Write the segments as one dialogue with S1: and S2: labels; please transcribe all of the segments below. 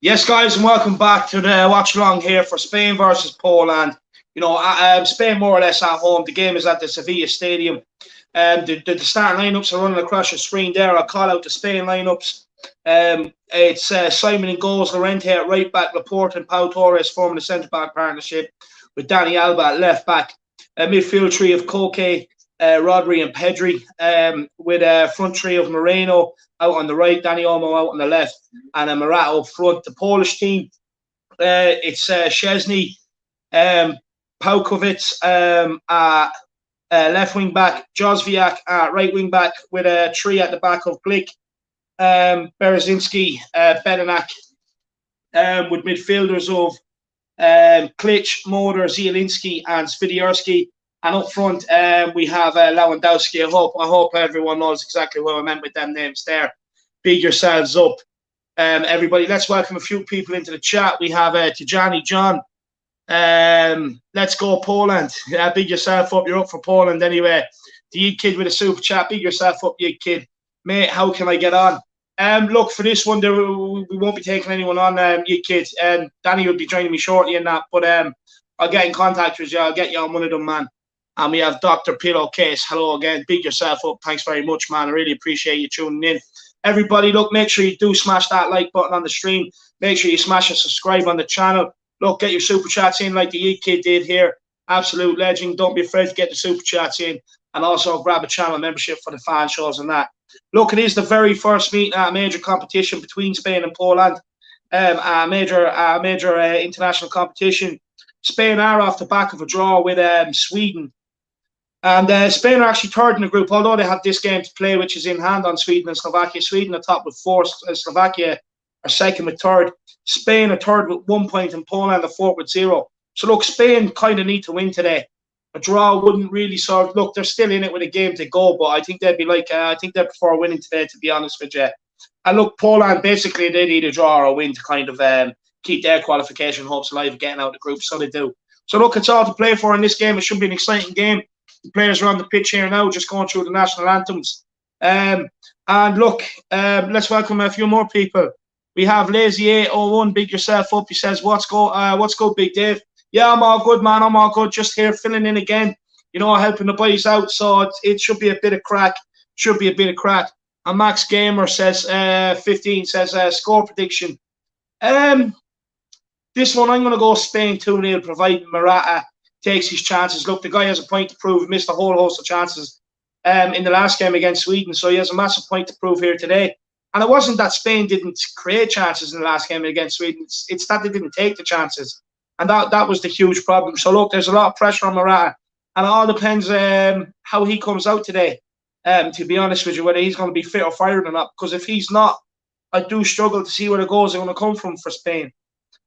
S1: Yes, guys, and welcome back to the watch along here for Spain versus Poland. Spain more or less at home. The game is at the Sevilla Stadium. The starting lineups are running across your screen there. I'll call out the Spain lineups. It's Simon in goals, Llorente at right back, Laporte and Pau Torres forming the centre back partnership with Dani Alba at left back. A midfield tree of Koke, Rodri and Pedri, with a front three of Moreno out on the right, Dani Olmo out on the left, and a Morata up front. The Polish team, it's Szczesny, Paukovic left wing back, Jozwiak right wing back, with a three at the back of Glick, Berezinski, Bedenak, with midfielders of Klitsch, Moder, Zielinski, and Swiderski. And up front, we have Lewandowski. I hope everyone knows exactly what I meant with them names there. Big yourselves up. Everybody, let's welcome a few people into the chat. We have Tijani John. Let's go Poland. Big yourself up. You're up for Poland anyway. The Yig Kid with a super chat. Big yourself up, Yig Kid. Mate, how can I get on? Look, for this one, we won't be taking anyone on, Yig Kid. Danny will be joining me shortly in that. But I'll get in contact with you. I'll get you on one of them, man. And we have Dr. Pillowcase. Hello again. Big yourself up. Thanks very much, man. I really appreciate you tuning in. Everybody, look, make sure you do smash that like button on the stream. Make sure you smash a subscribe on the channel. Look, get your super chats in like the Yig Kid did here. Absolute legend. Don't be afraid to get the super chats in. And also grab a channel membership for the fan shows and that. Look, it is the very first meeting at a major competition between Spain and Poland. A major international competition. Spain are off the back of a draw with Sweden. And Spain are actually third in the group, although they have this game to play, which is in hand on Sweden and Slovakia. Sweden are top with 4, Slovakia are second with 3rd. Spain are 3rd with 1 point, and Poland are 4th with 0. So, look, Spain kind of need to win today. A draw wouldn't really solve. Look, they're still in it with a game to go, but I think they'd be like, I think they prefer winning today, to be honest with you. And look, Poland, basically, they need a draw or a win to kind of keep their qualification hopes alive of getting out of the group, so they do. So, look, it's all to play for in this game. It should be an exciting game. The players are on the pitch here now, just going through the national anthems. And look, let's welcome a few more people. We have Lazy801. Big yourself up. He says, "What's go, Big Dave?" Yeah, I'm all good, man. I'm all good. Just here filling in again. You know, helping the boys out. So it should be a bit of crack. And Max Gamer says, 15 says, score prediction. This one, I'm going to go Spain 2-0, providing Morata takes his chances. Look, the guy has a point to prove. He missed a whole host of chances in the last game against Sweden, so he has a massive point to prove here today. And it wasn't that Spain didn't create chances in the last game against Sweden. It's that they didn't take the chances. And that was the huge problem. So, look, there's a lot of pressure on Morata. And it all depends how he comes out today, to be honest with you, whether he's going to be fit or fired or not. Because if he's not, I do struggle to see where the goals are going to come from for Spain.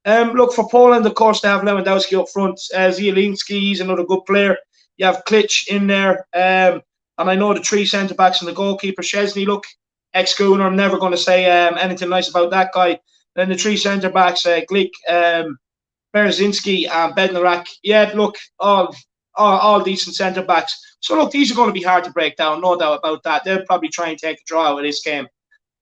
S1: Look, for Poland, of course, they have Lewandowski up front. Zielinski, he's another good player. You have Klitsch in there. And I know the 3 centre-backs and the goalkeeper, Szczesny. Look, ex-Gooner, I'm never going to say anything nice about that guy. Then the 3 centre-backs, Glick, Berezinski, and Bednarak. Yeah, look, all decent centre-backs. So, look, these are going to be hard to break down, no doubt about that. They'll probably try and take a draw out of this game,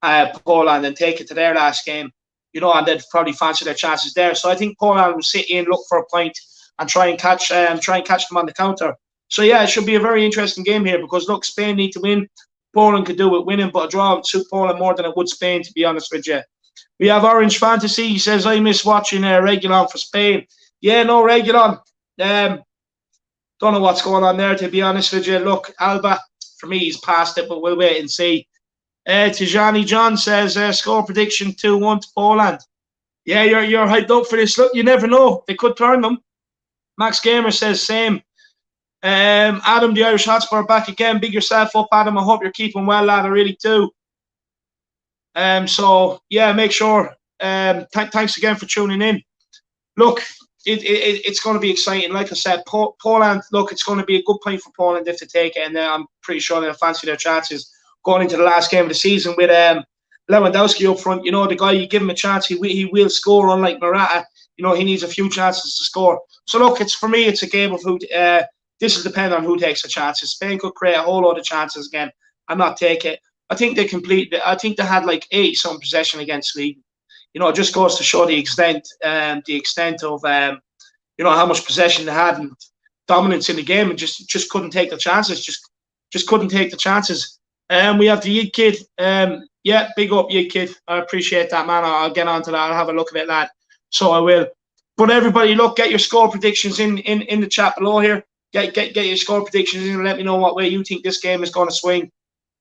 S1: Poland, and take it to their last game. You know, and they'd probably fancy their chances there. So I think Poland will sit in, look for a point, and try and catch them on the counter. So yeah, it should be a very interesting game here because look, Spain need to win. Poland could do with winning, but a draw would suit Poland more than it would Spain, to be honest with you. We have Orange Fantasy. He says, "I miss watching Regulon for Spain." Yeah, no Regulon. Don't know what's going on there, to be honest with you. Look, Alba, for me, he's past it, but we'll wait and see. Tijani John says, score prediction 2-1 to Poland. Yeah, you're hyped up for this. Look, you never know. They could turn them. Max Gamer says same. Adam, the Irish Hotspur, back again. Big yourself up, Adam. I hope you're keeping well, lad. I really do. So, yeah, make sure. Thanks again for tuning in. Look, it's going to be exciting. Like I said, Poland, look, it's going to be a good point for Poland if they take it. And I'm pretty sure they'll fancy their chances going into the last game of the season with Lewandowski up front. You know, the guy, you give him a chance, he will score, unlike Morata. You know, he needs a few chances to score. So, look, for me, it's a game of who. This will depend on who takes the chances. Spain could create a whole lot of chances again and not take it. I think they had like 80-some possession against Sweden. you know, it just goes to show the extent of you know, how much possession they had and dominance in the game, and just couldn't take the chances. Just couldn't take the chances. We have the Yid Kid. Yeah, big up Yid Kid. I appreciate that, man. I'll get on to that. I'll have a look at it, lad. So I will. But everybody, look, get your score predictions in the chat below here. Get your score predictions in and let me know what way you think this game is going to swing.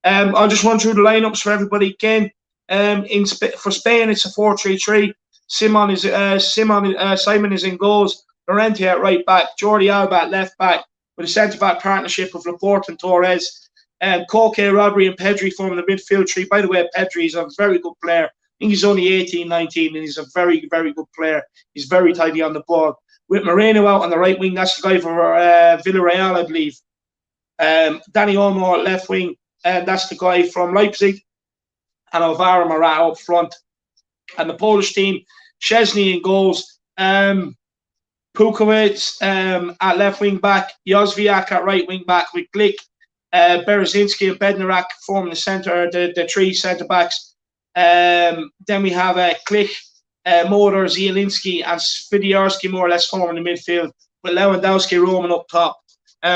S1: I'll just run through the lineups for everybody again. For Spain, it's a 4-3-3. Simon is in goals. Llorente at right back. Jordi Alba at left back, with a centre back partnership of Laporte and Torres. Koke, Rodri, and Pedri forming the midfield three. By the way, Pedri is a very good player. I think he's only 18, 19, and he's a very, very good player. He's very tidy on the ball. With Moreno out on the right wing, that's the guy for Villarreal, I believe. Dani Olmo at left wing, that's the guy from Leipzig. And Alvaro Morata up front. And the Polish team, Szczesny in goals. Pukovic at left wing back. Jozwiak at right wing back with Glick. Berezinski and Bednarak forming the centre, the three centre backs. Then we have Klich, Moder, Zielinski, and Swiderski more or less forming the midfield, with Lewandowski roaming up top.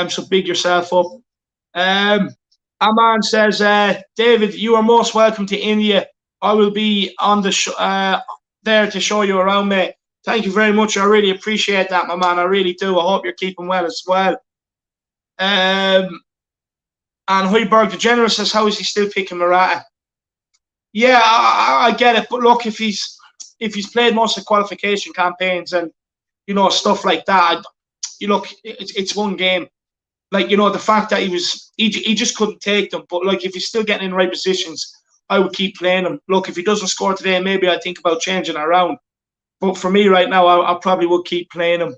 S1: So big yourself up. Aman says, David, you are most welcome to India. I will be on the there to show you around, mate. Thank you very much. I really appreciate that, my man. I really do. I hope you're keeping well as well. And Hoiberg the General says, how is he still picking Morata? Yeah, I get it. But look, if he's played most of the qualification campaigns and, you know, stuff like that, it's one game. Like, you know, the fact that he just couldn't take them. But, like, if he's still getting in the right positions, I would keep playing him. Look, if he doesn't score today, maybe I think about changing around. But for me right now, I probably would keep playing him.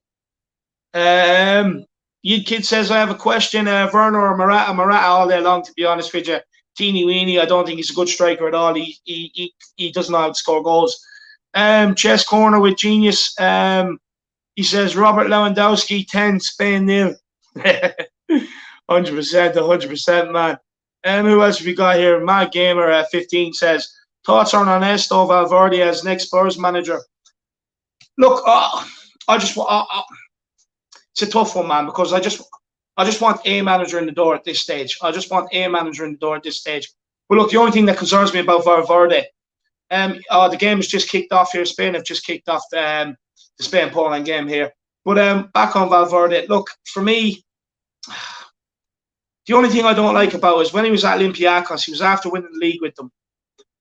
S1: Yid Kid says, I have a question. Werner or Morata? Morata all day long, to be honest with you. Teeny weeny. I don't think he's a good striker at all. He doesn't know how to score goals. Chess Corner with Genius. He says, Robert Lewandowski, 10, Spain 0. 100%, man. Who else have we got here? Mad Gamer 15 says, thoughts on Ernesto Valverde as next Spurs manager? Look, it's a tough one, man, because I just want a manager in the door at this stage. I just want a manager in the door at this stage. But look, the only thing that concerns me about Valverde, the game has just kicked off here. Spain have just kicked off the Spain-Poland game here. But back on Valverde, look, for me, the only thing I don't like about it is when he was at Olympiacos, he was after winning the league with them.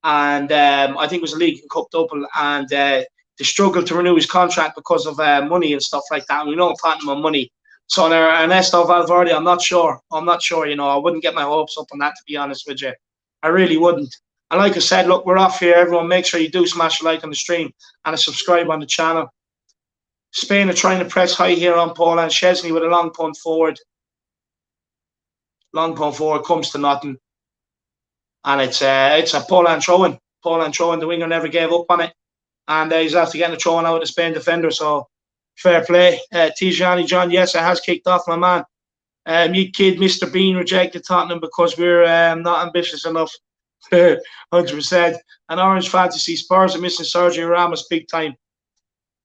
S1: And I think it was a League and Cup double. And they struggled to renew his contract because of money and stuff like that. And we know Tottenham on money. So on Ernesto Valverde, I'm not sure. You know, I wouldn't get my hopes up on that, to be honest with you. I really wouldn't. And like I said, look, we're off here. Everyone, make sure you do smash a like on the stream and a subscribe on the channel. Spain are trying to press high here on Poland. Szczesny with a long punt forward. Long punt forward comes to nothing. And it's a Poland throw-in. Poland throw-in. The winger never gave up on it. And he's after getting a throw-in out of the Spain defender. So, fair play. Tijani John, yes, it has kicked off, my man. You kid, Mr. Bean rejected Tottenham because we're not ambitious enough. 100%. And Orange Fantasy Spurs are missing Sergio Ramos big time.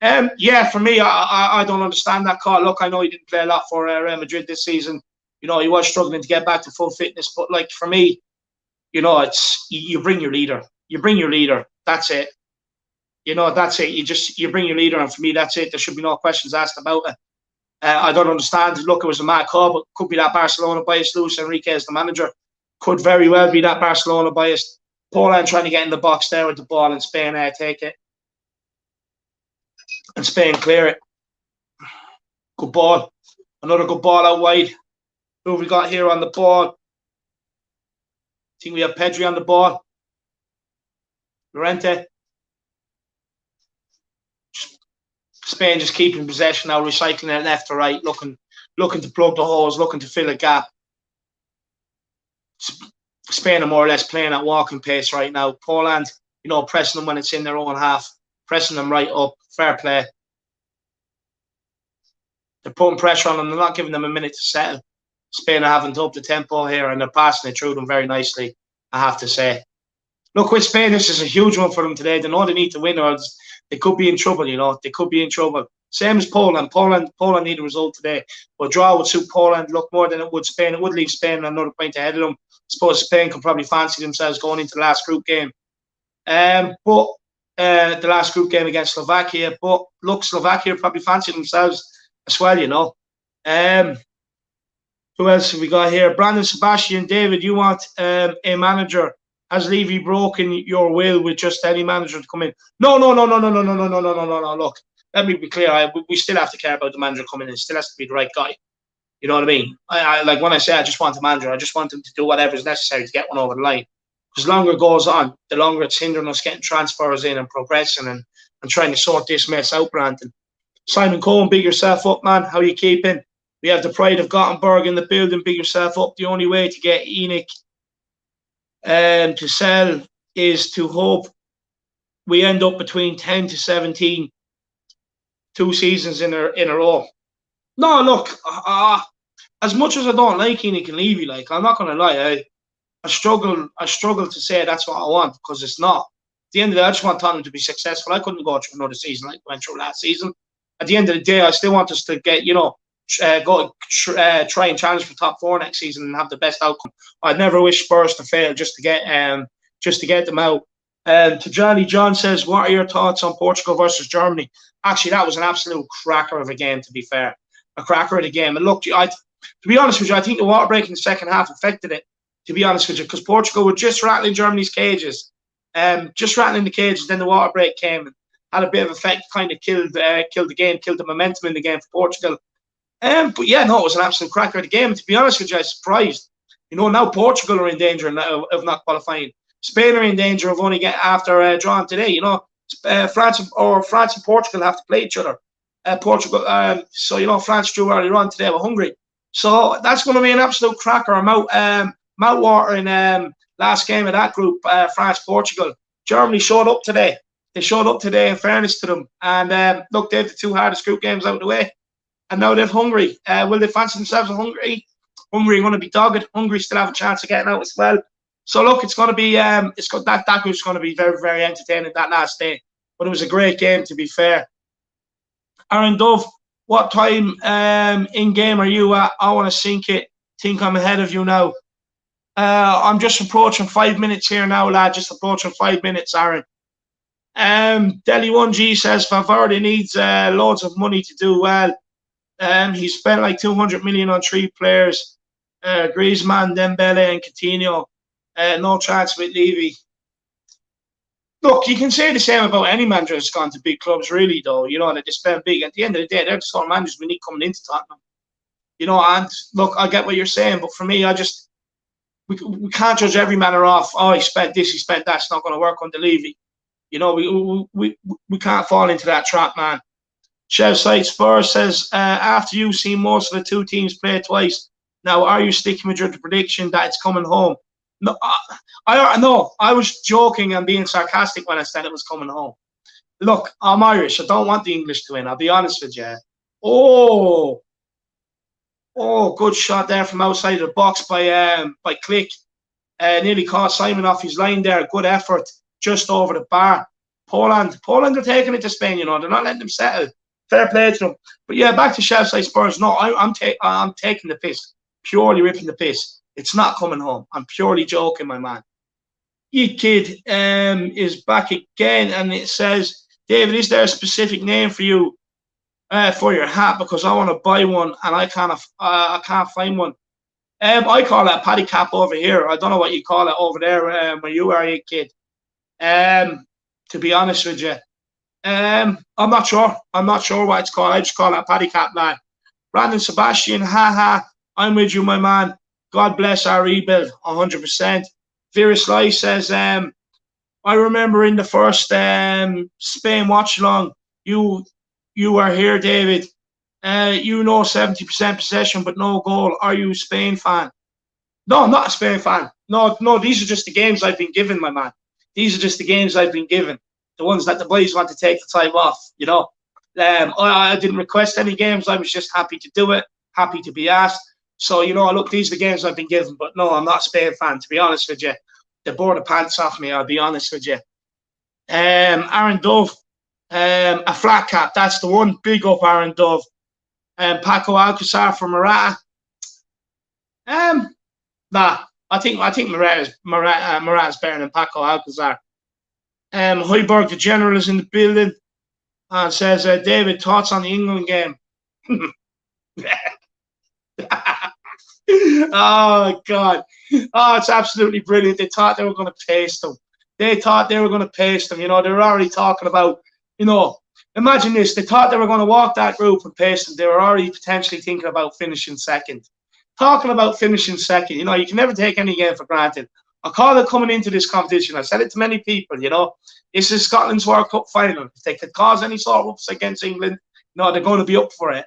S1: Yeah, for me, I don't understand that call. Look, I know he didn't play a lot for Real Madrid this season. You know, he was struggling to get back to full fitness. But, like, for me, you know, it's you bring your leader. You bring your leader. That's it. You know, that's it. You bring your leader. And for me, that's it. There should be no questions asked about it. I don't understand. Look, it was a mad call, but could be that Barcelona bias. Luis Enrique is the manager. Could very well be that Barcelona bias. Poland trying to get in the box there with the ball, and Spain take it. And Spain clear it. Good ball. Another good ball out wide. Who have we got here on the ball? I think we have Pedri on the ball. Llorente. Spain just keeping possession now, recycling it left to right, looking to plug the holes, looking to fill a gap. Spain are more or less playing at walking pace right now. Poland, you know, pressing them when it's in their own half, pressing them right up. Fair play. They're putting pressure on them. They're not giving them a minute to settle. Spain are having to up the tempo here, and they're passing it through them very nicely, I have to say. look, with Spain, this is a huge one for them today. They know they need to win, or they could be in trouble. You know, they could be in trouble. Same as Poland. Poland need a result today. But draw would suit Poland, look, more than it would Spain. It would leave Spain another point ahead of them. I suppose Spain could probably fancy themselves going into the last group game. But the last group game against Slovakia. But look, Slovakia probably fancy themselves as well, you know. Who else have we got here? Brandon, Sebastian, David, you want a manager. Has Levy broken your will with just any manager to come in? No. Look, let me be clear. We still have to care about the manager coming in. It still has to be the right guy. You know what I mean? I like when I say I just want a manager, I just want him to do whatever is necessary to get one over the line. Because the longer it goes on, the longer it's hindering us getting transfers in and progressing and trying to sort this mess out, Brandon. Simon Cohen, big yourself up, man. How you keeping? We have the pride of Gothenburg in the building. Big yourself up. The only way to get Enoch to sell is to hope we end up between 10 to 17 2 seasons in a row. No, look, as much as I don't like Enoch and Levy, like, I'm not going to lie, I struggle to say that's what I want, because it's not. At the end of the day, I just want Tottenham to be successful. I couldn't go through another season like I went through last season. At the end of the day, I still want us to get, you know, try and challenge for top 4 next season and have the best outcome. I'd never wish Spurs to fail just to get them out. To Johnny, John says, what are your thoughts on Portugal versus Germany? Actually, that was an absolute cracker of a game, to be fair. A cracker of the game. And look, to be honest with you, I think the water break in the second half affected it, to be honest with you, because Portugal were just rattling Germany's cages. Just rattling the cages, then the water break came and had a bit of effect, kind of killed the game, killed the momentum in the game for Portugal. But yeah, no, it was an absolute cracker of the game. To be honest with you, I was surprised. You know, now Portugal are in danger of not qualifying. Spain are in danger of only getting after drawing today. You know, France and Portugal have to play each other. So you know, France drew earlier on today with Hungary. So that's going to be an absolute cracker. I'm out watering last game of that group, France Portugal. Germany showed up today. They showed up today, in fairness to them. And look, they have the 2 hardest group games out of the way. And now they've Hungary. Will they fancy themselves in Hungary? Hungary are going to be dogged. Hungary still have a chance of getting out as well. So look, it's going to be that group's going to be very, very entertaining that last day. But it was a great game, to be fair. Aaron Dove, what time in game are you at? I want to sink it. Think I'm ahead of you now. I'm just approaching 5 minutes here now, lad. Just approaching 5 minutes, Aaron. Deli1G says Valverde needs loads of money to do well. He spent like 200 million on 3 players. Griezmann, Dembele and Coutinho. No chance with Levy. Look, you can say the same about any manager that's gone to big clubs, really, though. You know, that they spend big. At the end of the day, they're the sort of managers we need coming into Tottenham. You know, and look, I get what you're saying, but for me, we can't judge every manager off. Oh, he spent this, he spent that. It's not going to work under Levy. You know, we can't fall into that trap, man. Chef Site Spurs says, after you've seen most of the 2 teams play twice, now are you sticking with your prediction that it's coming home? No, I was joking and being sarcastic when I said it was coming home. Look, I'm Irish. I don't want the English to win. I'll be honest with you. Oh, good shot there from outside the box by Click. Nearly caught Simon off his line there. Good effort, just over the bar. Poland are taking it to Spain. You know, they're not letting them settle. Fair play to them. But yeah, back to Chef's Side Spurs. No, I'm taking the piss. Purely ripping the piss. It's not coming home. I'm purely joking, my man. Ye Kid is back again, and it says, David, is there a specific name for you for your hat? Because I want to buy one and I can't find one. I call it a paddy cap over here. I don't know what you call it over there where you are, Ye Kid. To be honest with you, I'm not sure. I'm not sure what it's called. I just call it a paddy cap, lad. Brandon Sebastian, I'm with you, my man. God bless our rebuild, 100%. Vera Sly says, I remember in the first Spain watch-along, you were here, David. You know 70% possession, but no goal. Are you a Spain fan? No, I'm not a Spain fan. No, these are just the games I've been given, my man. These are just the games I've been given. The ones that the boys want to take the time off, you know. I didn't request any games. I was just happy to do it, happy to be asked. So, you know, look, these are the games I've been given. But no, I'm not a Spain fan, to be honest with you. they bore the pants off me, I'll be honest with you. Aaron Dove, a flat cap, that's the one. Big up Aaron Dove. Paco Alcazar for Morata. Nah, I think Morata's better than Paco Alcazar. Hoiberg the General is in the building and says, David, thoughts on the England game? Oh, God. Oh, it's absolutely brilliant. They thought they were going to paste them. They thought they were going to paste them. You know, they were already talking about, you know, imagine this. They thought they were going to walk that group and paste them. They were already potentially thinking about finishing second. Talking about finishing second, you know, you can never take any game for granted. I call it coming into this competition. I said it to many people, you know, this is Scotland's World Cup final. If they could cause any sort of ups against England, you know, they're going to be up for it.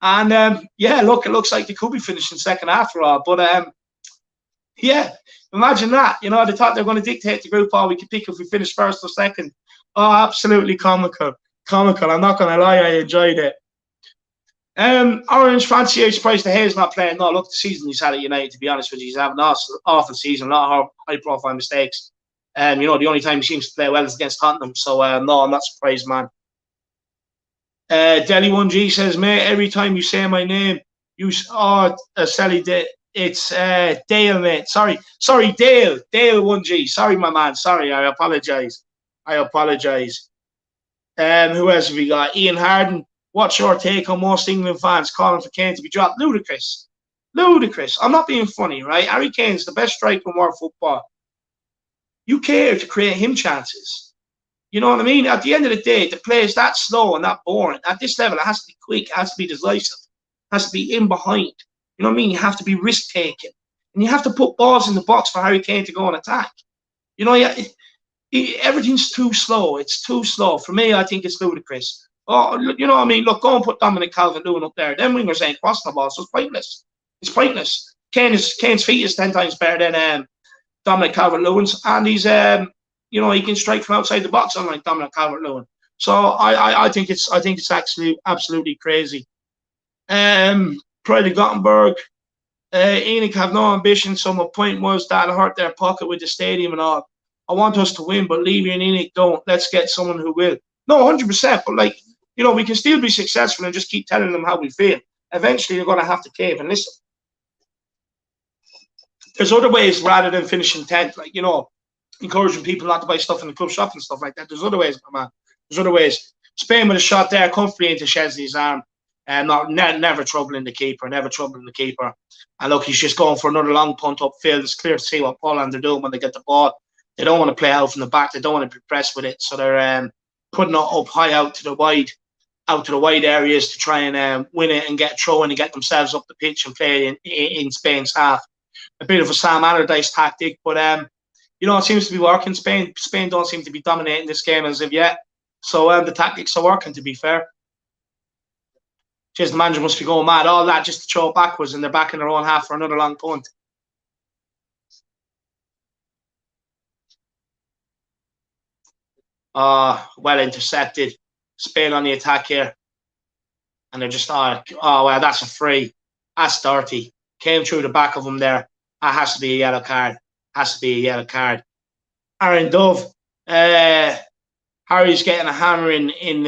S1: And, yeah, look, it looks like they could be finishing second after all. But, yeah, imagine that. You know, they thought they were going to dictate the group all we could pick if we finish first or second. Oh, absolutely comical. Comical. I'm not going to lie, I enjoyed it. Orange fancy surprised the Hayes not playing. No, look, the season he's had at United, to be honest with you, he's having an awful season, a lot of high-profile mistakes. You know, the only time he seems to play well is against Tottenham. So, no, I'm not surprised, man. Deli1G says, mate, every time you say my name, Sally, it's Dale, mate. Sorry, Dale 1G. Sorry, my man. Sorry, I apologise. Who else have we got? Ian Harden. What's your take on most England fans calling for Kane to be dropped? Ludicrous. I'm not being funny, right? Harry Kane's the best striker in world football. You care to create him chances. You know what I mean? At the end of the day, the play is that slow and that boring. At this level, it has to be quick. It has to be decisive. It has to be in behind. You know what I mean? You have to be risk-taking. And you have to put balls in the box for Harry Kane to go and attack. You know, everything's too slow. It's too slow. For me, I think it's ludicrous. Oh, you know what I mean? Look, go and put Dominic Calvert-Lewin up there. Them wingers ain't crossing the ball, so it's pointless. It's pointless. Kane's feet is 10 times better than Dominic Calvert-Lewin's, and he's you know, he can strike from outside the box unlike Dominic Calvert-Lewin. So I think it's actually absolutely crazy. Pride of Gothenburg. Enoch have no ambition, so my point was that it hurt their pocket with the stadium and all. I want us to win, but Levy and Enoch don't. Let's get someone who will. No, 100%, but like, you know, we can still be successful and just keep telling them how we feel. Eventually, they're going to have to cave and listen. There's other ways rather than finishing 10th, like, you know, encouraging people not to buy stuff in the club shop and stuff like that. There's other ways, my man. There's other ways. Spain with a shot there, comfortably into Chesley's arm. Never troubling the keeper, And look, he's just going for another long punt upfield. It's clear to see what Poland are doing when they get the ball. They don't want to play out from the back. They don't want to be pressed with it. So they're putting it up high out to the wide areas to try and win it and get thrown and get themselves up the pitch and play in Spain's half. A bit of a Sam Allardyce tactic, but you know, it seems to be working. Spain don't seem to be dominating this game as of yet. So the tactics are working, to be fair. Just the manager must be going mad. All that just to throw it backwards, and they're back in their own half for another long punt. Well intercepted. Spain on the attack here. And they're just, oh, well, that's a free. That's dirty. Came through the back of him there. That has to be a yellow card. Aaron Dove. Harry's getting a hammer in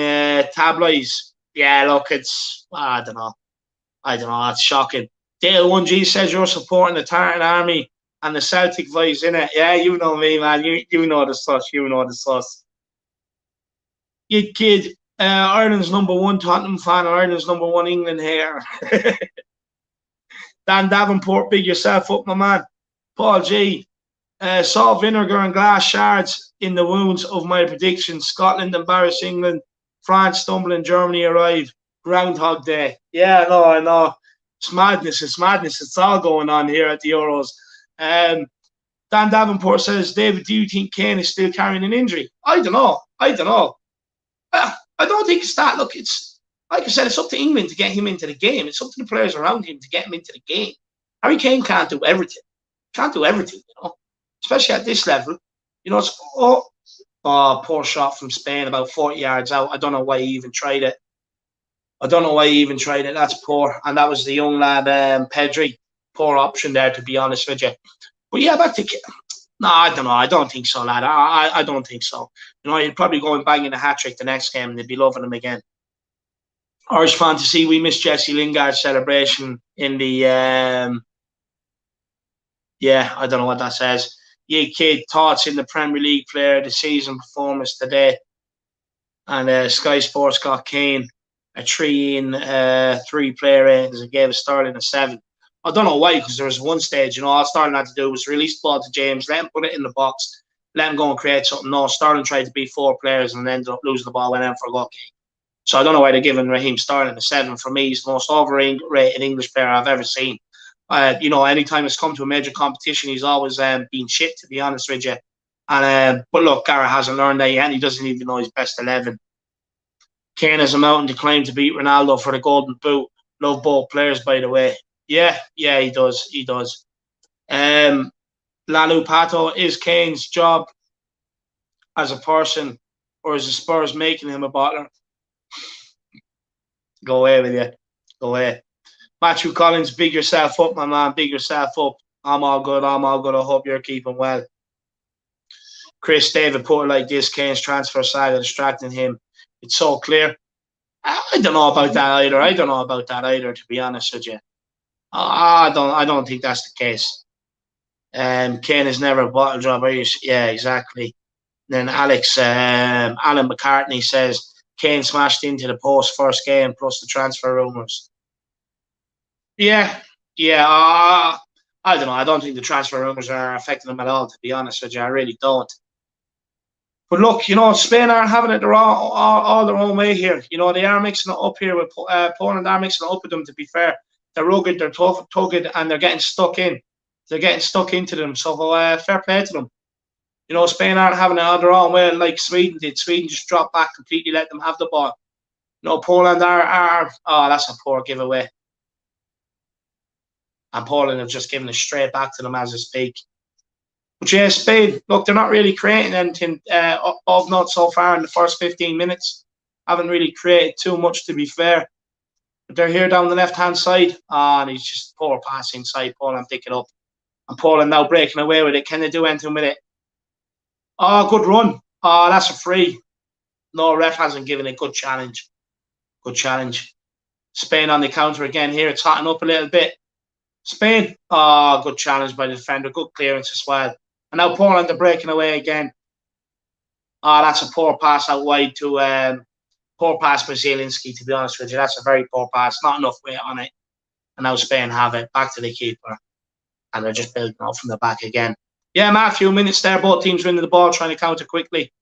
S1: tabloids. Yeah, look, it's, I don't know. It's shocking. Dale1G says you're supporting the Tartan Army and the Celtic vibes in it. Yeah, you know me, man. You know the sauce. You kid. Ireland's #1 Tottenham fan, Ireland's #1 England hair. Dan Davenport, big yourself up, my man. Paul G. Saw vinegar and glass shards in the wounds of my predictions. Scotland embarrass England. France stumbling. Germany arrive. Groundhog Day. Yeah, I know. It's madness. It's all going on here at the Euros. Dan Davenport says, David, do you think Kane is still carrying an injury? I don't know. I don't think it's that. Look, it's like I said, it's up to England to get him into the game. It's up to the players around him to get him into the game. Harry Kane can't do everything. You know, especially at this level. You know, it's poor shot from Spain, about 40 yards out. I don't know why he even tried it. That's poor. And that was the young lad, Pedri. Poor option there, to be honest with you. But yeah, back to No, I don't know. I don't think so, lad. I don't think so. You know, he'd probably go and bang in a hat trick the next game, and they'd be loving him again. Irish Fantasy, we missed Jesse Lingard's celebration in the yeah, I don't know what that says. Yeah, kid, thoughts in the Premier League player of the season performance today. And Sky Sports got Kane a 3 in 3 player ratings and gave Sterling a 7. I don't know why, because there was one stage, you know, all Sterling had to do was release the ball to James, let him put it in the box, let him go and create something. No, Sterling tried to beat 4 players and ended up losing the ball, went in for a goal kick. So I don't know why they're giving Raheem Sterling a 7. For me, he's the most overrated English player I've ever seen. You know, anytime it's come to a major competition, he's always been shit, to be honest with you. But look, Gareth hasn't learned that yet, and he doesn't even know his best 11. Kane has a mountain to climb to beat Ronaldo for the Golden Boot. Love both players, by the way. Yeah, he does. He does. Lalu Pato, is Kane's job as a person, or is the Spurs making him a bottler? Go away with you. Go away. Matthew Collins, big yourself up, my man. Big yourself up. I'm all good. I hope you're keeping well. Chris David put it like this: Kane's transfer saga distracting him. It's so clear. I don't know about that either. To be honest with you, I don't think that's the case. Kane is never a bottle dropper. Yeah, exactly. Then Alan McCartney says Kane smashed into the post first game plus the transfer rumours. Yeah. I don't know. I don't think the transfer rumours are affecting them at all, to be honest with you. I really don't. But look, you know, Spain aren't having it all their own way here. You know, they are mixing it up here with Poland. Are mixing it up with them, to be fair. They're rugged, they're tough, tugged, and they're getting stuck in. They're getting stuck into them. So fair play to them. You know, Spain aren't having it on their own way like Sweden did. Sweden just dropped back completely, let them have the ball. You know, Poland are that's a poor giveaway. And Poland have just given it straight back to them as I speak. But yeah, Spain, look, they're not really creating anything of note so far in the first 15 minutes. Haven't really created too much, to be fair. But they're here down the left-hand side. And he's just poor pass inside. Poland pick it up. And Poland now breaking away with it. Can they do anything with it? Oh, good run. Oh, that's a free. No, ref hasn't given it. Good challenge. Good challenge. Spain on the counter again here. It's hotting up a little bit. Spain. Oh, good challenge by the defender. Good clearance as well. And now Poland are breaking away again. Oh, that's a poor pass out wide to poor pass by Zielinski, to be honest with you. That's a very poor pass. Not enough weight on it. And now Spain have it. Back to the keeper. And they're just building up from the back again. Yeah, Matt, a few minutes there. Both teams winning the ball, trying to counter quickly.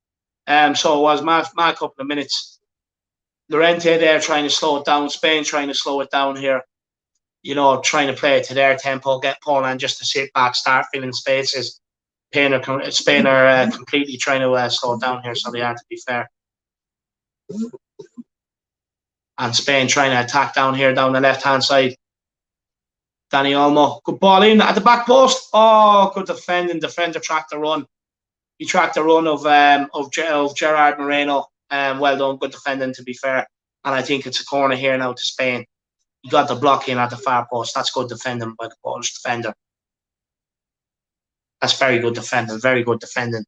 S1: So it was Matt a couple of minutes. Llorente there trying to slow it down. Spain trying to slow it down here. You know, trying to play it to their tempo, get Poland just to sit back, start filling spaces. Spain are completely trying to slow it down here, so they are, to be fair. And Spain trying to attack down here, down the left-hand side. Dani Olmo, good ball in at the back post. Oh, good defending. Defender tracked the run. He tracked the run of Gerard Moreno. Well done, good defending, to be fair. And I think it's a corner here now to Spain. He got the block in at the far post. That's good defending by the Polish defender. That's very good defending. Very good defending.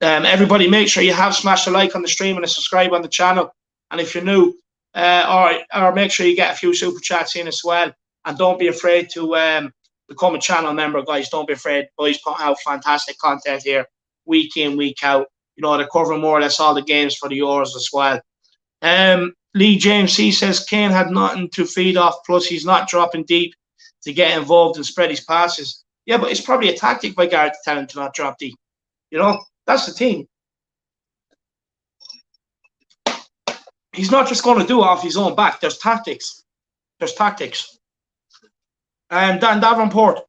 S1: Everybody, make sure you have smashed a like on the stream and a subscribe on the channel. And if you're new, or make sure you get a few super chats in as well. And don't be afraid to become a channel member, guys. Don't be afraid. Boys put out fantastic content here, week in, week out. You know, they're covering more or less all the games for the Euros as well. Lee James C says Kane had nothing to feed off, plus he's not dropping deep to get involved and spread his passes. Yeah, but it's probably a tactic by Gareth to tell him to not drop deep. You know, that's the thing. He's not just going to do it off his own back. There's tactics. There's tactics. Dan Davenport.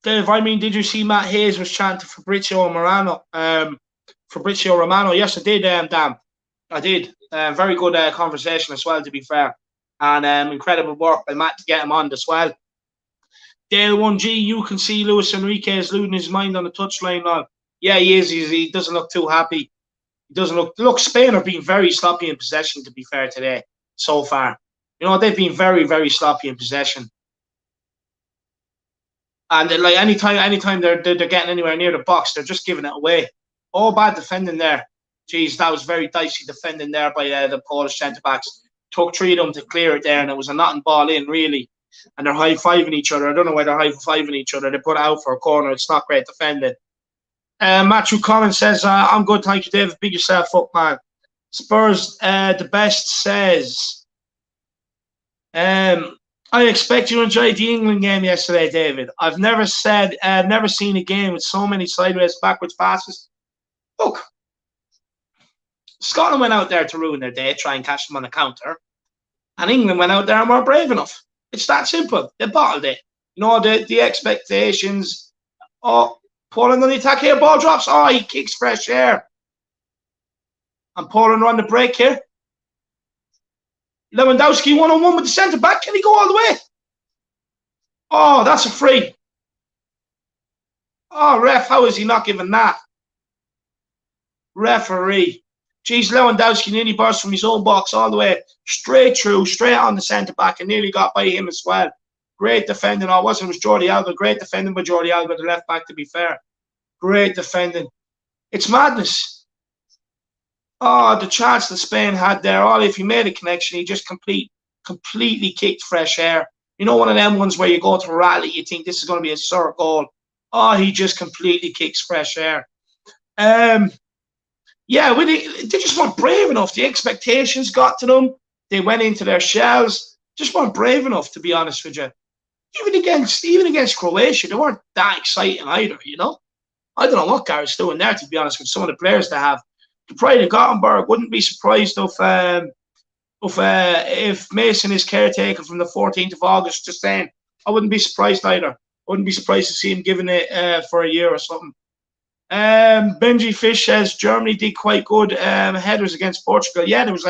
S1: Dave, I mean, did you see Matt Hayes was chanting Fabrizio Romano? Yes, I did, Dan. I did. Very good conversation as well, to be fair. And incredible work by Matt to get him on as well. Dale 1G, you can see Luis Enrique is losing his mind on the touchline now. Yeah, he is. He doesn't look too happy. He doesn't look... Look, Spain are being very sloppy in possession, to be fair, today, so far. You know, they've been very, very sloppy in possession. And like anytime they're getting anywhere near the box, they're just giving it away. All bad defending there. Jeez, that was very dicey defending there by the Polish centre backs. Took 3 of them to clear it there, and it was a nothing ball in really. And they're high fiving each other. I don't know why they're high fiving each other. They put it out for a corner. It's not great defending. Matthew Collins says, "I'm good, thank you, David. Big yourself up, man." Spurs, the best says, I expect you enjoyed the England game yesterday, David. I've never seen a game with so many sideways, backwards passes. Look, Scotland went out there to ruin their day, try and catch them on the counter. And England went out there and weren't brave enough. It's that simple. They bottled it. You know, the expectations. Oh, Poland on the attack here. Ball drops. Oh, he kicks fresh air. And Poland are on the break here. Lewandowski one-on-one with the centre-back. Can he go all the way? Oh, that's a free. Oh, ref, how is he not giving that? Referee. Jeez, Lewandowski nearly burst from his own box all the way straight through, straight on the centre-back, and nearly got by him as well. Great defending. Oh, it was Jordi Alba. Great defending by Jordi Alba, the left-back, to be fair. Great defending. It's madness. Oh, the chance that Spain had there. Oh, if he made a connection, he just completely kicked fresh air. You know, one of them ones where you go to rally, you think this is going to be a cert goal. Oh, he just completely kicks fresh air. Yeah, they just weren't brave enough. The expectations got to them. They went into their shells. Just weren't brave enough, to be honest with you. Even against Croatia, they weren't that exciting either, you know. I don't know what Gareth's doing there, to be honest, with some of the players they have. The pride of Gothenburg, wouldn't be surprised if Mason is caretaker from the 14th of August, just saying. I wouldn't be surprised either. I wouldn't be surprised to see him giving it for a year or something. Benji Fish says Germany did quite good headers against Portugal. Yeah, there was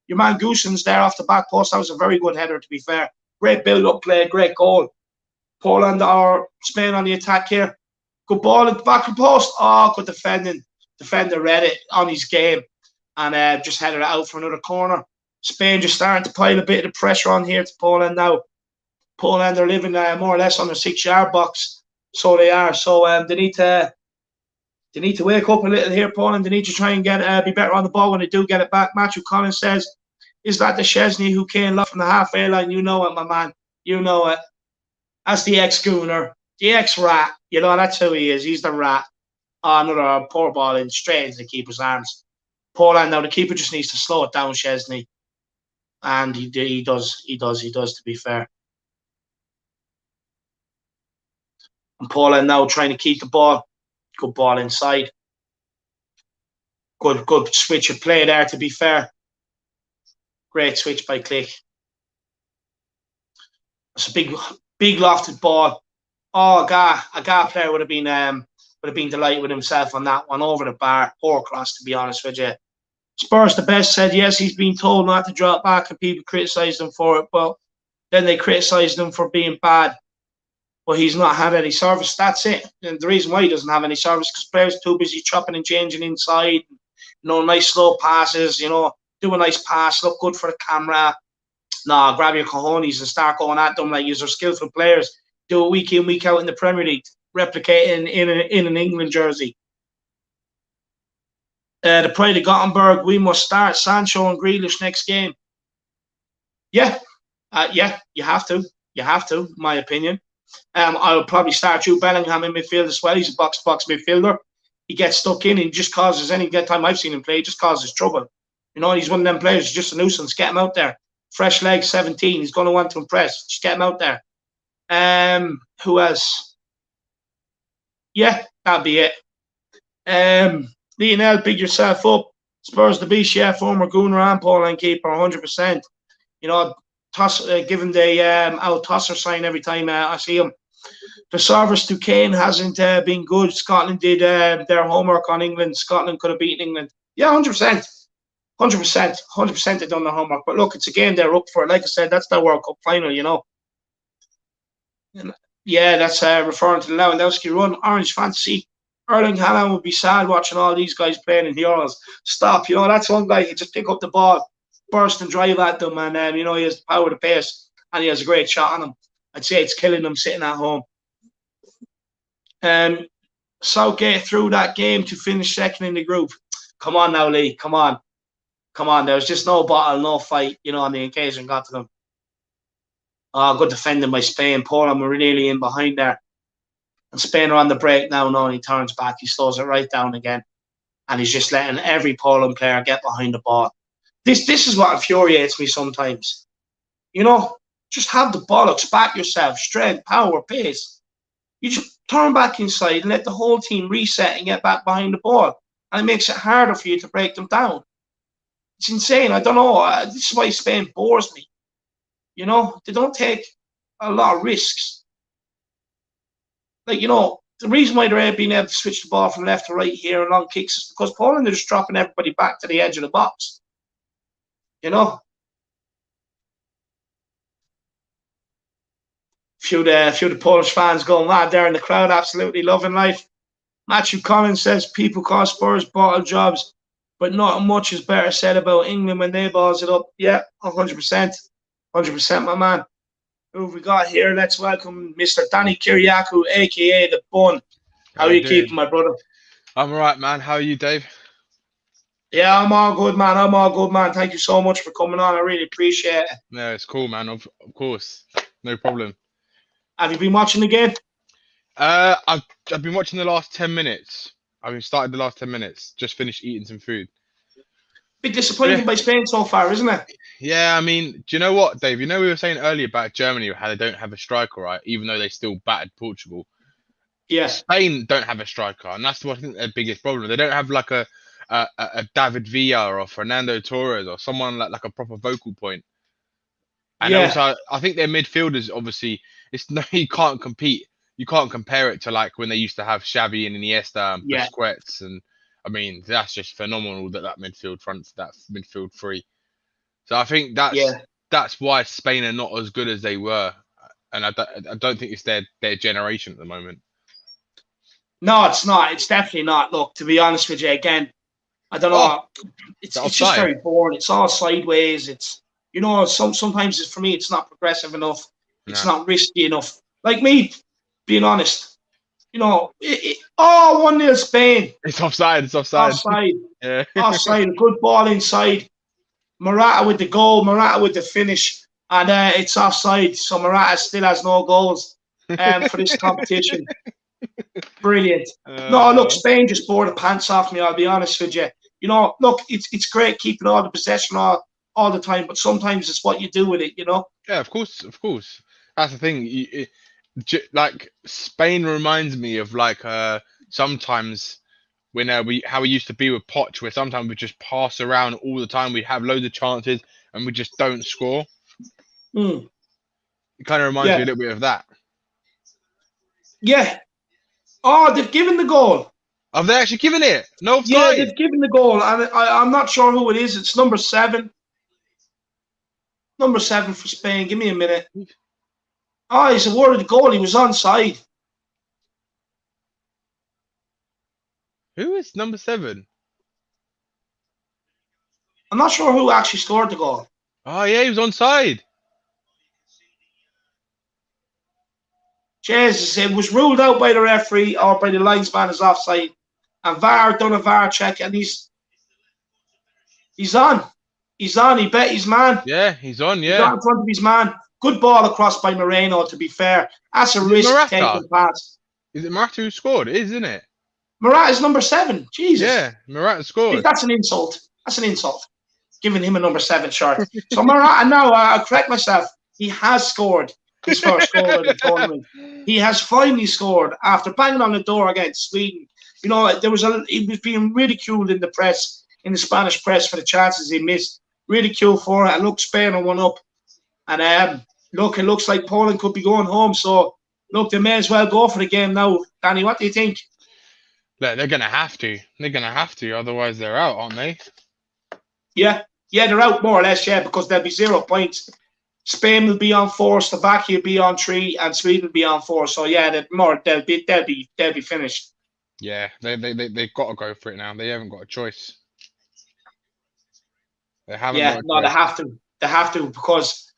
S1: your man Goossens there off the back post. That was a very good header, to be fair. Great build-up play, great goal. Poland or Spain on the attack here. Good ball at the back of the post. Oh, good defending. Defender read it on his game and just headed it out for another corner. Spain just starting to pile a bit of pressure on here to Poland now. Poland are living more or less on their 6-yard box, so they are. So they need to wake up a little here, Poland. They need to try and be better on the ball when they do get it back. Matthew Collins says, "Is that the Chesney who came up from the halfway line?" You know it, my man. You know it. That's the ex-Gooner, the ex-Rat. You know, that's who he is. He's the Rat. Oh, another poor ball in straight into the keeper's arms. Poland now, the keeper just needs to slow it down, Chesney. And he does, to be fair. And Poland now trying to keep the ball. Good ball inside. Good switch of play there, to be fair. Great switch by Click. It's a big lofted ball. Oh, a Ga player would have been delighted with himself on that one, over the bar. Poor cross, to be honest with you. Spurs the best said yes, he's been told not to drop back and people criticised him for it, but then they criticised him for being bad. But he's not had any service. That's it. And the reason why he doesn't have any service is because players are too busy chopping and changing inside. You know, nice slow passes, you know, do a nice pass, look good for the camera. Nah, grab your cojones and start going at them like you're skillful players. Do it week in, week out in the Premier League. Replicate in an England jersey. The pride of Gothenburg, we must start Sancho and Grealish next game. Yeah, you have to. You have to, in my opinion. I would probably start Jude Bellingham in midfield as well. He's a box-to-box midfielder. He gets stuck in and just causes, any time I've seen him play, he just causes trouble. You know, he's one of them players, just a nuisance. Get him out there. Fresh legs, 17. He's going to want to impress. Just get him out there. Who else? Yeah, that'll be it. Lionel, big yourself up. Spurs the beast, yeah, former Gooner and Poland keeper, 100%. You know, given the out tosser sign every time I see him. The service to Kane hasn't been good. Scotland did their homework on England. Scotland could have beaten England. Yeah, 100%. 100% they've done their homework. But look, it's a game they're up for it. Like I said, that's their World Cup final, you know. Yeah, that's referring to the Lewandowski run. Orange Fantasy. Erling Haaland would be sad watching all these guys playing in the Euros. Stop, you know, that's one guy who just pick up the ball, burst and drive at them, and, you know, he has the power to pace, and he has a great shot on him. I'd say it's killing them sitting at home. Southgate through that game to finish second in the group. Come on now, Lee. Come on. Come on. There was just no battle, no fight, on the occasion got to them. Oh, good defending by Spain. Poland were really in behind there. And Spain are on the break now. No, he turns back. He slows it right down again. And he's just letting every Poland player get behind the ball. This is what infuriates me sometimes. Just have the bollocks, back yourself, strength, power, pace. You just turn back inside and let the whole team reset and get back behind the ball. And it makes it harder for you to break them down. It's insane. I don't know. This is why Spain bores me. They don't take a lot of risks. The reason why they're being able to switch the ball from left to right here and long kicks is because Poland are just dropping everybody back to the edge of the box. Few of the Polish fans going mad there in the crowd, absolutely loving life. Matthew Collins says people call Spurs bottle jobs, but not much is better said about England when they balls it up. Yeah, 100%. 100%, my man. Who have we got here? Let's welcome Mr. Danny Kiriakou, a.k.a. The Bun. How are you keeping, my brother?
S2: I'm all right, man. How are you, Dave?
S1: Yeah, I'm all good, man. I'm all good, man. Thank you so much for coming on. I really appreciate it.
S2: Yeah, it's cool, man. Of course. No problem.
S1: Have you been watching the game?
S2: I've been watching the last 10 minutes. I've started the last 10 minutes. Just finished eating some food.
S1: Big disappointment by Spain so far, isn't it?
S2: Yeah, I mean, do you know what, Dave? We were saying earlier about Germany, how they don't have a striker, right? Even though they still battered Portugal.
S1: Yeah.
S2: Spain don't have a striker, and that's what I think their biggest problem. They don't have like a David Villa or Fernando Torres or someone like a proper vocal point. And also, I think their midfielders, obviously, you can't compete. You can't compare it to like when they used to have Xavi and Iniesta and Busquets, and I mean that's just phenomenal that midfield three. So I think that's why Spain are not as good as they were, and I don't think it's their generation at the moment.
S1: No, it's not. It's definitely not. Look, to be honest with you, again, I don't know. It's just very boring. It's all sideways. It's sometimes for me it's not progressive enough. It's not risky enough. Like me, being honest, 1-0 Spain.
S2: It's offside. It's offside.
S1: Offside. Yeah. Offside. Good ball inside. Morata with the goal. Morata with the finish, and it's offside. So Morata still has no goals for this competition. Brilliant. No, look, Spain just bore the pants off me. I'll be honest with you. Look, it's great keeping all the possession all the time, but sometimes it's what you do with it.
S2: Yeah, of course. That's the thing. Like Spain reminds me of like sometimes when how we used to be with Poch, where sometimes we just pass around all the time. We have loads of chances and we just don't score. It kind of reminds me a little bit of that.
S1: Yeah. Oh, they've given the goal.
S2: Have they actually given it? No offside.
S1: Yeah, they've given the goal, and I'm not sure who it is. It's number 7. Number 7 for Spain. Give me a minute. Oh, he's awarded the goal. He was onside.
S2: Who is number 7?
S1: I'm not sure who actually scored the goal.
S2: Oh, yeah, he was onside.
S1: Jesus, it was ruled out by the referee or by the linesman as offside. And VAR done a VAR check, and he's on. He's on. He bet his man.
S2: Yeah, he's on, yeah.
S1: He's on in front of his man. Good ball across by Moreno, to be fair. That's a risk-taking pass.
S2: Is it Morata who scored? It is, isn't it?
S1: Morata's number 7. Jesus.
S2: Yeah, Morata scored.
S1: That's an insult. That's an insult. Giving him a number 7 shirt. So Morata, now I'll correct myself. He has scored his first goal of the tournament. He has finally scored after banging on the door against Sweden. He was being ridiculed in the press, in the Spanish press, for the chances he missed. Ridiculed for it. And look, Spain are 1 up. And look, it looks like Poland could be going home. So look, they may as well go for the game now. Danny, what do you think?
S2: They're going to have to. They're going to have to. Otherwise, they're out, aren't they?
S1: Yeah, they're out more or less, because there'll be 0 points. Spain will be on 4, Slovakia will be on 3, and Sweden will be on 4. So yeah, they'll be finished.
S2: Yeah, they've got to go for it now. They haven't got a choice. They haven't.
S1: Yeah, no, they have to. They have to, because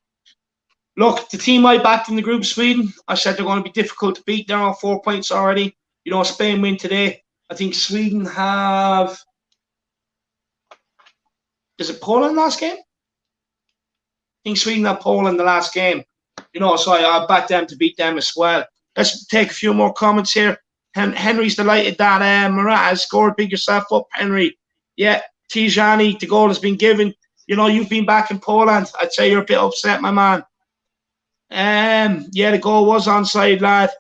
S1: look, the team I backed in the group, Sweden, I said they're going to be difficult to beat. They're on 4 points already. You know, Spain win today. I think Sweden have. Is it Poland last game? I think Sweden have Poland the last game. You know, so I back them to beat them as well. Let's take a few more comments here. Henry's delighted that Morata has scored. Big yourself up, Henry. Yeah, Tijani, the goal has been given. You know, you've been back in Poland. I'd say you're a bit upset, my man. Yeah, the goal was onside, lad.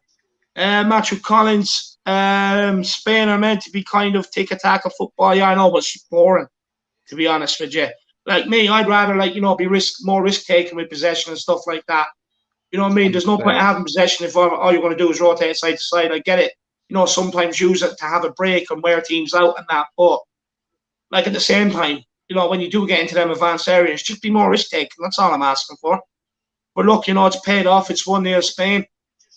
S1: Matthew Collins. Spain are meant to be kind of tiki-taka football. Yeah, I know, but it's boring, to be honest with you. Like me, I'd rather, like, you know, be more risk-taking with possession and stuff like that. You know what I mean? There's no point in having possession if all you're going to do is rotate side to side. I get it. You know, sometimes use it to have a break and wear teams out and that. But, like, at the same time, you know, when you do get into them advanced areas, just be more risk-taking. That's all I'm asking for. But look, you know, it's paid off. It's 1-0 Spain.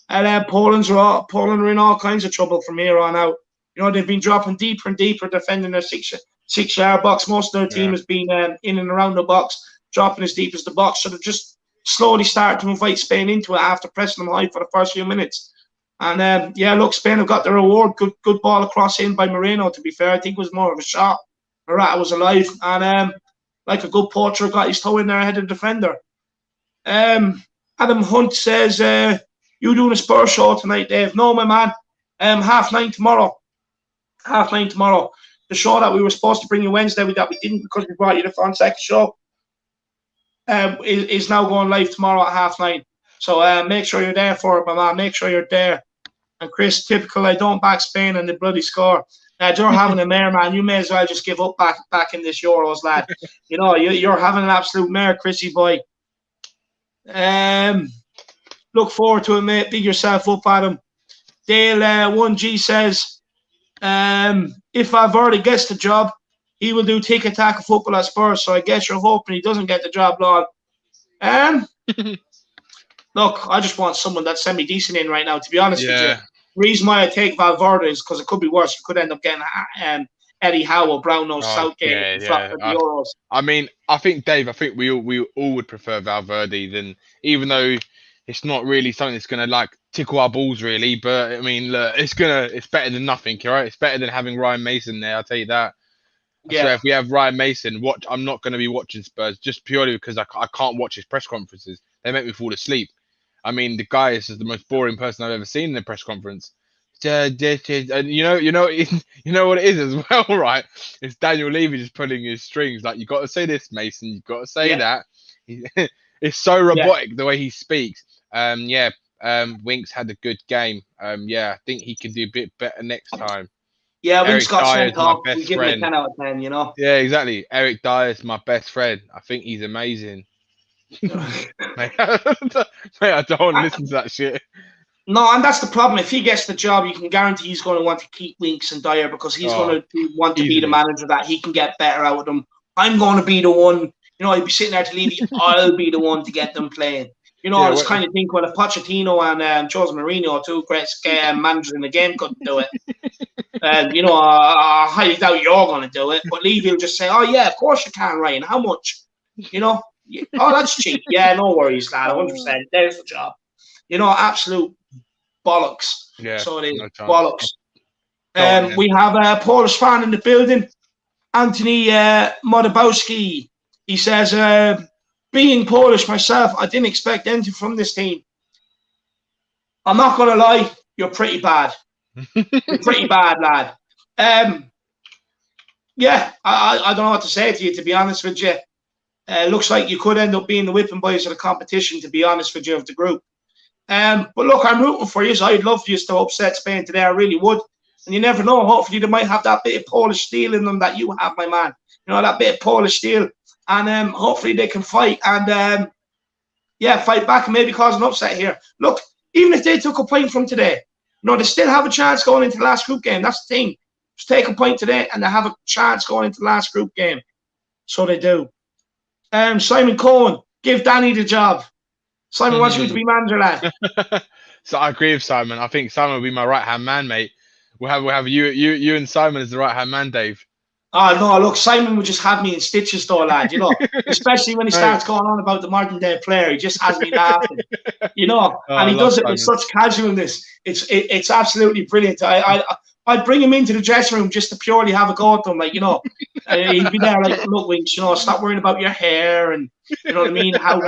S1: And Poland are in all kinds of trouble from here on out. You know, they've been dropping deeper and deeper, defending their six-yard box. Most of their team has been in and around the box, dropping as deep as the box. So they're just slowly starting to invite Spain into it after pressing them high for the first few minutes. And yeah, look, Spain have got their reward. Good ball across in by Moreno, to be fair. I think it was more of a shot. Morata was alive. And like a good poacher, got his toe in there ahead of the defender. Adam Hunt says, you doing a Spurs show tonight, Dave? No, my man. 9:30 tomorrow. 9:30 tomorrow. The show that we were supposed to bring you Wednesday, that we didn't because we brought you the Fonseca show, is now going live tomorrow at 9:30. So make sure you're there for it, my man. Make sure you're there. And Chris, typical, I don't back Spain and the bloody score. You're having a mare, man. You may as well just give up back in this Euros, lad. You know, you're having an absolute mare, Chrissy boy. Look forward to it, mate. Big yourself up, Adam. Dale 1G says, if Valverde gets the job, he will do tiki-taka football at Spurs. So I guess you're hoping he doesn't get the job, Lord. Look, I just want someone that's semi-decent in right now, to be honest with you. The reason why I take Valverde is because it could be worse. You could end up getting Eddie Howe or Brown-Nose Southgate the Euros.
S2: I mean, I think, Dave, we all would prefer Valverde than, even though it's not really something that's going to, like, tickle our balls, really. But, I mean, look, it's better than nothing, right? It's better than having Ryan Mason there, I'll tell you that. So if we have Ryan Mason, I'm not going to be watching Spurs just purely because I can't watch his press conferences. They make me fall asleep. I mean, the guy is the most boring person I've ever seen in a press conference. And you know what it is as well, right? It's Daniel Levy just pulling his strings. Like, you got to say this, Mason. You got to say that. It's so robotic the way he speaks. Winks had a good game. I think he can do a bit better next time.
S1: Yeah, Winks got some talk. We give him a 10 out of 10, you know?
S2: Yeah, exactly. Eric Dyer's my best friend. I think he's amazing. Mate, I don't want to listen to that shit.
S1: No, and that's the problem. If he gets the job, you can guarantee he's going to want to keep Winks and Dyer because he's going to want to be the manager that he can get better out of them. I'm going to be the one, you know, I'd be sitting there to leave. I'll be the one to get them playing. You know, I was kind of thinking, well, if Pochettino and Jose Mourinho, two great managers in the game, couldn't do it. You know, I highly doubt you're going to do it. But Levy will just say, oh, yeah, of course you can, Ryan. How much? You know? Oh, that's cheap. Yeah, no worries, lad. 100%. There's the job. You know, absolute bollocks.
S2: Yeah,
S1: so it is bollocks. We have a Polish fan in the building, Anthony Modabowski. He says, being Polish myself, I didn't expect anything from this team. I'm not going to lie, you're pretty bad. You're pretty bad, lad. Yeah, I don't know what to say to you, to be honest with you. Looks like you could end up being the whipping boys of the competition, to be honest with you, of the group. But look, I'm rooting for you. So I'd love for you to upset Spain today. I really would. And you never know. Hopefully, they might have that bit of Polish steel in them that you have, my man. You know, that bit of Polish steel. And hopefully they can fight and, fight back and maybe cause an upset here. Look, even if they took a point from today, you know, they still have a chance going into the last group game. That's the thing. Just take a point today and they have a chance going into the last group game. So they do. Simon Cohen, give Danny the job. Simon wants you to be manager, lad.
S2: So I agree with Simon. I think Simon will be my right-hand man, mate. We'll have you and Simon as the right-hand man, Dave.
S1: Oh no, look, Simon would just have me in stitches though, lad, you know. Especially when he starts going on about the modern day player. He just has me laughing. You know,
S2: Oh,
S1: and
S2: I
S1: he
S2: love
S1: does it with
S2: Simon.
S1: such casualness. It's absolutely brilliant. I'd bring him into the dressing room just to purely have a go at them, like, you know. He'd be there like, look, Winks, you know, stop worrying about your hair, and you know what I mean, how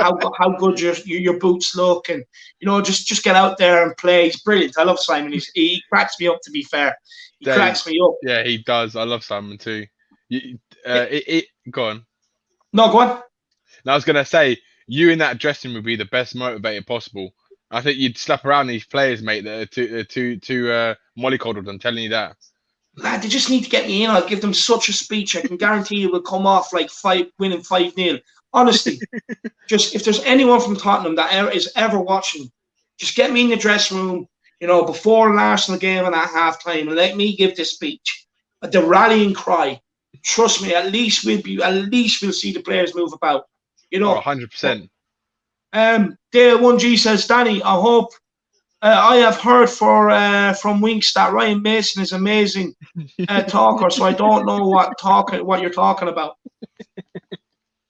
S1: good your boots look, and you know, just get out there and play. He's brilliant. I love Simon. He cracks me up, to be fair. He cracks me up.
S2: Yeah, he does. I love Simon too. Go on.
S1: No, go on.
S2: Now, I was gonna say, you in that dressing room would be the best motivator possible. I think you'd slap around these players, mate, that are too mollycoddled. I'm telling you that.
S1: Lad, they just need to get me in. I'll give them such a speech. I can guarantee you will come off like winning 5-0. Honestly, just if there's anyone from Tottenham that is ever watching, just get me in the dressing room, you know, before an Arsenal game and at halftime, and let me give this speech. The rallying cry. Trust me, at least we'll see the players move about. You
S2: Oh,
S1: know.
S2: 100%.
S1: Dale 1G says, Danny, I hope I have heard from Winks that Ryan Mason is amazing talker, so I don't know what you're talking about.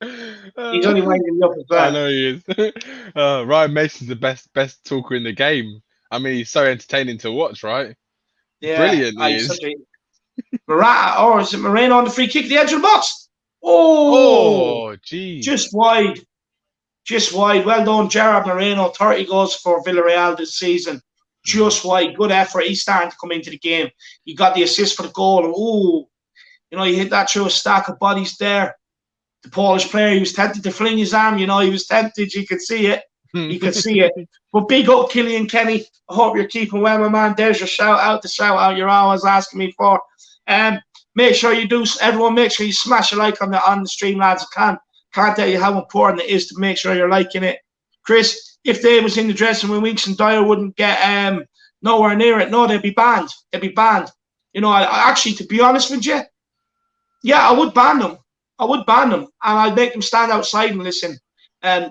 S1: He's only winding me up as
S2: I
S1: well.
S2: know he is. Ryan Mason's the best talker in the game. I mean, he's so entertaining to watch, right?
S1: Yeah,
S2: Brilliant he
S1: he's
S2: is.
S1: such a or is it Moreno on the free kick, the edge of the box? Oh,
S2: Oh, geez.
S1: just wide. Well done, Gerard Moreno. 30 goals for Villarreal this season. Just wide. Good effort. He's starting to come into the game. He got the assist for the goal. Oh, you know, he hit that through a stack of bodies there. The Polish player, he was tempted to fling his arm. You know, he was tempted. You could see it. You could see it. But big up, Killian Kenny. I hope you're keeping well, my man. There's your shout out, the shout out you're always asking me for. Make sure you do. Everyone, make sure you smash a like on the stream, lads. Can't tell you how important it is to make sure you're liking it. Chris, if they was in the dressing room, Winks and Dyer wouldn't get nowhere near it. No, they'd be banned. You know, I actually, to be honest with you, yeah, I would ban them. And I'd make them stand outside and listen.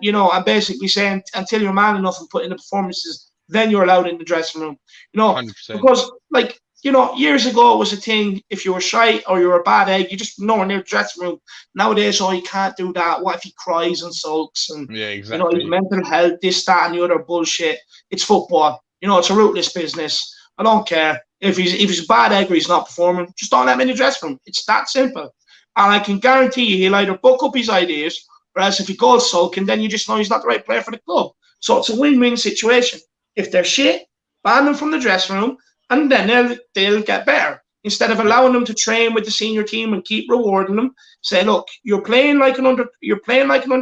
S1: You know, I'm basically saying until you're man enough and put in the performances, then you're allowed in the dressing room. You know,
S2: 100%.
S1: because like, you know, years ago it was a thing. If you were shy or you were a bad egg, you just nowhere near the dressing room. Nowadays, oh, you can't do that. What if he cries and sulks and
S2: Yeah,
S1: you know,
S2: exactly.
S1: mental health, this, that, and the other bullshit. It's football. You know, it's a ruthless business. I don't care if he's a bad egg or he's not performing. Just don't let him in the dressing room. It's that simple. And I can guarantee you, he'll either buck up his ideas, or else if he goes sulking, then you just know he's not the right player for the club. So it's a win-win situation. If they're shit, ban them from the dressing room, and then they'll get better. Instead of allowing them to train with the senior team and keep rewarding them, say, look, you're playing like an under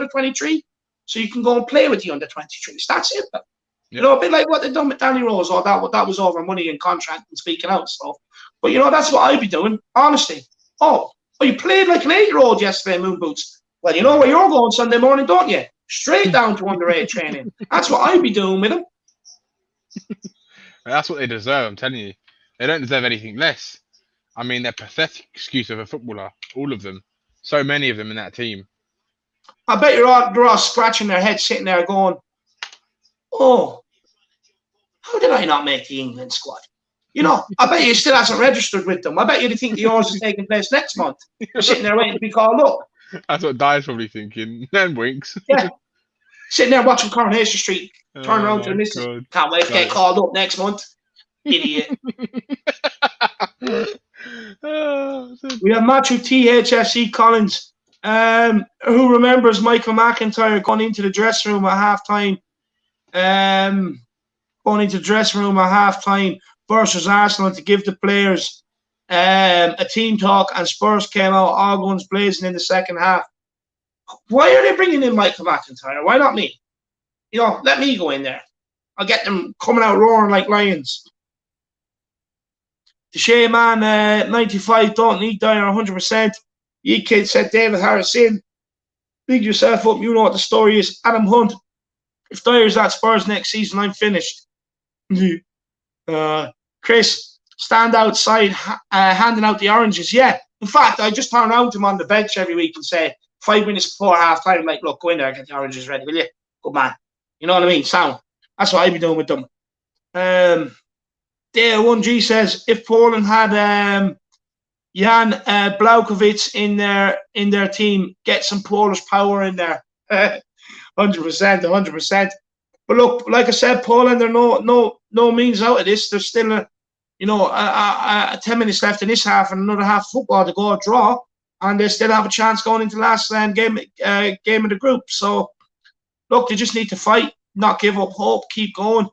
S1: 23, so you can go and play with the under 23s. That's it. Yep. You know, a bit like what they've done with Danny Rose, or that was over money and contract and speaking out stuff. But you know, that's what I'd be doing, honestly. Oh, you played like an 8-year-old yesterday, Moon Boots. Well, you know where you're going Sunday morning, don't you? Straight down to under-8 training. That's what I'd be doing with them.
S2: That's what they deserve, I'm telling you. They don't deserve anything less. I mean, they're pathetic excuse of a footballer, all of them. So many of them in that team.
S1: I bet they're all scratching their heads, sitting there going, oh, how did I not make the England squad? You know, I bet you still hasn't registered with them. I bet you they think the Euros is taking place next month. They're sitting there waiting to be called up.
S2: That's what Dyer's probably thinking. Then Winks.
S1: Yeah. Sitting there watching Coronation Street, turn around to the missus. Can't wait to get called up next month. Idiot. We have Matthew THFC Collins, who remembers Michael McIntyre going into the dressing room at halftime. Versus Arsenal to give the players a team talk, and Spurs came out all guns blazing in the second half. Why are they bringing in Michael McIntyre? Why not me? You know, let me go in there. I'll get them coming out roaring like lions. The Shea Man 95 don't need Dyer 100%. You kid said David Harris in. Big yourself up. You know what the story is. Adam Hunt. If Dyer's at Spurs next season, I'm finished. Chris, stand outside handing out the oranges. Yeah. In fact, I just turn around to him on the bench every week and say, 5 minutes before half time, like, look, go in there and get the oranges ready, will you? Good man. You know what I mean? Sound. That's what I'd be doing with them. Dale 1G says, if Poland had Jan Blaukovic in their team. Get some Polish power in there. 100%, 100%. But look, like I said, Poland are no means out of this. There's still 10 minutes left in this half and another half of football to go, a draw, and they still have a chance going into the last game of the group. So look, they just need to fight, not give up hope, keep going.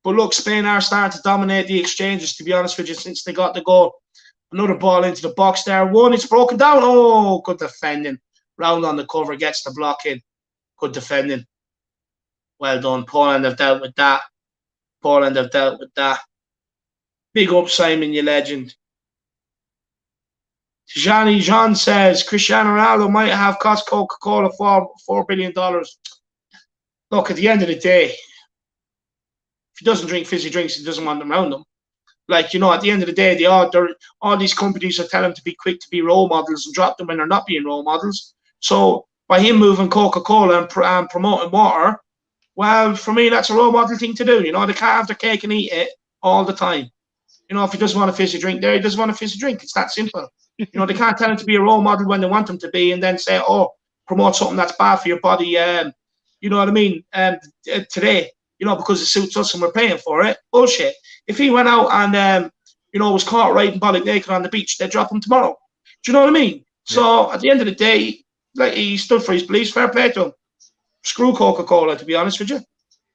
S1: But look, Spain are starting to dominate the exchanges, to be honest with you, since they got the goal. Another ball into the box there. One, it's broken down. Oh, good defending. Round on the cover, gets the block in. Good defending. Well done. Poland have dealt with that. Poland have dealt with that. Big up, Simon, you legend. Tijani Jean says Cristiano Ronaldo might have cost Coca-Cola $4 billion. Look, at the end of the day, if he doesn't drink fizzy drinks, he doesn't want them around him. Like, at the end of the day, all these companies are telling him to be quick to be role models and drop them when they're not being role models. So by him moving Coca-Cola and promoting water, well, for me, that's a role model thing to do. They can't have their cake and eat it all the time. If he doesn't want a fizzy drink there, he doesn't want a fizzy drink. It's that simple. They can't tell him to be a role model when they want him to be and then say, oh, promote something that's bad for your body. You know what I mean? Today, because it suits us and we're paying for it. Bullshit. If he went out and, was caught riding bollock naked on the beach, they'd drop him tomorrow. Do you know what I mean? Yeah. So at the end of the day, like, he stood for his beliefs. Fair play to him. Screw Coca-Cola, to be honest with you.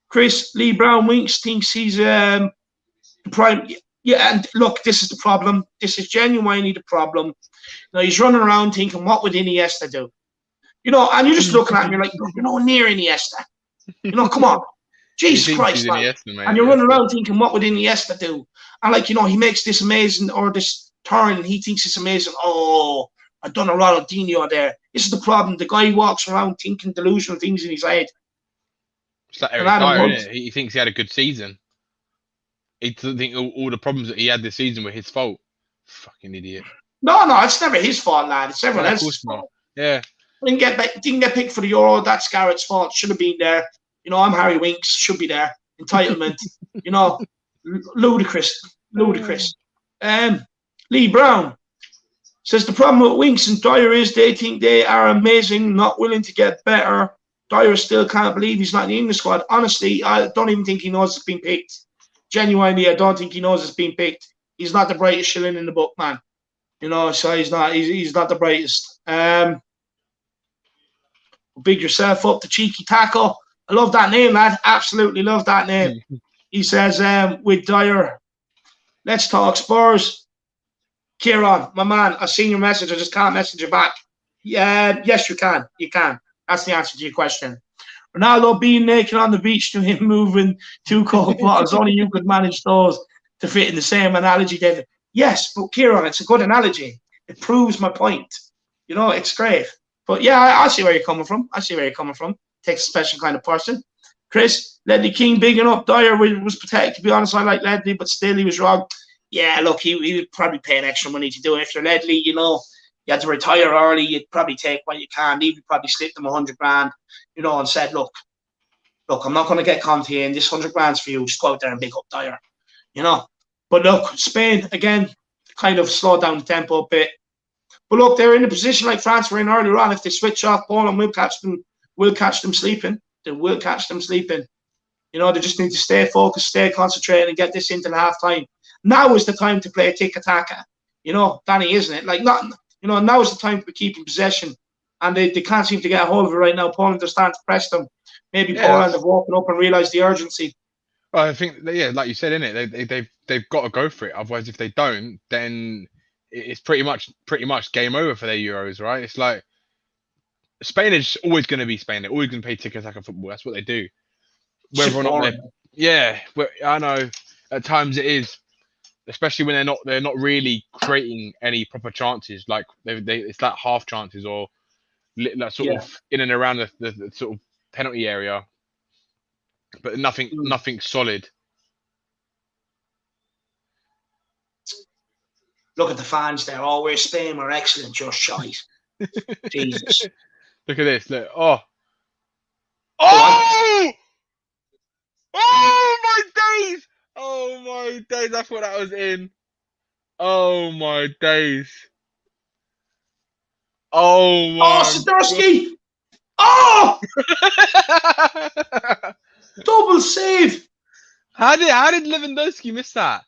S1: Chris Lee Brown Winks thinks he's prime. Yeah, and look, this is the problem. This is genuinely the problem. He's running around thinking, what would Iniesta do? And you're just looking at me like, you're not near Iniesta. Come on. Jesus Christ, man. Iniesta, and you're running around thinking, what would Iniesta do? And like, he makes this amazing, or this turn, and he thinks it's amazing. Oh, I've done a Ronaldinho there. This is the problem. The guy walks around thinking delusional things in his head.
S2: It's like Eric Dyer, isn't it? He thinks he had a good season. He doesn't think all the problems that he had this season were his fault. Fucking idiot.
S1: No, it's never his fault, lad. It's everyone else's fault.
S2: Yeah.
S1: Didn't get picked for the Euro. That's Garrett's fault. Should have been there. I'm Harry Winks. Should be there. Entitlement. Ludicrous. Lee Brown says the problem with Winks and Dyer is they think they are amazing, not willing to get better. Dyer still can't believe he's not in the English squad. Honestly, I don't even think he knows it's been picked. Genuinely, I don't think he knows it's been picked. He's not the brightest shilling in the book, man. So he's not the brightest. Big yourself up, the cheeky tackle. I love that name, lad. Absolutely love that name. He says, with Dyer, let's talk Spurs. Kieran, my man, I've seen your message. I just can't message you back. Yes, you can. You can. That's the answer to your question. Ronaldo being naked on the beach to him moving 2 Coke bottles. Only you could manage those to fit in the same analogy, David. Yes, but Kieran, it's a good analogy. It proves my point. It's great. But yeah, I see where you're coming from. Takes a special kind of person. Chris, Ledley King bigging up Dyer was pathetic. To be honest, I like Ledley, but still he was wrong. Yeah, look, he would probably pay an extra money to do it. If you're Ledley, you had to retire early, you'd probably take what you can. He would probably slip them 100 grand, and said, look, I'm not going to get Conte in. This 100 grand's for you. Just go out there and big up Dyer, But look, Spain, again, kind of slowed down the tempo a bit. But look, they're in a position like France were in earlier on. If they switch off Poland, we'll catch them sleeping. They will catch them sleeping. They just need to stay focused, stay concentrated, and get this into the half time. Now is the time to play tiki-taka. Danny, isn't it? Like, now is the time to be keeping possession. And they can't seem to get a hold of it right now. Poland are starting to press them. Maybe Poland have woken up and realised the urgency.
S2: Well, I think, like you said, innit? They've got to go for it. Otherwise, if they don't, then it's pretty much game over for their Euros, right? It's like Spain is always going to be Spain. They're always going to play tiki-taka football. That's what they do. Whether or not I know at times it is, especially when they're not really creating any proper chances. Like it's like half chances or like sort of in and around the sort of penalty area, but nothing solid.
S1: Look at the fans there. Oh, we're Spain. We're excellent. You're shite. Jesus.
S2: Look at this. Look. Oh, my days! Oh my days! That's what that was in. Oh my days! Oh
S1: Oh,
S2: my
S1: Sidorsky! Oh, double save!
S2: How did Lewandowski miss that?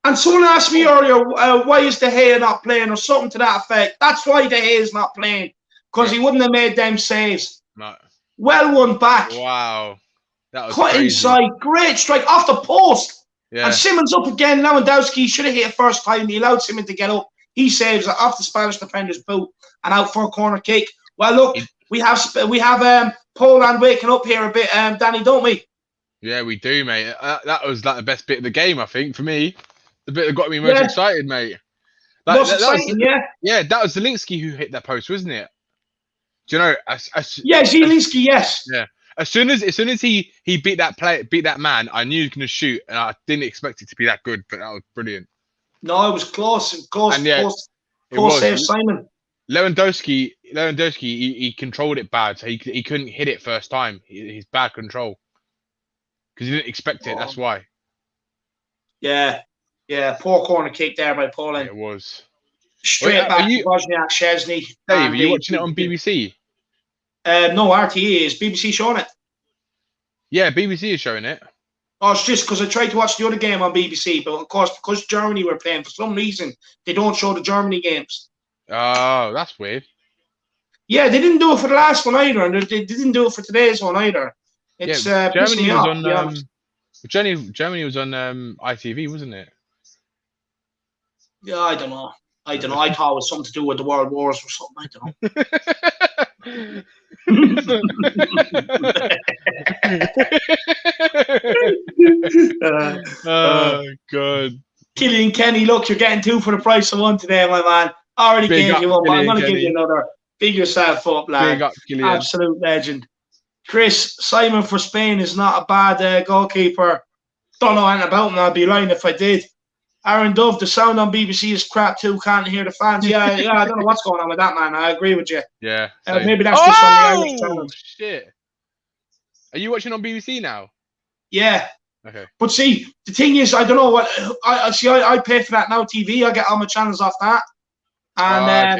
S1: And someone asked me earlier, why is De Gea not playing or something to that effect. That's why De Gea is not playing, because he wouldn't have made them saves.
S2: No.
S1: Well won back.
S2: Wow. That was
S1: Cut
S2: crazy.
S1: inside. Great strike off the post.
S2: Yeah.
S1: And Simmons up again. Lewandowski should have hit it first time. He allowed Simmons to get up. He saves it off the Spanish defender's boot and out for a corner kick. Well, look, we have Poland waking up here a bit, Danny, don't we?
S2: Yeah, we do, mate. That was like the best bit of the game, I think, for me. The bit that got me most excited, mate. Like,
S1: most exciting, yeah.
S2: Yeah, that was Zielinski who hit that post, wasn't it? Do you know?
S1: Yeah, Zielinski, yes.
S2: Yeah. As soon as he beat that man, I knew he was gonna shoot, and I didn't expect it to be that good, but that was brilliant.
S1: No, it was close.
S2: And yeah,
S1: close save, Simon.
S2: Lewandowski, he controlled it bad, so he couldn't hit it first time. He's bad control because he didn't expect it. That's why.
S1: Yeah, poor corner kick there by Poland.
S2: Yeah, it was
S1: straight back to Wozniak Szczesny.
S2: Dave, are you watching it on BBC?
S1: No, RTE is. BBC showing it.
S2: Yeah, BBC is showing it.
S1: Oh, it's just because I tried to watch the other game on BBC, but of course, because Germany were playing, for some reason, they don't show the Germany games.
S2: Oh, that's weird.
S1: Yeah, they didn't do it for the last one either, and they didn't do it for today's one either. It's
S2: Germany was on.
S1: Germany
S2: was on ITV, wasn't it?
S1: Yeah, I don't know. I thought it was something to do with the World Wars or something. I don't know.
S2: Oh God.
S1: Killian Kenny, look, you're getting 2 for the price of 1 today, my man. Already gave you 1, but I'm going to give you another. Big yourself up, lad.
S2: Big up,
S1: absolute legend. Chris, Simon for Spain is not a bad goalkeeper. Don't know anything about him. I'd be lying if I did. Aaron Dove, the sound on BBC is crap too. Can't hear the fans. Yeah, I don't know what's going on with that, man. I agree with you.
S2: Yeah.
S1: Maybe that's just on the Irish channel.
S2: Shit. Are you watching on BBC now?
S1: Yeah.
S2: Okay.
S1: But see, the thing is, I don't know what I pay for that Now TV. I get all my channels off that, and I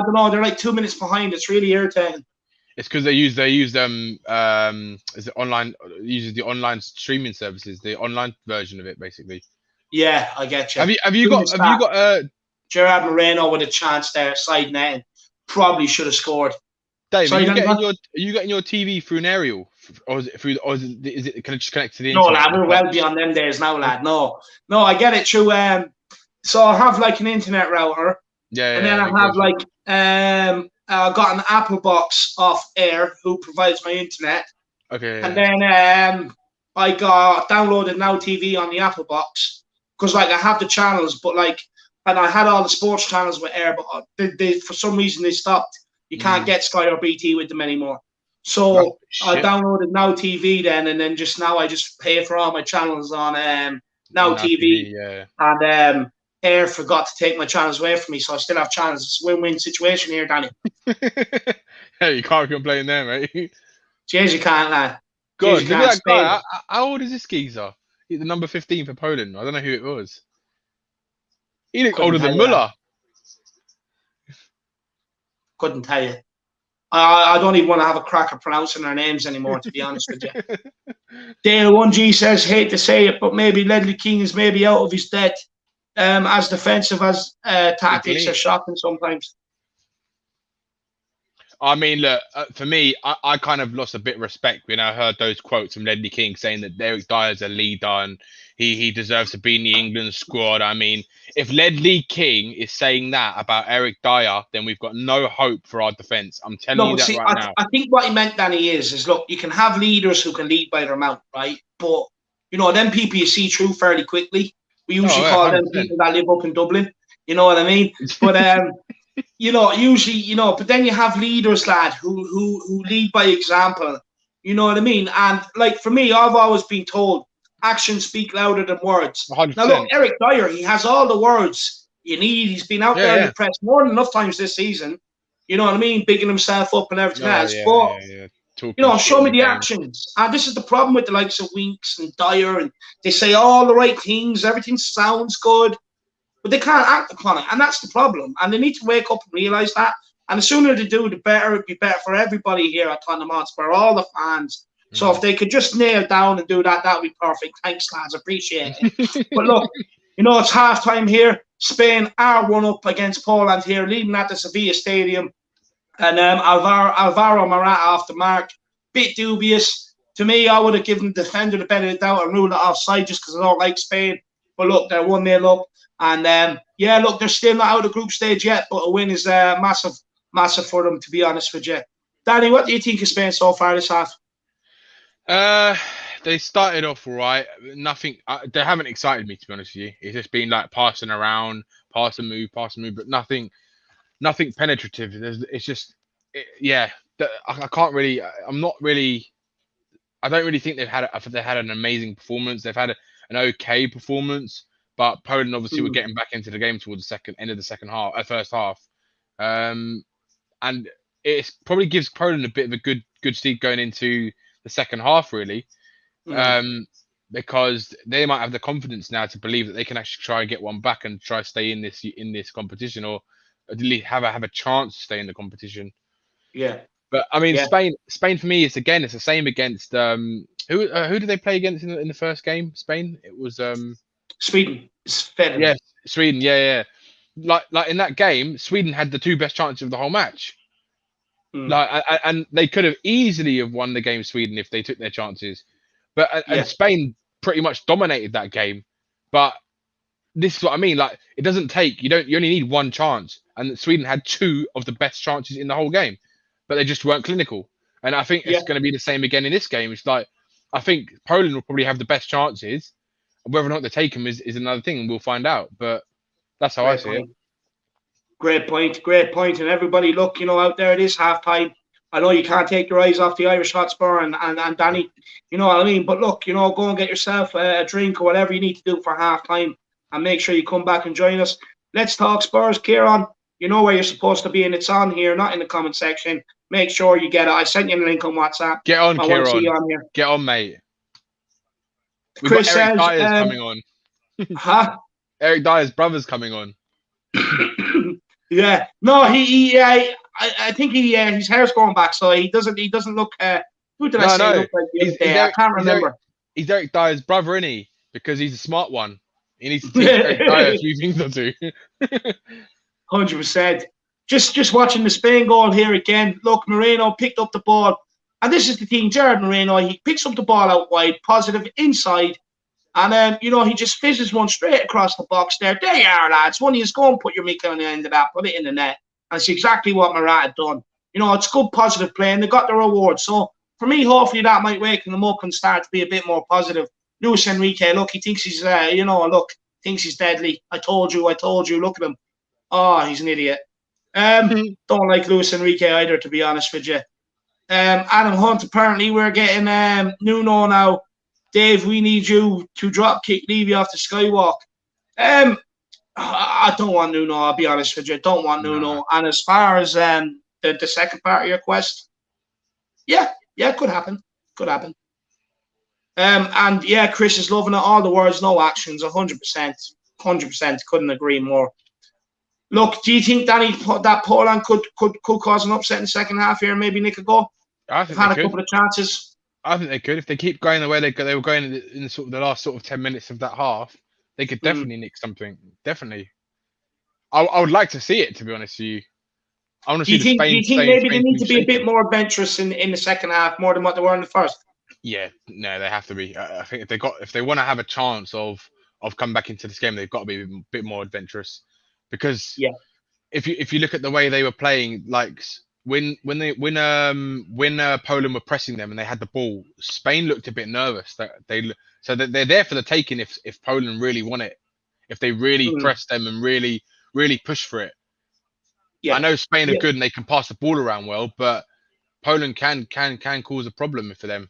S1: don't know. They're like 2 minutes behind. It's really irritating.
S2: It's because they use is it online? Uses the online streaming services, the online version of it, basically.
S1: Yeah, I get you.
S2: Have you got
S1: Gerard Moreno with a chance there, side net, probably should have scored.
S2: Dave, are you getting your TV through an aerial, or is it can it just connect to the
S1: internet?
S2: No,
S1: lad, we're well beyond them days now, lad. No, I get it through. So I have like an internet router.
S2: Yeah.
S1: And then I have like I got an Apple box off Air, who provides my internet.
S2: Okay.
S1: And then I got downloaded Now TV on the Apple box because like I have the channels, but like, and I had all the sports channels with Air, but they for some reason they stopped. You can't get Sky or BT with them anymore. So I downloaded Now TV then, and then just now I just pay for all my channels on Now TV.
S2: Yeah.
S1: And Air forgot to take my channels away from me, so I still have channels. It's a win-win situation here, Danny.
S2: Hey, you can't complain there, mate.
S1: Jeez, you can't, lad.
S2: God, look at that guy. How old is this geezer? He's the number 15 for Poland. I don't know who it was. He looked older than Muller.
S1: Couldn't tell you. I don't even want to have a crack at pronouncing their names anymore, to be honest with you. Dale 1G says, hate to say it, but maybe Ledley King is maybe out of his depth. As defensive as tactics are shocking sometimes.
S2: I mean, look, for me, I kind of lost a bit of respect when I heard those quotes from Ledley King saying that Eric Dyer's a leader and he deserves to be in the England squad. I mean, if Ledley King is saying that about Eric Dyer, then we've got no hope for our defence. I'm telling you that right now.
S1: I think what he meant, Danny, is look, you can have leaders who can lead by their mouth, right? But, you know, them people you see through fairly quickly. We usually call them people that live up in Dublin. You know what I mean? But, you know, usually, you know, but then you have leaders, lad, who lead by example. You know what I mean? And, like, for me, I've always been told actions speak louder than words.
S2: 100%.
S1: Now, look, Eric Dyer, he has all the words you need. He's been out there in the press more than enough times this season. You know what I mean? Bigging himself up and everything else. But, you know, show me the actions. And this is the problem with the likes of Winks and Dyer. And they say all the right things. Everything sounds good. But they can't act upon it. And that's the problem. And they need to wake up and realise that. And the sooner they do, the better. It'd be better for everybody here at Tottenham Hotspur, all the fans. So if they could just nail down and do that, that would be perfect. Thanks, lads. Appreciate it. But look, it's halftime here. Spain are 1-up against Poland here, leading at the Sevilla Stadium. And Alvaro Morata off the mark. Bit dubious. To me, I would have given the defender the benefit of the doubt and ruled it offside just because I don't like Spain. But look, they're 1-0 up. And look, they're still not out of the group stage yet, but a win is massive for them, to be honest with you. Danny, what do you think of Spain so far this half?
S2: They started off all right. Nothing. They haven't excited me, to be honest with you. It's just been like passing around, pass and move, but nothing penetrative. It's just, I can't really. I'm not really. I don't really think they've had an amazing performance. They've had an okay performance, but Poland obviously were getting back into the game towards the end of the first half, and it probably gives Poland a bit of a good steed going into the second half, really, because they might have the confidence now to believe that they can actually try and get one back and try to stay in this competition, or at least have a chance to stay in the competition.
S1: Yeah.
S2: But I mean, Spain for me it's the same against who did they play against in the first game? Spain. It was
S1: Sweden.
S2: Yes, Sweden. Yeah. Like in that game, Sweden had the 2 best chances of the whole match. And they could have easily have won the game, Sweden, if they took their chances. But and Spain pretty much dominated that game. But this is what I mean. Like, it doesn't take you only need 1 chance, and Sweden had 2 of the best chances in the whole game, but they just weren't clinical. And I think it's going to be the same again in this game. It's like, I think Poland will probably have the best chances. Whether or not they take them is another thing, and we'll find out. But that's how I see it.
S1: Great point. And everybody, look, out there, it is halftime. I know you can't take your eyes off the Irish Hotspur and Danny, you know what I mean? But look, go and get yourself a drink or whatever you need to do for halftime, and make sure you come back and join us. Let's talk Spurs. Kieran, you know where you're supposed to be, and it's on here, not in the comment section. Make sure you get it. I sent you the link on WhatsApp.
S2: Get on, Kieran.
S1: I want to see you on here.
S2: Get on, mate.
S1: Chris
S2: Eric
S1: says,
S2: Dyer's coming on.
S1: Huh?
S2: Eric Dyer's brother's coming on.
S1: Yeah. No, I think his hair's going back, so he doesn't look. Who did I say look like the other day? I can't remember.
S2: He's Eric Dyer's brother, isn't he? Because he's a smart one. He needs to teach Eric Dyer a few things or two.
S1: 100%. Just watching the Spain goal here again. Look, Moreno picked up the ball, and this is the thing. Jared Moreno, he picks up the ball out wide, positive inside. And he just fizzes one straight across the box there. There you are, lads. One of you go and put your mick on the end of that, put it in the net. And it's exactly what Morata had done. It's good positive play, and they got the reward. So for me, hopefully that might wake them up and start to be a bit more positive. Luis Enrique, look, he thinks he's thinks he's deadly. I told you, look at him. Oh, he's an idiot. Don't like Luis Enrique either, to be honest with you. Adam Hunt, apparently we're getting Nuno now. Dave, we need you to drop kick Levy off the skywalk. I don't want Nuno, I'll be honest with you. I don't want Nuno. And as far as the second part of your quest, yeah, could happen. And Chris is loving it. All the words, no actions, 100%. Couldn't agree more. Look, do you think, Danny, that Poland could cause an upset in the second half here and maybe nick a goal?
S2: I think
S1: they've had a couple of chances.
S2: I think they could. If they keep going the way they were going in the last 10 minutes of that half, they could definitely nick something. Definitely. I would like to see it, to be honest with you. I want to see Spain. Do you think
S1: maybe they need to be a bit more adventurous in the second half, more than what they were in the first?
S2: Yeah, no, they have to be. I think if they want to have a chance of coming back into this game, they've got to be a bit more adventurous. Because if you look at the way they were playing, like when Poland were pressing them and they had the ball, Spain looked a bit nervous. So they're there for the taking if Poland really want it, if they really press them and really push for it. Yeah. I know Spain are good and they can pass the ball around well, but Poland can cause a problem for them.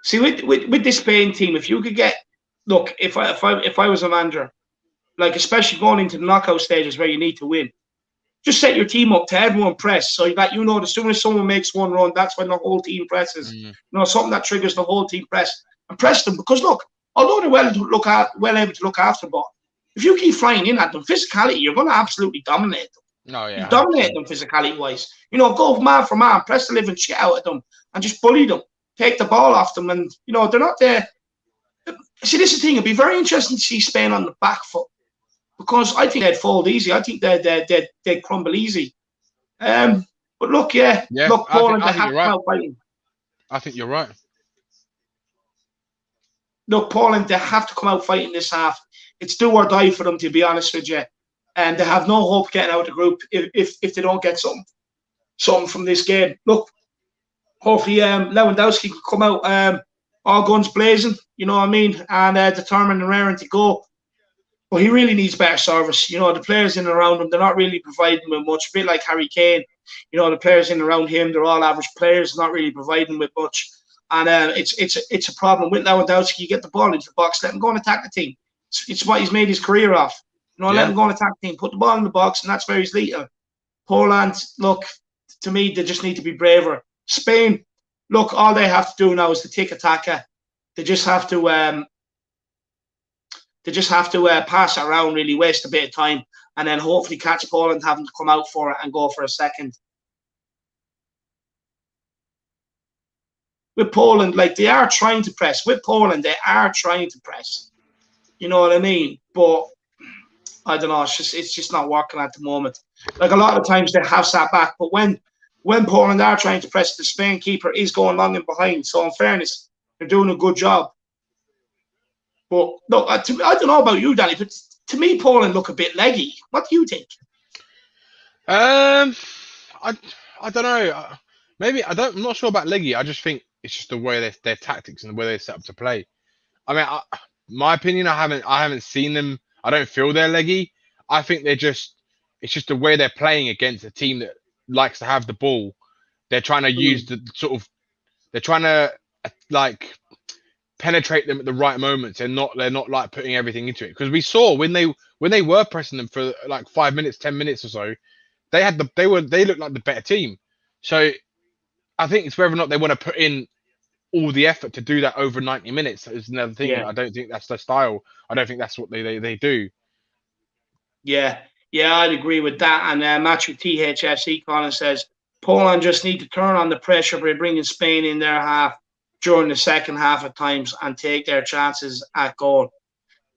S1: See, with this Spain team, if you could if I was a manager, like especially going into the knockout stages where you need to win, just set your team up to everyone press, so that as soon as someone makes one run, that's when the whole team presses. Something that triggers the whole team press and press them. Because look, although they're well able to look after the ball, if you keep flying in at them, physicality, you're going to absolutely dominate them.
S2: Oh yeah,
S1: You dominate
S2: 100%.
S1: them physicality-wise. You know, go man for man, press the living shit out of them, and just bully them. Take the ball off them, and you know they're not there. See, this is the thing. It'd be very interesting to see Spain on the back foot because I think they'd fold easy. I think they'd crumble easy. But look,
S2: Yeah,
S1: look, Poland,
S2: I
S1: they
S2: think
S1: have
S2: you're
S1: to come
S2: right.
S1: out fighting.
S2: I think you're right.
S1: Look, Poland, they have to come out fighting this half. It's do or die for them, to be honest with you. And they have no hope getting out of the group if they don't get something from this game. Look, hopefully Lewandowski can come out all guns blazing, you know what I mean, and determined and raring to go. But he really needs better service. You know, the players in and around him, they're not really providing with much. A bit like Harry Kane. You know, the players in and around him, they're all average players, not really providing with much. And it's a problem with Lewandowski. You get the ball into the box, let him go and attack the team. It's what he's made his career off. You know, let
S2: Yeah.
S1: him go and attack the team, put the ball in the box, and that's where he's lethal. Poland, look, to me, they just need to be braver. Spain, look, all they have to do now is to take attacker. They just have to pass it around, really waste a bit of time, and then hopefully catch Poland having to come out for it and go for a second. With Poland, like they are trying to press. With Poland, they are trying to press. You know what I mean? But I don't know. It's just not working at the moment. Like a lot of times they have sat back, but when Poland are trying to press, the Spain keeper is going long and behind. So in fairness, they're doing a good job. But look, I don't know about you, Danny, but to me, Poland look a bit leggy. What do you think?
S2: I don't know. Maybe I'm not sure about leggy. I just think it's just the way their tactics and the way they set up to play. I mean, my opinion, I haven't seen them. I don't feel they're leggy. I think it's just the way they're playing against a team that likes to have the ball. They're trying to use they're trying to like penetrate them at the right moments. They're not like putting everything into it. Because we saw when they were pressing them for like 5 minutes, 10 minutes or so, they looked like the better team. So I think it's whether or not they want to put in all the effort to do that over 90 minutes is another thing.
S1: Yeah.
S2: I don't think that's their style. I don't think that's what they do.
S1: Yeah, I'd agree with that. And Matthew THFC Colin says Poland just need to turn on the pressure by bringing Spain in their half during the second half at times and take their chances at goal.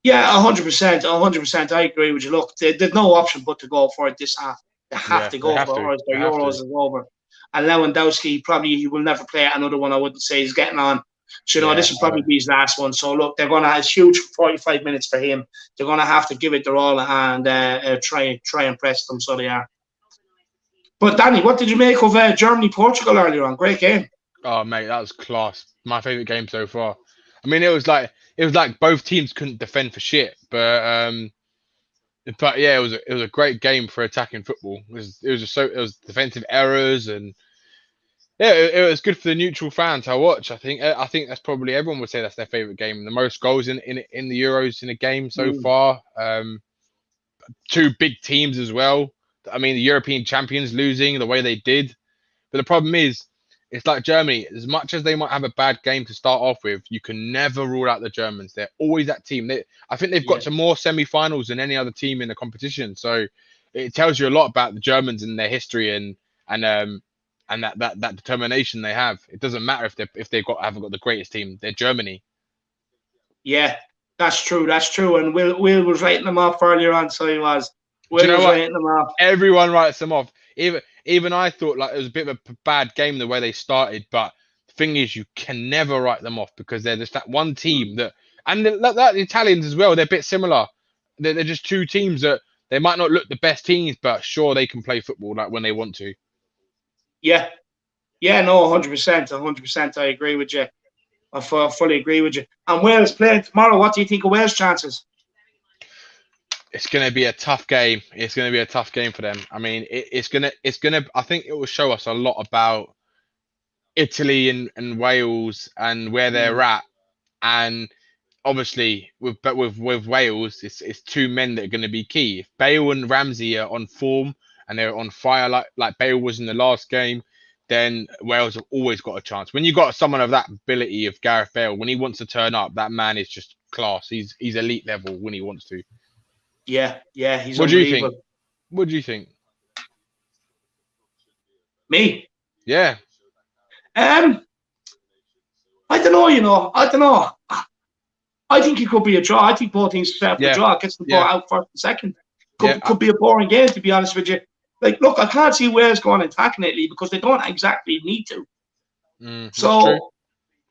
S1: Yeah, 100%, 100%. I agree with you. Look, there's no option but to go for it this half. They have to go for it, or else their Euros is over. And Lewandowski he will never play another one. I wouldn't say he's getting on. So, you know, this will probably be his last one. So, look, they're going to have a huge 45 minutes for him. They're going to have to give it their all and try and press them. So they are. But, Danny, what did you make of Germany-Portugal earlier on? Great game.
S2: Oh, mate, that was class. My favourite game so far. I mean, it was like both teams couldn't defend for shit. But yeah, it was a great game for attacking football. It was defensive errors and yeah, it was good for the neutral fan to watch. I think that's probably everyone would say that's their favorite game. The most goals in the Euros in a game so far. Two big teams as well. I mean, the European champions losing the way they did. But the problem is, it's like Germany. As much as they might have a bad game to start off with, you can never rule out the Germans. They're always that team. I think they've got to more semi-finals than any other team in the competition. So it tells you a lot about the Germans and their history and that determination they have. It doesn't matter if haven't got the greatest team. They're Germany.
S1: Yeah, that's true. That's true. And Will was writing them off earlier on, so he was.
S2: Will was
S1: writing them off.
S2: Everyone writes them off. Even I thought like it was a bit of a bad game the way they started, but the thing is, you can never write them off because they're just that one team that, and the Italians as well. They're a bit similar. They're just two teams that they might not look the best teams, but sure they can play football like when they want to.
S1: Yeah, no, 100%, 100%. I agree with you. I fully agree with you. And Wales playing tomorrow. What do you think of Wales' chances?
S2: It's going to be a tough game. It's going to be a tough game for them. I mean, it's going to. I think it will show us a lot about Italy and Wales and where they're at. And obviously, with Wales, it's two men that are going to be key. If Bale and Ramsey are on form and they're on fire like Bale was in the last game, then Wales have always got a chance. When you got someone of that ability of Gareth Bale, when he wants to turn up, that man is just class. He's elite level when he wants to.
S1: Yeah, he's
S2: What do you
S1: unbelievable.
S2: think? What do you think?
S1: Me?
S2: Yeah.
S1: I don't know. I don't know. I think it could be a draw. I think both teams set up for a
S2: Yeah.
S1: draw. Gets the ball out first and second. Could be a boring game, to be honest with you. Like, look, I can't see Wales going and attacking Italy because they don't exactly need to.
S2: That's true.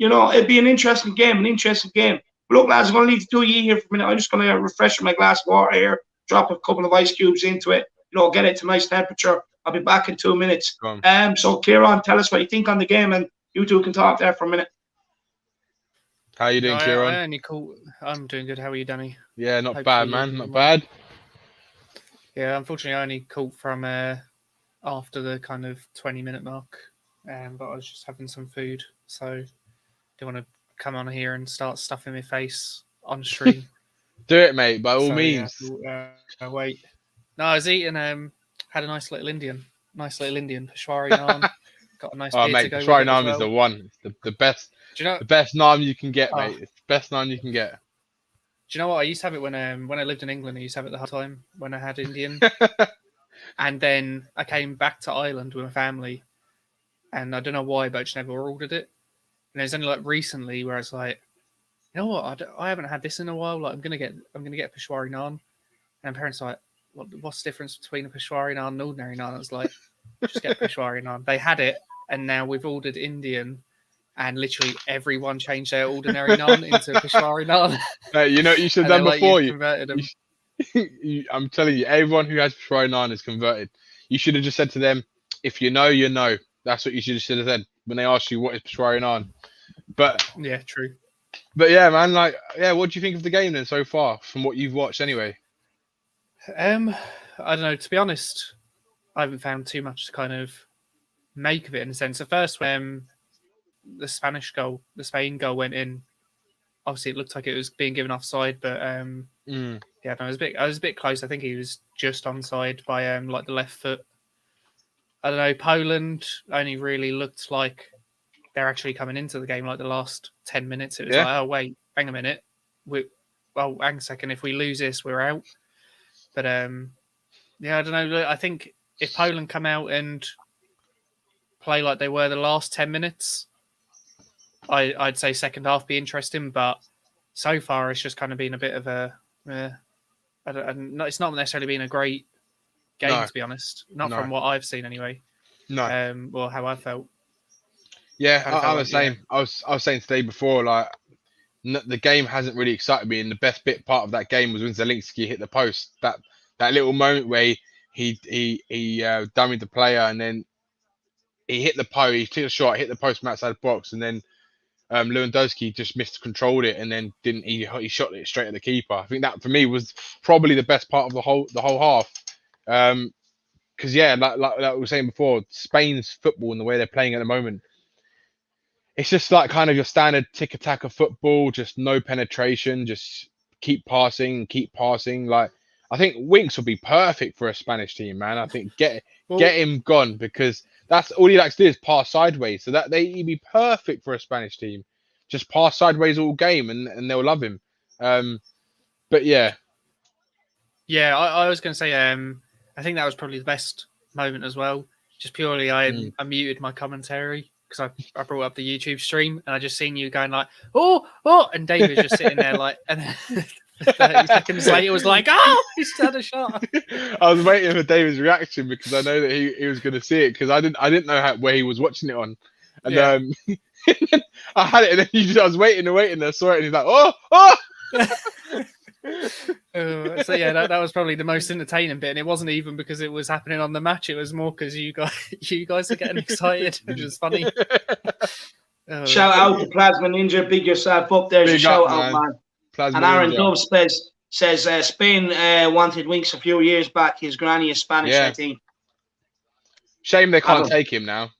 S1: It'd be an interesting game, But look, lads, I'm going to leave the two of you here for a minute. I'm just going to refresh my glass of water here, drop a couple of ice cubes into it, get it to nice temperature. I'll be back in 2 minutes. So, Kieran, tell us what you think on the game, and you two can talk there for a minute.
S2: How are you doing, Kieran?
S3: I'm doing good. How are you, Danny?
S2: Yeah, not bad, man. Not bad.
S3: Yeah, unfortunately, I only caught from after the kind of 20-minute mark, but I was just having some food, so don't want to come on here and start stuffing my face on stream.
S2: Do it, mate, by all means.
S3: Wait. No, I was eating. Had a nice little Indian Peshwari naan. Got a nice beer
S2: mate,
S3: to go
S2: Peshwari
S3: with it
S2: naan
S3: as well.
S2: is the one. The best.
S3: Do you know
S2: the best naan you can get, mate? It's the best naan you can get.
S3: Do you know what? I used to have it when I lived in England. I used to have it the whole time when I had Indian. And then I came back to Ireland with my family, and I don't know why, but I just never ordered it. And it was only like recently where I was like, you know what? I haven't had this in a while. Like I'm gonna get Peshwari naan. And parents were like, what's the difference between a Peshwari naan and ordinary naan? I was like, just get Peshwari naan. They had it, and now we've ordered Indian, and literally everyone changed their ordinary naan into Peshwari naan.
S2: You should have done before.
S3: Converted them.
S2: I'm telling you, everyone who has Peshwari naan is converted. You should have just said to them, if you know, you know. That's what you should have said when they ask you what is Peshwari naan. But
S3: yeah, true.
S2: But yeah, man, what do you think of the game then so far, from what you've watched anyway?
S3: I don't know. To be honest, I haven't found too much to kind of make of it in a sense. At first, when the Spain goal went in, obviously it looked like it was being given offside, but yeah, no, I was a bit close. I think he was just onside by like the left foot. I don't know. Poland only really looked like they're actually coming into the game like the last 10 minutes. It was like, oh wait, hang a minute, hang a second. If we lose this, we're out. But yeah, I don't know. I think if Poland come out and play like they were the last 10 minutes, I'd say second half be interesting. But so far, it's just kind of been a bit of a. It's not necessarily been a great game, to be honest. Not from what I've seen, anyway.
S2: No.
S3: Or how I felt.
S2: Yeah, I'm the same. Yeah. I was saying today before, the game hasn't really excited me, and the best part of that game was when Zielinski hit the post. That little moment where he dummied the player, and then he hit the post. He took a shot, hit the post from outside the box, and then Lewandowski just miscontrolled it, and then he shot it straight at the keeper. I think that for me was probably the best part of the whole half. Because like we were saying before, Spain's football and the way they're playing at the moment, it's just like kind of your standard tick-tack of football, just no penetration, just keep passing. Like, I think Winks would be perfect for a Spanish team, man. I think get him gone, because that's all he likes to do is pass sideways. So he'd be perfect for a Spanish team. Just pass sideways all game, and they'll love him. But yeah.
S3: Yeah, I was going to say, I think that was probably the best moment as well. Just purely, I muted my commentary because I brought up the YouTube stream, and I just seen you going like, oh, and David just sitting there like, and 30 seconds later it was like, oh, he's had a shot.
S2: I was waiting for David's reaction because I know that he was going to see it, because I didn't know where he was watching it on, and I had it, and then I was waiting, and I saw it, and he's like, oh.
S3: So yeah, that was probably the most entertaining bit, and it wasn't even because it was happening on the match. It was more because you guys are getting excited, which is funny.
S1: Shout out to Plasma Ninja, big yourself up there. Shout out, man.
S2: Plasma
S1: and Aaron
S2: Ninja.
S1: Dove says Spain wanted Winks a few years back. His granny is Spanish, I think.
S2: Shame they can't take him now.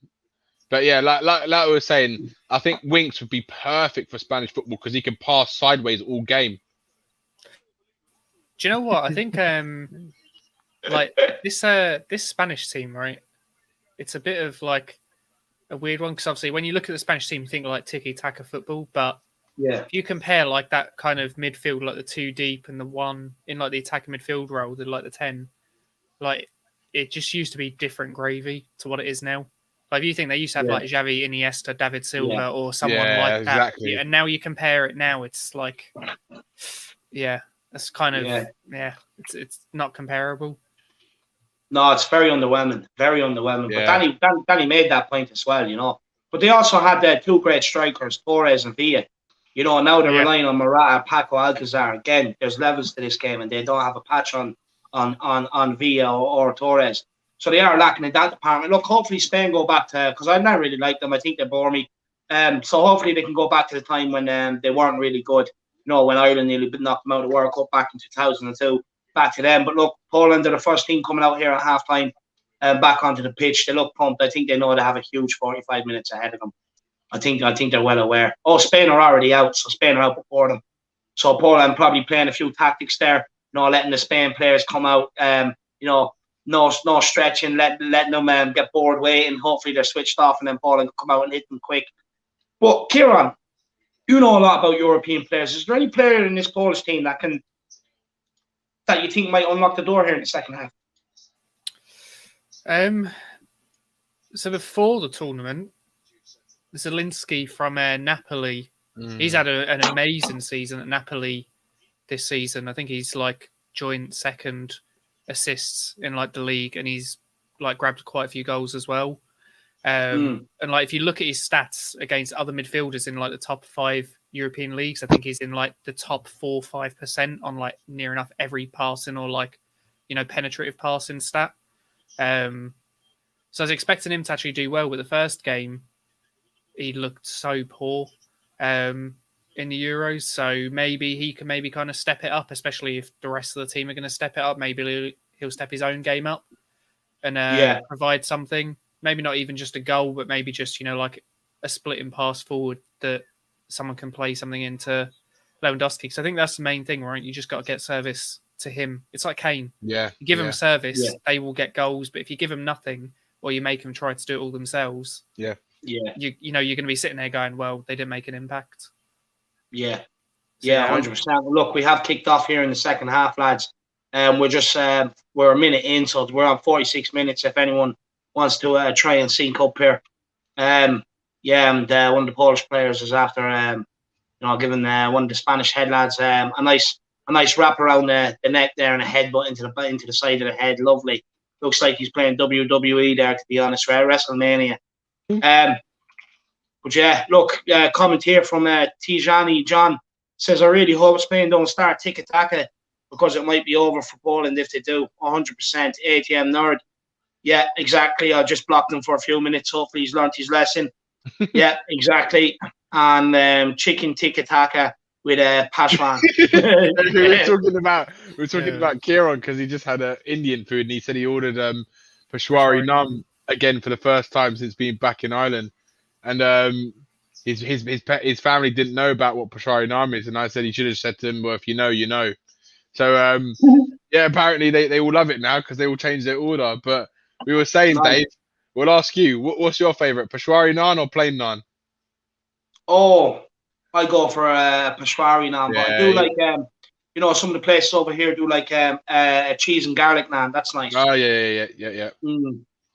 S2: But yeah, like I was saying, I think Winks would be perfect for Spanish football because he can pass sideways all game.
S3: Do you know what? I think like this Spanish team, right? It's a bit of like a weird one, because obviously when you look at the Spanish team, you think like tiki-taka football, but if you compare like that kind of midfield, like the two deep and the one in like the attacking midfield role, like the 10, like it just used to be different gravy to what it is now. Like, you think they used to have like Xavi, Iniesta, David Silva, or someone like that,
S2: exactly.
S3: and now you compare it. Now it's like, that's kind of it's not comparable.
S1: No, it's very underwhelming. Very underwhelming.
S2: Yeah.
S1: But Danny made that point as well, you know. But they also had two great strikers, Torres and Villa. You know, now they're relying on Morata, Paco Alcazar. Again, there's levels to this game, and they don't have a patch on Villa or Torres. So they are lacking in that department. Look, hopefully Spain go back to, because I never really liked them. I think they bore me. So hopefully they can go back to the time when they weren't really good. You know, when Ireland nearly knocked them out of the World Cup back in 2002. Back to them. But look, Poland are the first team coming out here at halftime back onto the pitch. They look pumped. I think they know they have a huge 45 minutes ahead of them. I think they're well aware. Oh, Spain are already out, so Spain are out before them. So Poland probably playing a few tactics there, you know, letting the Spain players come out, you know, no stretching, letting them get bored waiting. Hopefully they're switched off and then Poland can come out and hit them quick. But Kieran, you know a lot about European players. Is there any player in this Polish team that you think might unlock the door here in the second half?
S3: So before the tournament, Zielinski from Napoli, he's had an amazing season at Napoli this season. I think he's like joint second assists in like the league, and he's like grabbed quite a few goals as well. And like if you look at his stats against other midfielders in like the top 5 European leagues, I think he's in like the top 4-5% on like near enough every passing or like, you know, penetrative passing stat. So I was expecting him to actually do well with the first game. He looked so poor in the Euros, so maybe he can kind of step it up, especially if the rest of the team are going to step it up. Maybe he'll step his own game up and provide something. Maybe not even just a goal, but maybe just, you know, like a splitting pass forward that someone can play something into Lewandowski. So I think that's the main thing, right? You just got to get service to him. It's like Kane.
S2: Yeah.
S3: You give them service, they will get goals. But if you give them nothing, or you make them try to do it all themselves,
S1: you
S3: know you're going to be sitting there going, well, they didn't make an impact.
S1: Yeah, 100%. Look, we have kicked off here in the second half, lads. We're a minute in, so we're on 46 minutes. If anyone wants to try and sync up here, and one of the Polish players is after giving one of the Spanish head lads a nice wrap around the neck there and a headbutt into the side of the head. Lovely. Looks like he's playing WWE there, to be honest, right? WrestleMania. But yeah, look, comment here from Tijani John says, I really hope Spain don't start tiki-taka because it might be over for Poland if they do. 100%. ATM nerd. Yeah, exactly. I just blocked him for a few minutes. Hopefully he's learnt his lesson. Yeah, exactly. And chicken tiki-taka with Pashwan.
S2: we were talking about Kieran because he just had Indian food and he said he ordered Peshwari Nam again for the first time since being back in Ireland. And his family didn't know about what Peshwari Nam is, and I said he should have said to him, well, if you know, you know. So apparently they all love it now because they all changed their order. But we were saying, Dave, we'll ask you, what's your favourite, Peshwari Naan or plain naan?
S1: Oh, I go for Peshwari Naan, but I do like some of the places over here do like a cheese and garlic naan. That's nice.
S2: Oh yeah.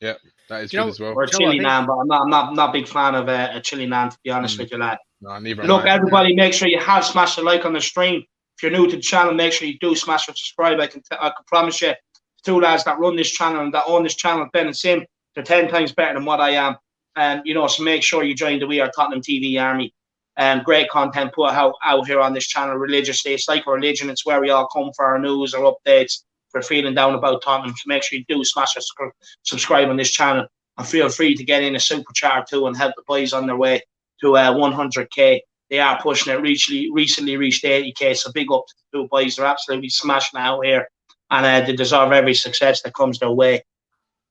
S2: Yeah, that is good as well.
S1: Or a chili naan, but I'm not a big fan of a chili naan, to be honest with you, lad.
S2: No, neither.
S1: Look, everybody, make sure you have smashed a like on the stream. If you're new to the channel, make sure you do smash or subscribe. I can promise you, the two lads that run this channel and that own this channel, Ben and Sim, they're 10 times better than what I am. And so make sure you join the WeAreTottenhamTV army. Great content put out here on this channel religiously. It's like a religion. It's where we all come for our news or updates. If we're feeling down about Tottenham, so make sure you do smash or subscribe on this channel. And feel free to get in a super chat too and help the boys on their way to 100k. They are pushing it. Recently reached 80k. So big up to the two boys. They're absolutely smashing it out here, and they deserve every success that comes their way.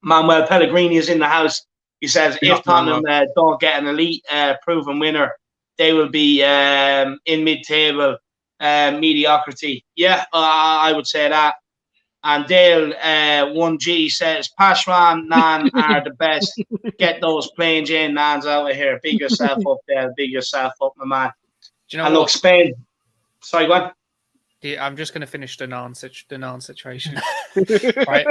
S1: Manuel Pellegrini is in the house. He says if Tottenham don't get an elite proven winner, they will be in mid-table mediocrity. Yeah, I would say that. And Dale 1G says Pashwan Nan are the best. Get those plain Jane Nans out of here. Big yourself up there. Big yourself up, my man.
S3: Do you know
S1: and look, Spain. Sorry, go on.
S3: I'm just going to finish the Nan situation. Right.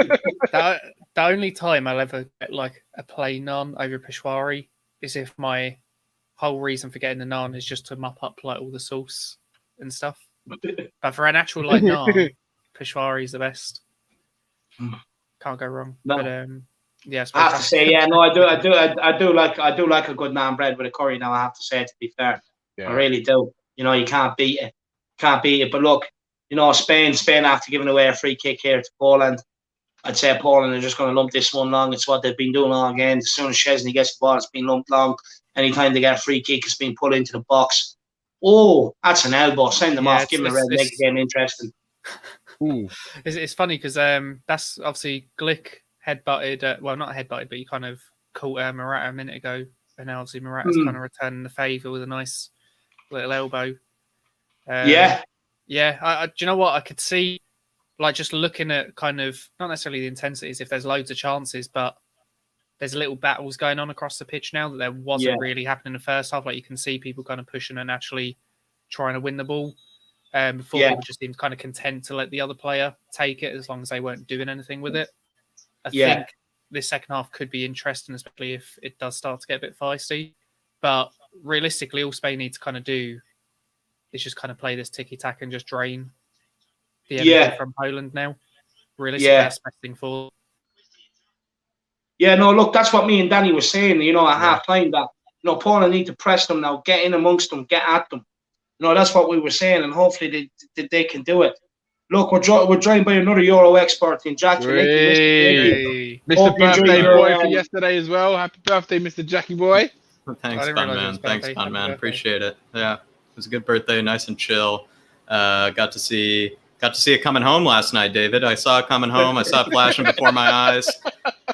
S3: The only time I'll ever get like a plain naan over Peshwari is if my whole reason for getting the naan is just to mop up like all the sauce and stuff. But for an actual like naan, Peshwari is the best. Can't go wrong.
S1: No.
S3: But yeah,
S1: I have to say, yeah, no, I do like a good naan bread with a curry. Now I have to say, to be fair, I really do. You know, you can't beat it. But look, you know, Spain after giving away a free kick here to Poland, I'd say Poland are just going to lump this one long. It's what they've been doing all game. As soon as Szczesny gets the ball, it's been lumped long. Anytime they get a free kick, it's been put into the box. Oh, that's an elbow. Send them off. Give them a red leg again. Interesting.
S3: It's funny because that's obviously Glick headbutted. Well, not headbutted, but he kind of caught Morata a minute ago. And now obviously Morata's kind of returning the favour with a nice little elbow. Yeah. Do you know what? I could see, like, just looking at kind of, not necessarily the intensities, if there's loads of chances, but there's little battles going on across the pitch now that there wasn't really happening in the first half. Like, you can see people kind of pushing and actually trying to win the ball. Before people just seemed kind of content to let the other player take it as long as they weren't doing anything with it. I think this second half could be interesting, especially if it does start to get a bit feisty. But realistically, all Spain need to kind of do is just kind of play this tiki-taka and just drain the energy from Poland now. Realistically, that's the best thing for.
S1: Yeah, no, look, that's what me and Danny were saying, you know, at half-time, that, you know, Poland need to press them now, get in amongst them, get at them. You know, that's what we were saying, and hopefully they can do it. Look, we're joined by another Euro expert in Jack.
S2: Mr. Birthday Boy for yesterday as well. Happy birthday, Mr. Jackie Boy.
S4: Thanks, fun man. Thanks, fun man. Appreciate it. Yeah, it was a good birthday, nice and chill. Got to see it coming home last night, David. I saw it coming home. I saw it flashing before my eyes.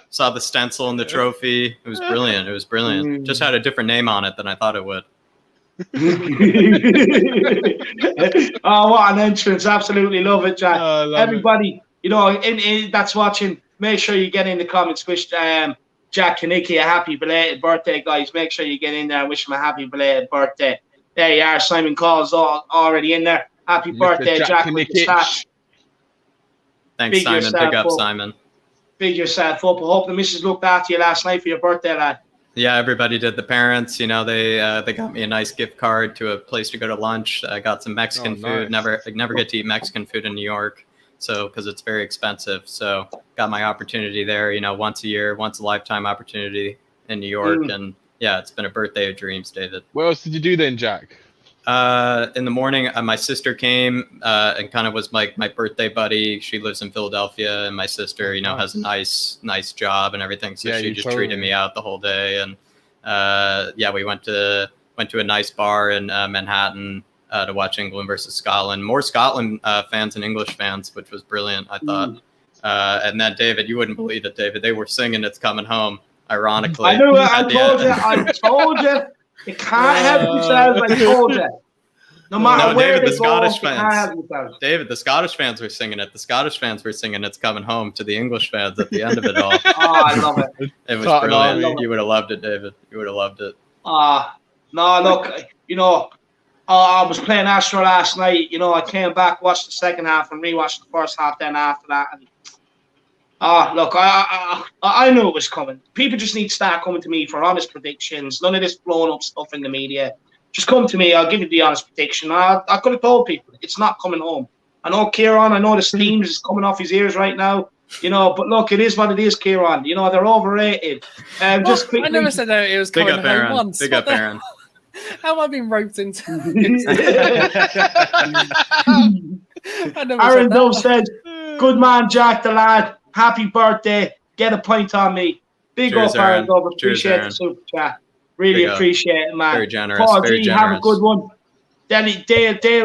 S4: Saw the stencil and the trophy. It was brilliant. Just had a different name on it than I thought it would.
S1: Oh, what an entrance. Absolutely love it, Jack. Everybody, you know, that's watching, make sure you get in the comments, wish Jack Kanicki a happy belated birthday, guys. Make sure you get in there and wish him a happy belated birthday. There you are. Simon Call's already in there. Happy birthday, Jack, with the stats.
S4: Thanks, Simon. Big up, Simon.
S1: Big yourself up. I hope the missus looked after you last night for your birthday, lad.
S4: Yeah, everybody did. The parents, you know, they got me a nice gift card to a place to go to lunch. I got some Mexican food. Never get to eat Mexican food in New York, so because it's very expensive. So got my opportunity there. You know, once a year, once a lifetime opportunity in New York, and yeah, it's been a birthday of dreams, David.
S2: What else did you do then, Jack?
S4: In the morning, my sister came and kind of was my birthday buddy. She lives in Philadelphia, and my sister, you know, has a nice job and everything. So she just treated me out the whole day. And we went to a nice bar in Manhattan to watch England versus Scotland. More Scotland fans than English fans, which was brilliant, I thought. And then, David, you wouldn't believe it, David. They were singing "It's Coming Home," ironically.
S1: I knew it. I told you. You can't help themselves, I told you. No matter where
S4: David,
S1: they
S4: the Scottish
S1: go,
S4: fans. David, the Scottish fans were singing it. The Scottish fans were singing "It's Coming Home" to the English fans at the end of it all.
S1: Oh, I love it.
S4: It was brilliant. You would have loved it, David. You would have loved it.
S1: No, look, you know, I was playing Astro last night. You know, I came back, watched the second half, and rewatched the first half then after that. And look, I knew it was coming. People just need to start coming to me for honest predictions. None of this blowing up stuff in the media. Just come to me. I'll give you the honest prediction. I could have told people it's not coming home. I know Kieran. I know the steam is coming off his ears right now. You know, but look, it is what it is, Kieran. You know, they're overrated. Just quickly,
S3: I never said that it was coming home once.
S4: Big up, Aaron.
S3: How have I been roped into?
S1: Aaron Dove said, "Good man, Jack the lad. Happy birthday. Get a point on me." Big up, Aaron Dove. Appreciate the super chat. Really appreciate it, man.
S4: Very generous.
S1: Paul
S4: very
S1: G,
S4: generous.
S1: have a good one. Dale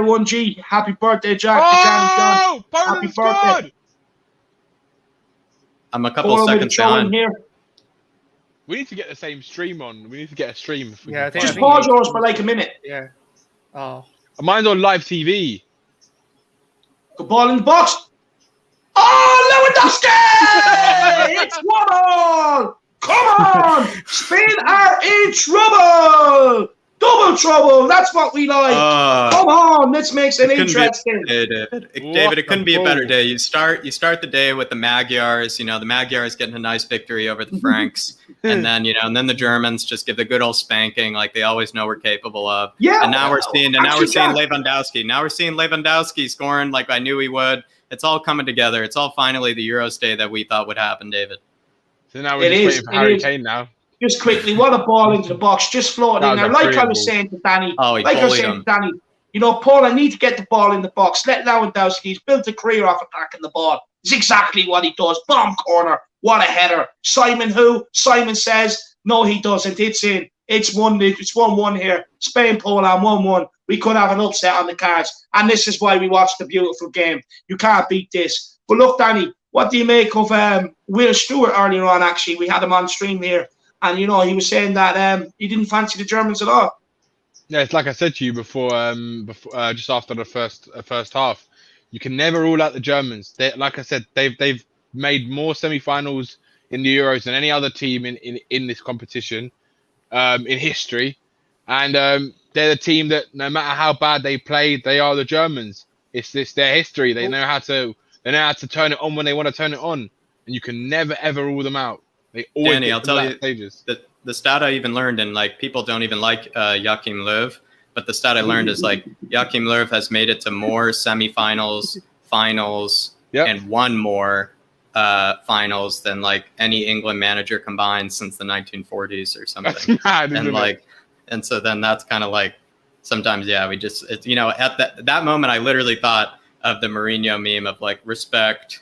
S1: 1G, happy birthday, Jack. Happy birthday.
S4: I'm a couple seconds behind.
S1: Here.
S2: We need to get the same stream on. We need to get a stream. If we
S1: just pause yours for like a minute.
S3: Yeah. Oh.
S2: Mine's on live TV.
S1: Good ball in the box. Oh, Lewandowski! It's 1-1. Come on! Spain are in trouble! Double trouble. That's what we like. Come on, let's make it interesting.
S4: David, it couldn't be a better day. You start the day with the Magyars. You know, the Magyars getting a nice victory over the Franks, and then the Germans just give the good old spanking like they always know we're capable of. Yeah. And now we're seeing Lewandowski. Now we're seeing Lewandowski scoring like I knew he would. It's all coming together. It's all finally the Euros day that we thought would happen, David.
S2: So now we're just waiting for Harry Kane now.
S1: Just quickly, what a ball into the box, just floating in there. Like I was saying to Danny, you know, Paul, I need to get the ball in the box. Let Lewandowski, he's built a career off attacking the ball. It's exactly what he does. Bomb corner, what a header. Simon says, no, he doesn't. It's in. It's 1-1 here. Spain, Poland, 1-1. We could have an upset on the cards. And this is why we watched the beautiful game. You can't beat this. But look, Danny, what do you make of Will Stewart earlier on, actually? We had him on stream here. And, you know, he was saying that he didn't fancy the Germans at all.
S2: Yeah, it's like I said to you before just after the first half. You can never rule out the Germans. Like I said, they've made more semi-finals in the Euros than any other team in this competition in history. And they're the team that no matter how bad they play, they are the Germans. It's their history. They know how to turn it on when they want to turn it on. And you can never, ever rule them out. They always
S4: Danny, I'll tell you, the stat I even learned, and like people don't even like Joachim Löw, but the stat I learned is like Joachim Löw has made it to more semifinals, finals, and won more finals than like any England manager combined since the 1940s or something. And so then that's kind of like sometimes, we just, it's, you know, at that moment, I literally thought of the Mourinho meme of like respect.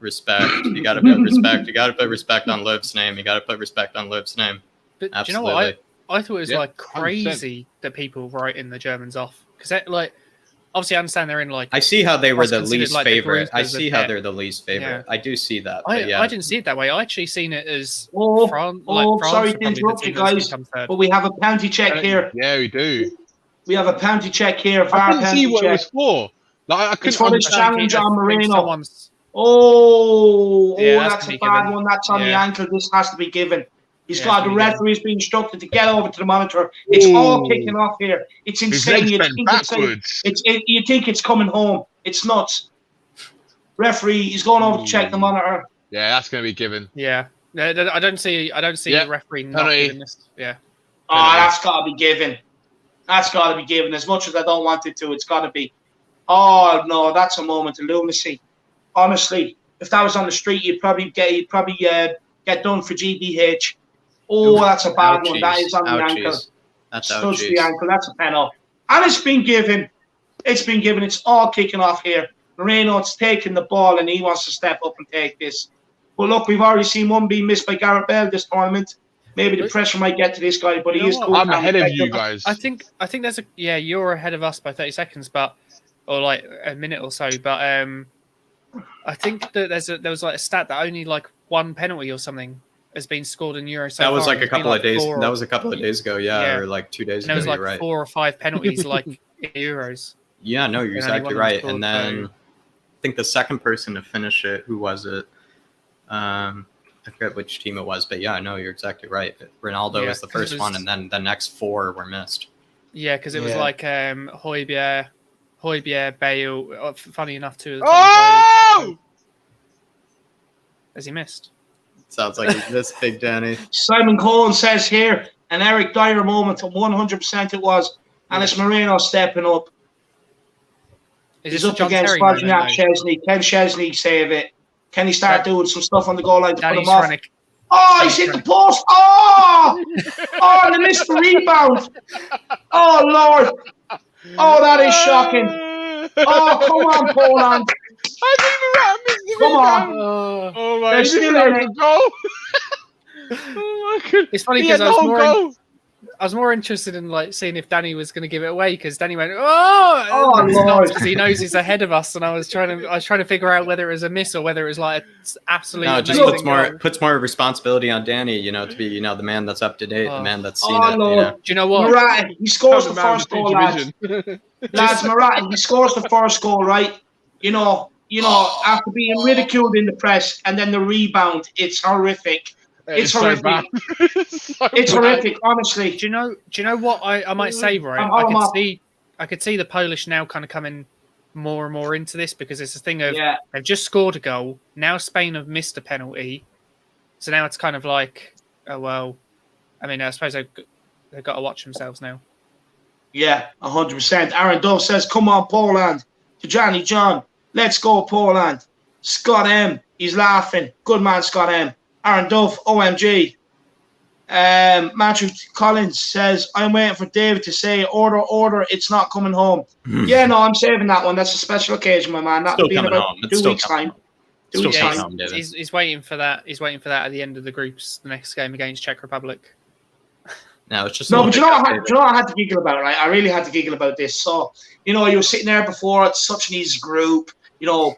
S4: You got to put respect. You got to put respect on Löw's name. But absolutely.
S3: Do you know what? I thought it was like crazy 100%. That people writing the Germans off because like obviously I understand they're in like.
S4: I see how they were the least favorite. I see how they're the least favorite. I do see that.
S3: I didn't see it that way. I actually seen it as France.
S1: Sorry to interrupt you guys, but we have a penalty check here.
S2: Yeah, we do.
S1: We have a penalty check here.
S2: I couldn't see what it was for. Like I couldn't.
S1: It's for this challenge on Moreno. That's a bad one. That's on the ankle. This has to be given. He's got the referee's being instructed to get over to the monitor. It's all kicking off here. It's insane. You think it's coming home. It's nuts. Referee, he's going over to check the monitor.
S2: Yeah, that's going to be given.
S3: Yeah, I don't see the referee not giving this. Yeah.
S1: Oh, that's got to be given. That's got to be given. As much as I don't want it to, it's got to be. Oh no, that's a moment of lunacy. Honestly, if that was on the street, you'd probably get done for GBH. Oh, that's a bad one. That is on the ankle. That's the ankle. That's a penalty. And it's been given. It's all kicking off here. Moreno's taking the ball and he wants to step up and take this. But look, we've already seen one being missed by Gareth Bale this tournament. Maybe the pressure might get to this guy, but he is cool.
S2: I'm ahead of you guys.
S3: I think there's you're ahead of us by 30 seconds, or like a minute or so. But I think that there was like a stat that only like one penalty or something has been scored in Euros.
S4: That was like a couple of days. That was a couple of days ago, or like 2 days ago.
S3: There was like 4 or 5 penalties like in Euros.
S4: Yeah, no, you're exactly right. And then I think the second person to finish it, who was it? I forget which team it was, but yeah, no, you're exactly right. Ronaldo was the first one, and then the next 4 were missed.
S3: Yeah, because it was like Højbjerg, Bale. Funny enough, too. Has he missed?
S4: Sounds like he's missed, Big Danny.
S1: Simon Cohen says here, an Eric Dyer moment, 100% it was, and it's Moreno stepping up. He's up against Wojciech Szczesny. Can Szczesny save it? Can he start doing some stuff on the goal line to put him off? He's hit the post. And they missed the rebound. Oh, Lord. Oh, that is shocking. Oh, come on, Poland.
S2: I didn't even
S1: come on.
S2: Oh, my.
S1: They're still in it.
S2: Oh, my God.
S3: It's funny because I was more interested in like seeing if Danny was going to give it away because Danny went, Lord, because he knows he's ahead of us, and I was trying to figure out whether it was a miss or whether it was like absolutely.
S4: No, it just puts more responsibility on Danny, to be the man that's up to date, the man that's seen it.
S1: Lord.
S3: Do you know what?
S1: Murata, he scores the first goal, lads. Murata, he scores the first goal, right? After being ridiculed in the press, and then the rebound, it's horrific. It's
S2: so
S1: horrific.
S2: bad.
S1: It's horrific, honestly.
S3: Do you know what I might say, right? I could see the Polish now kind of coming more and more into this, because it's a thing of they've just scored a goal. Now Spain have missed a penalty. So now it's kind of like, oh, well, I mean, I suppose they've got to watch themselves now.
S1: Yeah, 100%. Aaron Dove says, come on, Poland. To Johnny John, let's go, Poland. Scott M, he's laughing. Good man, Scott M. Aaron Dove, OMG. Matthew Collins says, I'm waiting for David to say, order, order, it's not coming home. Yeah, no, I'm saving that one. That's a special occasion, my man. That'll be in about 2 weeks' time.
S3: He's waiting for that. He's waiting for that at the end of the groups, the next game against Czech Republic.
S4: No, it's just
S1: but you know what I had to giggle about, right? I really had to giggle about this. So, you know, you were sitting there before, it's such an easy group. You know,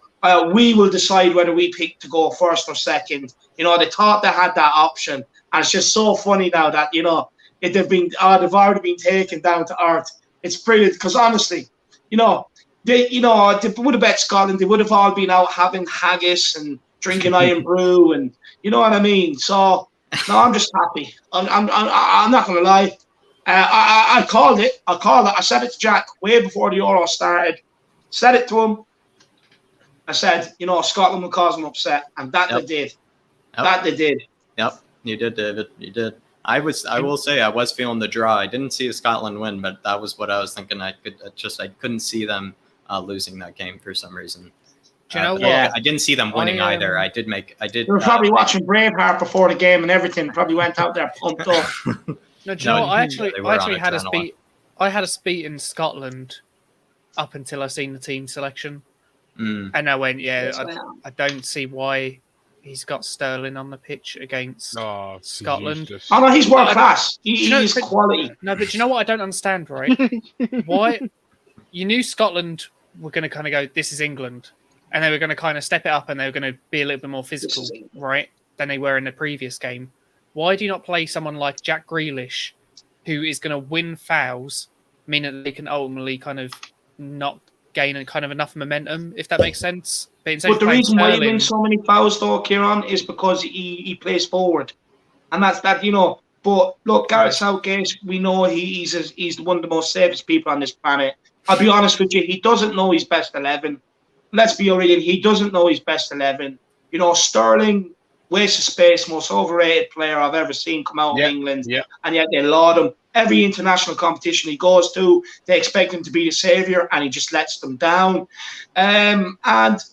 S1: we will decide whether we pick to go first or second. You know, they thought they had that option. And it's just so funny now that, you know, they've already been taken down to earth. It's brilliant because honestly, they would have bet Scotland. They would have all been out having haggis and drinking iron brew, and you know what I mean. So no, I'm just happy. I'm not gonna lie. I called it. I said it to Jack way before the Euro started. Said it to him. I said, you know, Scotland will cause them upset, and that they did. That they did.
S4: Yep, you did, David. You did. I will say I was feeling the draw. I didn't see Scotland win, but that was what I was thinking. I couldn't see them losing that game for some reason.
S3: Do you know what?
S4: I didn't see them winning either. I did.
S1: They were probably watching Braveheart before the game and everything. Probably went out there pumped up.
S3: No, do you know what? I actually had us beat. I had us beat in Scotland up until I seen the team selection, and I went, I don't see why he's got Sterling on the pitch against Scotland.
S1: Oh no, he's world class. He's quality.
S3: No, but do you know what I don't understand, right? Why you knew Scotland were going to kind of go, this is England, and they were going to kind of step it up, and they were going to be a little bit more physical, right, than they were in the previous game. Why do you not play someone like Jack Grealish, who is going to win fouls, meaning that they can ultimately kind of not gain kind of enough momentum, if that makes sense? But
S1: the reason why he wins so many fouls, though, Kieran, is because he plays forward, and that's that. You know, but look, Gareth Southgate, we know he's one of the most safest people on this planet. I'll be honest with you, he doesn't know his best 11. Let's be real, he doesn't know his best 11. You know, Sterling, waste of space, most overrated player I've ever seen come out of England, and yet they laud him. Every international competition he goes to, they expect him to be the saviour, and he just lets them down. And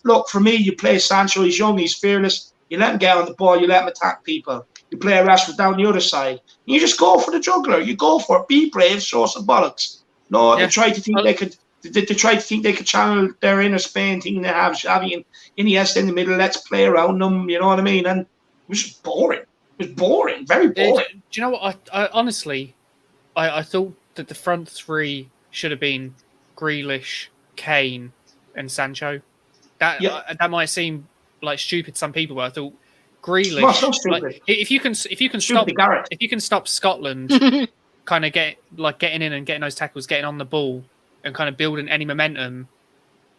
S1: look, for me, you play Sancho, he's young, he's fearless. You let him get on the ball, you let him attack people. You play Rashford down the other side. You just go for the juggler. You go for it. Be brave, show some bollocks. No, they try to think they could. They try to think they could channel their inner Spain, thinking they have Xavi and Iniesta in the middle. Let's play around them. You know what I mean? And it was just boring. It was boring, very boring.
S3: Do you know what? I honestly, I thought that the front three should have been Grealish, Kane, and Sancho. That might seem like stupid to some people, but I thought Grealish.
S1: Well, so stupid.
S3: Like, if you can stop Scotland. Kind of getting in and getting those tackles, getting on the ball, and kind of building any momentum.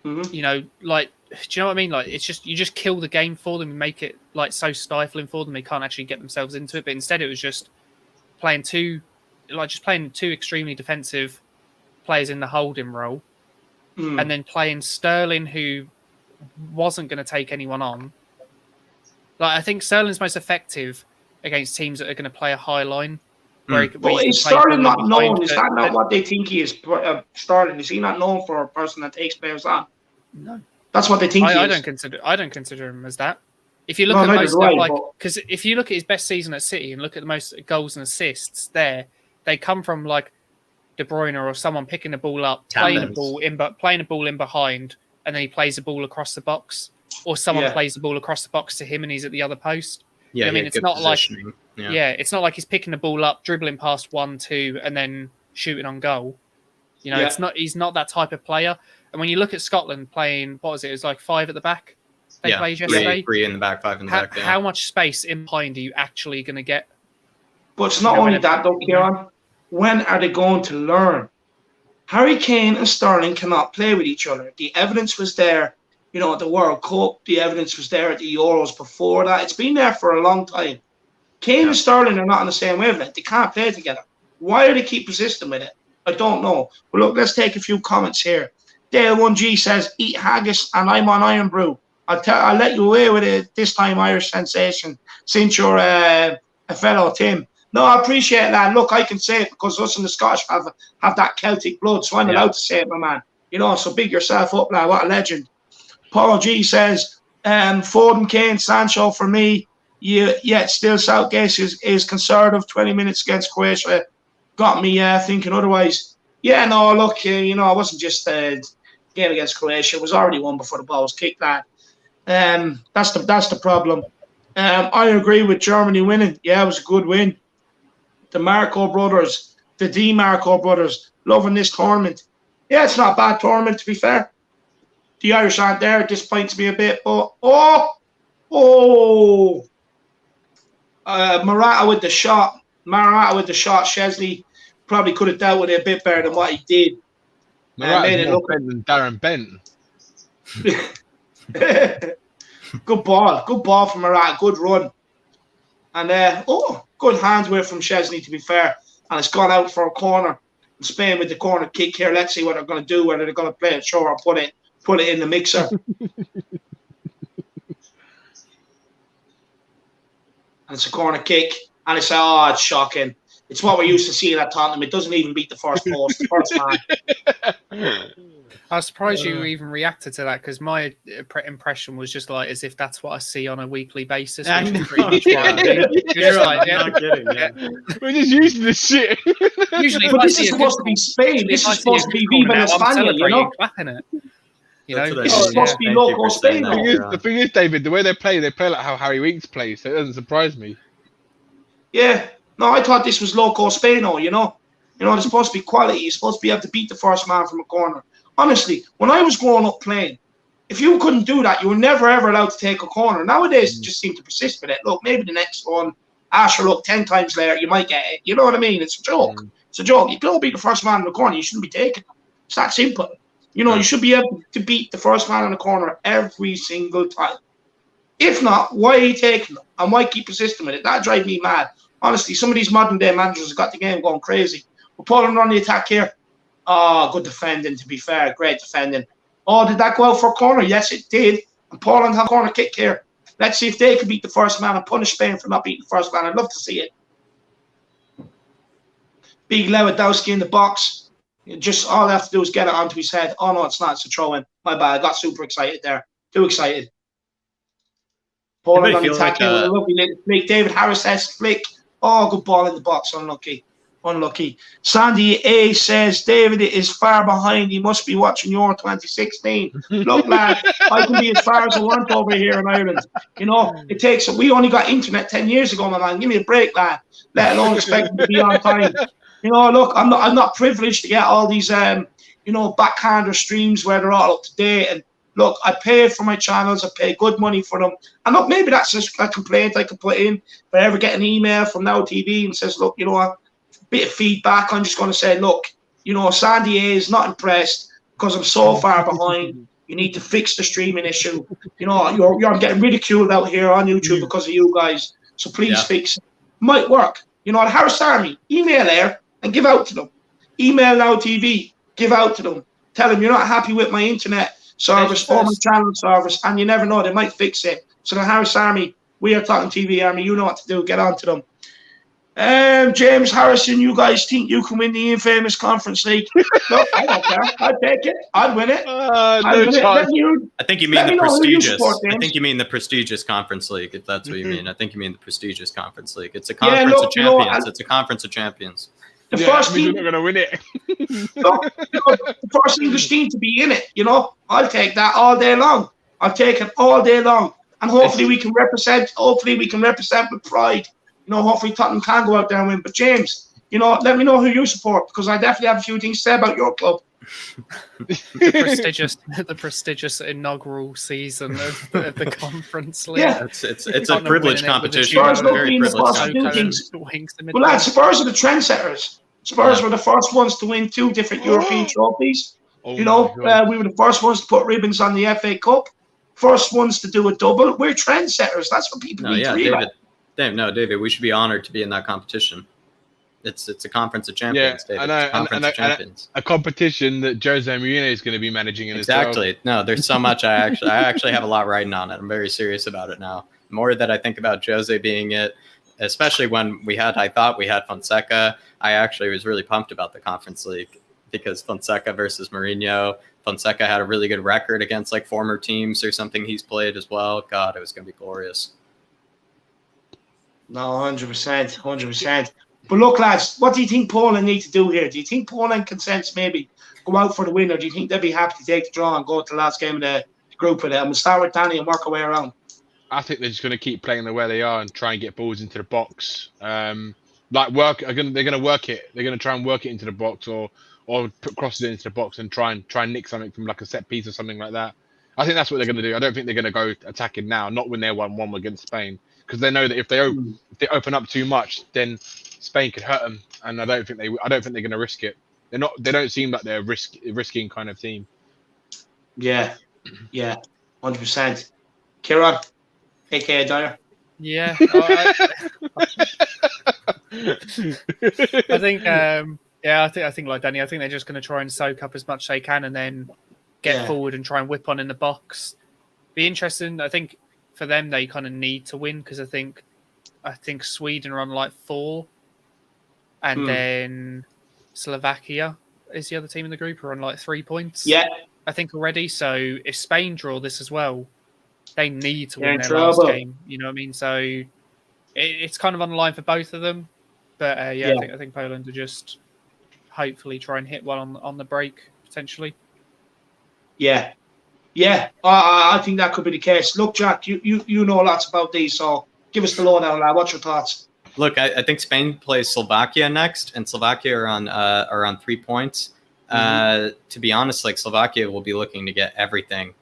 S3: You know, like, do you know what I mean? Like, it's just you just kill the game for them and make it like so stifling for them. They can't actually get themselves into it. But instead, it was just playing two extremely defensive players in the holding role, and then playing Sterling, who wasn't going to take anyone on. Like, I think Sterling's most effective against teams that are going to play a high line.
S1: But is Sterling not known? Is that not what they think he is? Sterling, is he not known for a person that takes players on?
S3: No,
S1: that's what they think.
S3: I don't consider him as that. If you look at because if you look at his best season at City and look at the most goals and assists there, they come from like De Bruyne or someone picking the ball up, playing the ball in behind, and then he plays the ball across the box, or someone plays the ball across the box to him and he's at the other post. Yeah, I mean, it's not like it's not like he's picking the ball up, dribbling past 1-2, and then shooting on goal. You know, he's not that type of player. And when you look at Scotland playing, what was it? It was like 5 at the back. They played yesterday.
S4: 3 in the back, 5 in the back.
S3: How much space in behind are you actually going to get?
S1: But it's not only that, though, Kieran. When are they going to learn? Harry Kane and Sterling cannot play with each other. The evidence was there. You know, at the World Cup, the evidence was there at the Euros before that. It's been there for a long time. Kane and Sterling are not on the same wavelength. They can't play together. Why do they keep persisting with it? I don't know. But look, let's take a few comments here. Dale1G says, eat haggis and I'm on Iron Brew. I'll let you away with it this time, Irish sensation, since you're a fellow Tim. No, I appreciate that. Look, I can say it because us in the Scottish have that Celtic blood, so I'm allowed to say it, my man. You know, so big yourself up now. What a legend. Paul G says, Foden, Kane, Sancho for me. Yet still Southgate is conservative. 20 minutes against Croatia got me thinking otherwise. Yeah, no, look, you know, I wasn't just game against Croatia. It was already won before the ball was kicked, lad. That's the problem. I agree with Germany winning. Yeah, it was a good win. The Marco brothers, the D Marco brothers, loving this tournament. Yeah, it's not a bad tournament, to be fair. The Irish aren't there. It disappoints me a bit, but Morata with the shot. Chesney probably could have dealt with it a bit better than what he did.
S2: Made it look than Darren Bent.
S1: Good ball from Morata. Good run, and good hands with from Chesney, to be fair. And it's gone out for a corner. And Spain with the corner kick here. Let's see what they're going to do. Whether they're going to play it short or put it in the mixer. And it's a corner kick, and it's shocking. It's what we're used to seeing at Tottenham. It doesn't even beat the first post, the first man.
S3: I was surprised you even reacted to that, because my impression was just like as if that's what I see on a weekly basis. Which is pretty much what I do.
S4: Not kidding. Yeah.
S2: We're just used to this shit.
S3: Usually,
S1: but this is supposed to be Spain. This is supposed to be Viva España, you know?
S3: Clapping it. You know,
S1: it's supposed to be local Spain.
S2: The thing is, David, the way they play like how Harry Winks plays, so it doesn't surprise me.
S1: Yeah. No, I thought this was local Spain, you know? You know, there's supposed to be quality. You're supposed to be able to beat the first man from a corner. Honestly, when I was growing up playing, if you couldn't do that, you were never, ever allowed to take a corner. Nowadays, it just seem to persist with it. Look, maybe the next one, look, 10 times later, you might get it. You know what I mean? It's a joke. It's a joke. You don't beat the first man in the corner. You shouldn't be taking it. It's that simple. You know, you should be able to beat the first man in the corner every single time. If not, why are you taking them? And why keep persisting with it? That drives me mad. Honestly, some of these modern-day managers have got the game going crazy. We're pulling on the attack here. Oh, good defending, to be fair. Great defending. Oh, did that go out for a corner? Yes, it did. And Poland have a corner kick here. Let's see if they can beat the first man and punish Spain for not beating the first man. I'd love to see it. Big Lewandowski in the box. Just all they have to do is get it onto his head. Oh, no, it's not. It's a throw-in. My bad. I got super excited there. Too excited. Poland on the attack here with a lovely little flick. David Harris says flick. Oh, good ball in the box. Unlucky. Sandy A says, David is far behind. He must be watching Euro 2016. Look, lad, I can be as far as I want over here in Ireland. You know, we only got internet 10 years ago, my man. Give me a break, lad. Let alone expect me to be on time. You know, look, I'm not privileged to get all these, backhander streams where they're all up to date. And look, I pay for my channels. I pay good money for them. And look, maybe that's just a complaint I could put in. If I ever get an email from Now TV and says, look, you know what? Bit of feedback, I'm just going to say, look, you know, Sandy A is not impressed because I'm so far behind. You need to fix the streaming issue. You know, I'm getting ridiculed out here on YouTube because of you guys. So please fix it. Might work. You know, the Harris Army, email there and give out to them. Email Now TV, give out to them. Tell them you're not happy with my internet service or my channel service, and you never know, they might fix it. So the Harris Army, WeAreTottenhamTV Army, you know what to do. Get on to them. James Harrison, you guys think you can win the infamous Conference League? No, I don't care. I'd take it. I'd win it.
S4: I think you mean the prestigious. I think you mean the prestigious Conference League, if that's what you mean. I think you mean the prestigious Conference League. It's a Conference of Champions. It's a Conference of Champions.
S1: The first team,
S2: we're going to win it.
S1: The first English team to be in it, you know, I'll take that all day long. I'll take it all day long. And hopefully we can represent with pride. You know, hopefully Tottenham can go out there and win. But James, you know, let me know who you support, because I definitely have a few things to say about your club.
S3: the prestigious inaugural season of the Conference League.
S4: Yeah, it's a privileged competition.
S1: Spurs very privileged. Well, lads, Spurs are the trendsetters. Spurs were the first ones to win 2 different European trophies. We were the first ones to put ribbons on the FA Cup. First ones to do a double. We're trendsetters. That's what people need to realize.
S4: Damn, no, David, we should be honored to be in that competition. It's a conference of champions, David.
S2: I know,
S4: it's a conference of champions.
S2: A competition that Jose Mourinho is going to be managing in
S4: exactly.
S2: as well.
S4: No, there's so much. I actually have a lot writing on it. I'm very serious about it now. The more that I think about Jose being it, especially when I thought we had Fonseca, I actually was really pumped about the Conference League because Fonseca versus Mourinho. Fonseca had a really good record against like former teams or something he's played as well. God, it was going to be glorious.
S1: No, 100%, 100%. But look, lads, what do you think Poland need to do here? Do you think Poland can sense maybe go out for the win, or do you think they'll be happy to take the draw and go to the last game of the group with it? I'm going to start with Danny and work our way around.
S2: I think they're just going to keep playing the way they are and try and get balls into the box. They're going to work it. They're going to try and work it into the box or put crosses into the box and try and nick something from like a set piece or something like that. I think that's what they're going to do. I don't think they're going to go attacking now, not when they're 1-1 against Spain, because they know that if they open up too much, then Spain could hurt them, and I don't think they're going to risk it. They don't seem like they're risking kind of team.
S1: Yeah, 100%. Kieran, aka Dyer.
S3: Yeah, I think. I think like Danny. I think they're just going to try and soak up as much as they can, and then get forward and try and whip on in the box. Be interesting. I think for them, they kind of need to win because I think Sweden are on like 4, and then Slovakia is the other team in the group are on like 3 points.
S1: Yeah,
S3: I think already. So if Spain draw this as well, they need to win their last game. You know what I mean? So it's kind of on the line for both of them. But I think Poland will just hopefully try and hit one on the break potentially.
S1: Yeah. I think that could be the case. Look, Jack, you know lots about these, so give us the lowdown, lad. What's your thoughts?
S4: Look, I think Spain plays Slovakia next, and Slovakia are on 3 points. To be honest, like Slovakia will be looking to get everything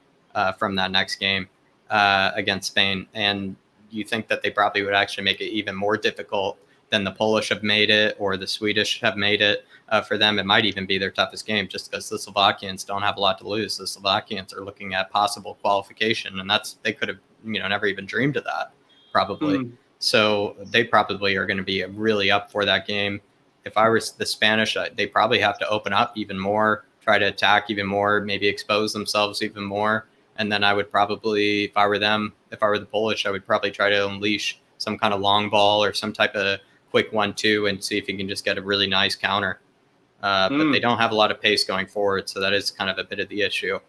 S4: from that next game against Spain, and you think that they probably would actually make it even more difficult than the Polish have made it or the Swedish have made it. For them, it might even be their toughest game just because the Slovakians don't have a lot to lose. The Slovakians are looking at possible qualification, and they could have never even dreamed of that probably. So they probably are going to be really up for that game. If I was the Spanish, they probably have to open up even more, try to attack even more, maybe expose themselves even more. And then I would probably, if I were the Polish, I would probably try to unleash some kind of long ball or some type of quick 1-2 and see if you can just get a really nice counter. But they don't have a lot of pace going forward, so that is kind of a bit of the issue.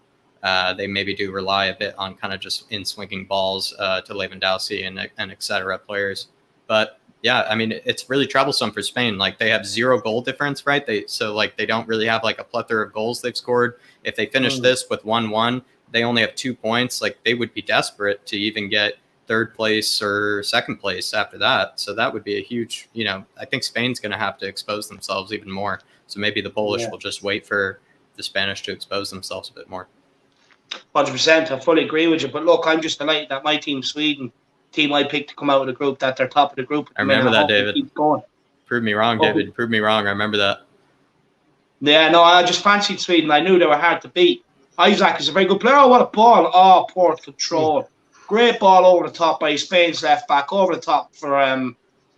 S4: They maybe do rely a bit on kind of just in-swinging balls to Lewandowski and et cetera players. But yeah, I mean, it's really troublesome for Spain. Like they have 0 goal difference, right? They don't really have like a plethora of goals they've scored. If they finish this with 1-1, they only have 2 points. Like they would be desperate to even get 3rd place or 2nd place after that. So that would be a huge, I think Spain's going to have to expose themselves even more. So maybe the Polish will just wait for the Spanish to expose themselves a bit more.
S1: 100%. I fully agree with you. But look, I'm just delighted that my team, Sweden, team I picked to come out of the group, that they're top of the group.
S4: I remember that, David. Prove me wrong, David. Prove me wrong. I remember that.
S1: Yeah, no, I just fancied Sweden. I knew they were hard to beat. Isaac is a very good player. Oh, what a ball. Oh, poor control. Great ball over the top by Spain's left back, over the top for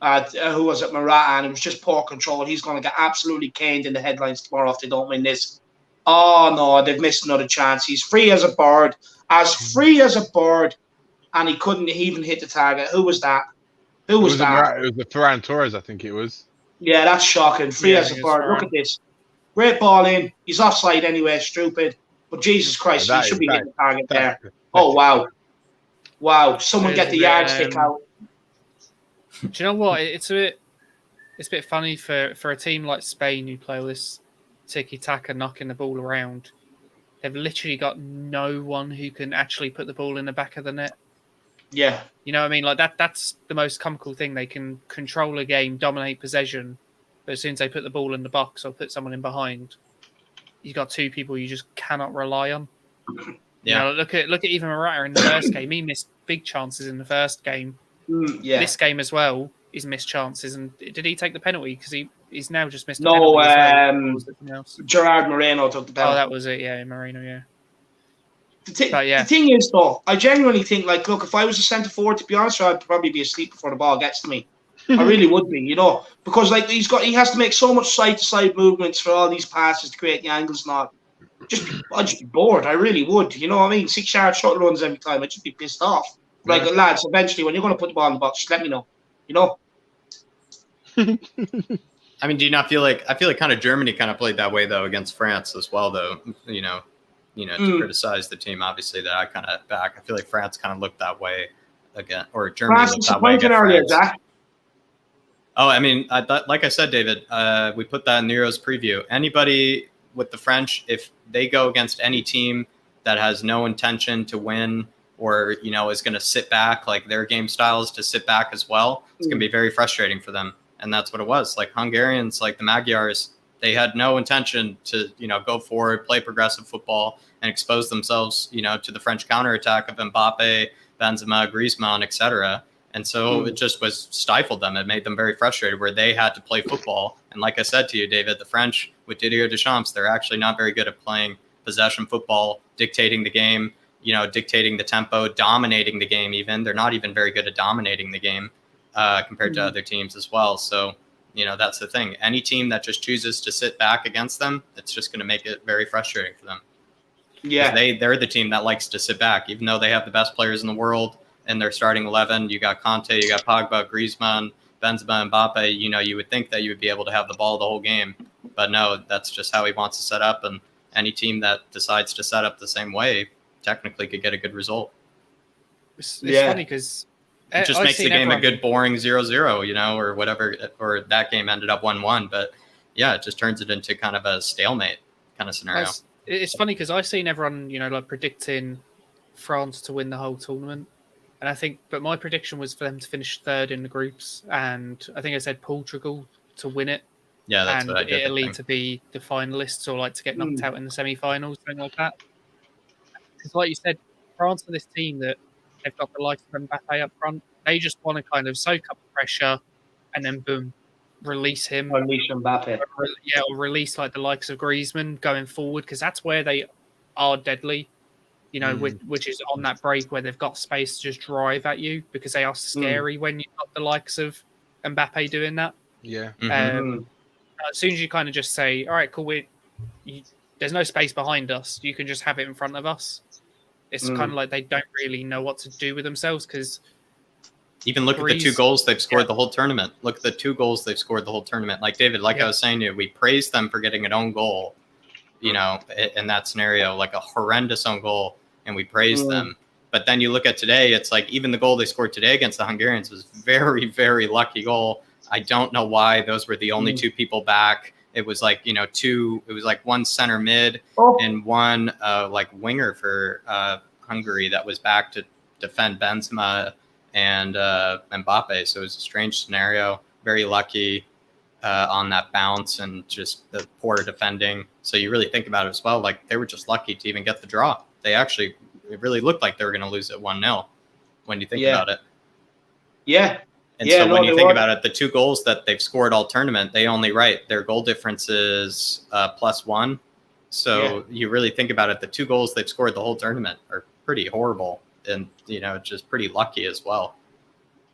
S1: who was it, Morata, and it was just poor control. He's going to get absolutely caned in the headlines tomorrow if they don't win this. Oh, no, they've missed another chance. He's free as a bird, and he couldn't even hit the target. Who was that? It was the
S2: Ferran Torres, I think it was.
S1: Yeah, that's shocking. Free as a bird. Look at this. Great ball in. He's offside anyway, stupid. But Jesus Christ, he should be hitting the target there. Oh, wow. Wow, someone get the yardstick out.
S3: Do you know what? It's a bit funny for a team like Spain who play all this tiki-taka, knocking the ball around. They've literally got no one who can actually put the ball in the back of the net.
S1: Yeah.
S3: You know what I mean? Like that's the most comical thing. They can control a game, dominate possession, but as soon as they put the ball in the box or put someone in behind, you've got 2 people you just cannot rely on.
S4: Yeah.
S3: Look at even Morata in the first game. He missed big chances in the first game. This game as well, he's missed chances. And did he take the penalty? Because he's now just missed a penalty as well.
S1: Gerard Moreno took the penalty.
S3: Oh, that was it. Yeah, Moreno, yeah.
S1: The thing is, though, I genuinely think, like, look, if I was a centre forward, to be honest, I'd probably be asleep before the ball gets to me. I really would be, you know, because like he has to make so much side to side movements for all these passes to create the angles and all. I'd just be bored. I really would. You know what I mean? 6-yard shuttle runs every time. I'd just be pissed off. Like, lads, eventually, when you're going to put the ball in the box, just let me know. You know.
S4: I mean, do you not feel like I feel like kind of Germany kind of played that way though against France as well though? You know, to criticize the team obviously that I kind of back. I feel like France kind of looked that way again, or Germany looked that way against France. Oh, I mean, like I said, David, we put that in the Euros preview. Anybody with the French, if they go against any team that has no intention to win or, you know, is going to sit back, like their game style is to sit back as well, it's going to be very frustrating for them. And that's what it was. Like Hungarians, like the Magyars, they had no intention to, you know, go forward, play progressive football and expose themselves, you know, to the French counterattack of Mbappe, Benzema, Griezmann, etc. And so it just was stifled them. It made them very frustrated where they had to play football. And like I said to you, David, the French with Didier Deschamps, they're actually not very good at playing possession football, dictating the game, you know, dictating the tempo, dominating the game even. They're not even very good at dominating the game compared to other teams as well. So, you know, that's the thing. Any team that just chooses to sit back against them, it's just going to make it very frustrating for them. Yeah. They're the team that likes to sit back, even though they have the best players in the world. And their starting 11, you got Conte, you got Pogba, Griezmann, Benzema, Mbappe. You know, you would think that you would be able to have the ball the whole game, but no, that's just how he wants to set up. And any team that decides to set up the same way technically could get a good result.
S3: It's funny because
S4: it just makes the game a good, boring 0-0, you know, or whatever. Or that game ended up 1-1, but yeah, it just turns it into kind of a stalemate kind of scenario.
S3: It's funny because I've seen everyone, you know, like predicting France to win the whole tournament. And I think, but my prediction was for them to finish third in the groups, and I think I said Portugal to win it.
S4: Yeah, that's
S3: and
S4: what I did.
S3: Italy to be the finalists or like to get knocked out in the semi-finals, something like that. Because, like you said, France are this team that they've got the likes of Mbappe up front. They just want to kind of soak up the pressure, and then boom, release him.
S1: Unleash Mbappe.
S3: Or release like the likes of Griezmann going forward, because that's where they are deadly. You know, which is on that break where they've got space to just drive at you, because they are scary when you've got the likes of Mbappe doing that.
S2: Yeah.
S3: As soon as you kind of just say, all right, cool, there's no space behind us, you can just have it in front of us. It's kind of like they don't really know what to do with themselves, because
S4: even look at the 2 goals they've scored the whole tournament. Look at the 2 goals they've scored the whole tournament. Like, David, I was saying to you, we praised them for getting an own goal, you know, in that scenario, like a horrendous own goal. And we praised them. But then you look at today, it's like even the goal they scored today against the Hungarians was very, very lucky goal. I don't know why those were the only 2 people back. It was like, you know, it was like 1 center mid and 1 like winger for Hungary that was back to defend Benzema and Mbappe. So it was a strange scenario, very lucky on that bounce and just the poor defending. So you really think about it as well, like they were just lucky to even get the draw. It really looked like they were going to lose at 1-0 when you think about it.
S1: Yeah.
S4: And so when you think about it, the 2 goals that they've scored all tournament, they only their goal difference is +1. So you really think about it, the 2 goals they've scored the whole tournament are pretty horrible and, you know, just pretty lucky as well.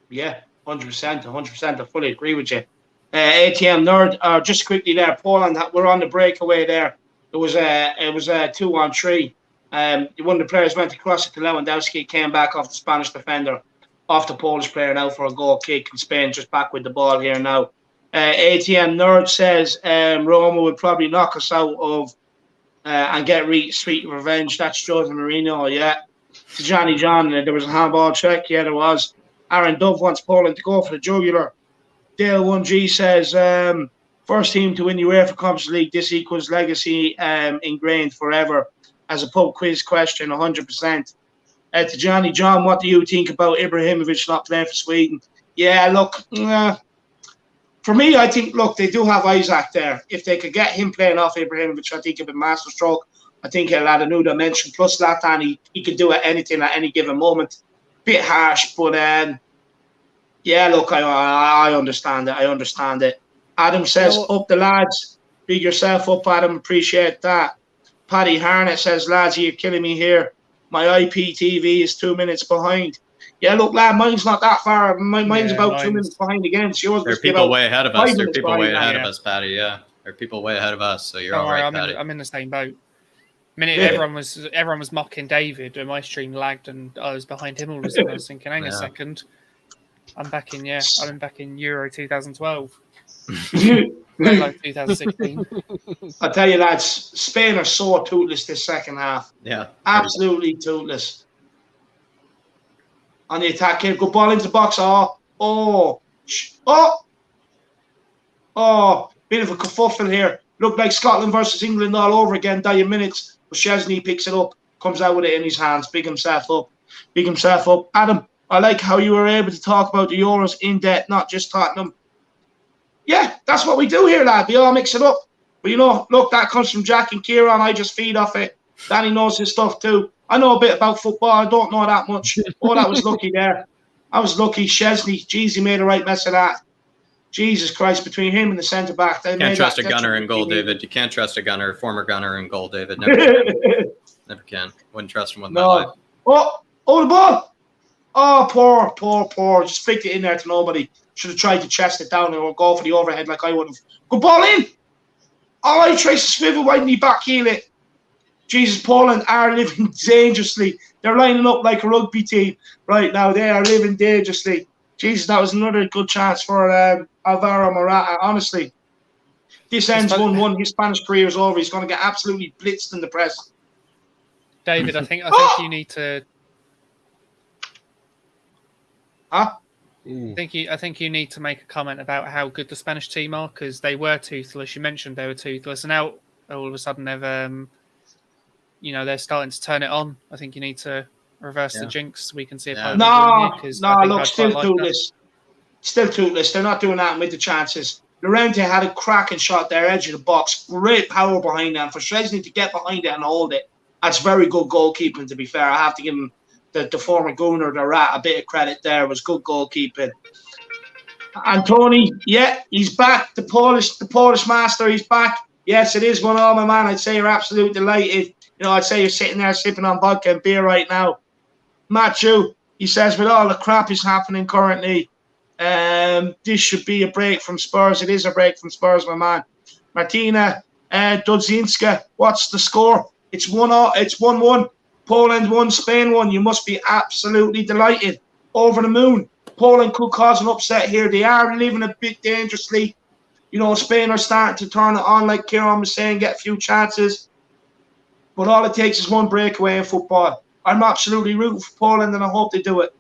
S1: Yeah, 100%. I fully agree with you. ATM Nerd, just quickly there, Poland, we're on the breakaway there. It was a 2-on-3. One of the players went across it to Lewandowski, came back off the Spanish defender, off the Polish player now for a goal kick, and Spain just back with the ball here now. ATM Nerd says Roma would probably knock us out of and get sweet revenge. That's Jose Mourinho, yeah. To Johnny John, there was a handball check, yeah, there was. Aaron Dove wants Poland to go for the jugular. Dale 1G says first team to win the UEFA Conference League, this equals legacy ingrained forever. As a pub quiz question, 100%. To Johnny John, what do you think about Ibrahimovic not playing for Sweden? Yeah, look, for me, I think, look, they do have Isaac there. If they could get him playing off Ibrahimovic, I think it'd be masterstroke. I think he'll add a new dimension. Plus, Zlatan, he can do anything at any given moment. Bit harsh, but yeah, look, I understand it. Adam says, up the lads. Big yourself up, Adam. Appreciate that. Paddy Harnett says, lads, you're killing me here. My IPTV is 2 minutes behind. Yeah, look, lad, mine's not that far. Mine's about 2 minutes behind again. So yours
S4: there are
S1: must be
S4: people
S1: about
S4: way ahead of
S1: 5
S4: us. There are
S1: minutes
S4: people way
S1: behind
S4: ahead
S1: now.
S4: of us, Patty. Yeah, there are people way ahead of us. So you're
S3: Don't
S4: all
S3: worry,
S4: right, Patty.
S3: I'm in the same boat. I mean,
S1: Yeah.
S3: everyone was mocking David, and my stream lagged, and I was behind him all of a sudden. I was thinking, hang a second, I'm back in Euro 2012. Like 2016.
S1: I tell you, lads, Spain are so toothless this second half.
S4: Yeah,
S1: absolutely toothless. On the attack here, good ball into the box. Oh, bit of a kerfuffle here. Looked like Scotland versus England all over again. Dying minutes, but Chesney picks it up, comes out with it in his hands, big himself up. Adam, I like how you were able to talk about the Euros in depth, not just Tottenham. Yeah, that's what we do here, lad. We all mix it up. But, look, that comes from Jack and Kieran. I just feed off it. Danny knows his stuff too. I know a bit about football. I don't know that much. Oh, that was lucky there. I was lucky. Chesney, geez, he made a right mess of that. Jesus Christ, between him and the centre-back.
S4: Can't trust a gunner in goal, David. You can't trust a former gunner in goal, David. Never can. Never can. Wouldn't trust him with my life.
S1: Oh, the ball. Oh, poor. Just flicked it in there to nobody. Should have tried to chest it down or go for the overhead like I would have. Good ball in. All right, Tracy Swivel, why didn't he backheel it? Jesus, Poland are living dangerously. They're lining up like a rugby team right now. They are living dangerously. Jesus, that was another good chance for Alvaro Morata. Honestly, this ends 1-1. His Spanish career is over. He's going to get absolutely blitzed in the press.
S3: David, I think you need to.
S1: Huh?
S3: I think you need to make a comment about how good the Spanish team are, because they were toothless. You mentioned they were toothless, and now all of a sudden they've, they're starting to turn it on. I think you need to reverse the jinx. We can see if Poland win.
S1: No, look, still toothless. Still toothless. They're not doing that with the chances. Llorente had a cracking shot there, edge of the box. Great power behind that. For Szczesny to get behind it and hold it, that's very good goalkeeping, to be fair. I have to give him the former Gunner, the Rat, a bit of credit there. It was good goalkeeping. And Tony, yeah, he's back. The Polish master, he's back. Yes, it is 1-1, my man. I'd say you're absolutely delighted. I'd say you're sitting there sipping on vodka and beer right now. Matthew, he says, with all the crap is happening currently, this should be a break from Spurs. It is a break from Spurs, my man. Martina Dudzinska, what's the score? It's 1-0. It's 1-1. Poland 1, Spain 1. You must be absolutely delighted. Over the moon. Poland could cause an upset here. They are living a bit dangerously. Spain are starting to turn it on, like Kieran was saying, get a few chances. But all it takes is one breakaway in football. I'm absolutely rooting for Poland, and I hope they do it.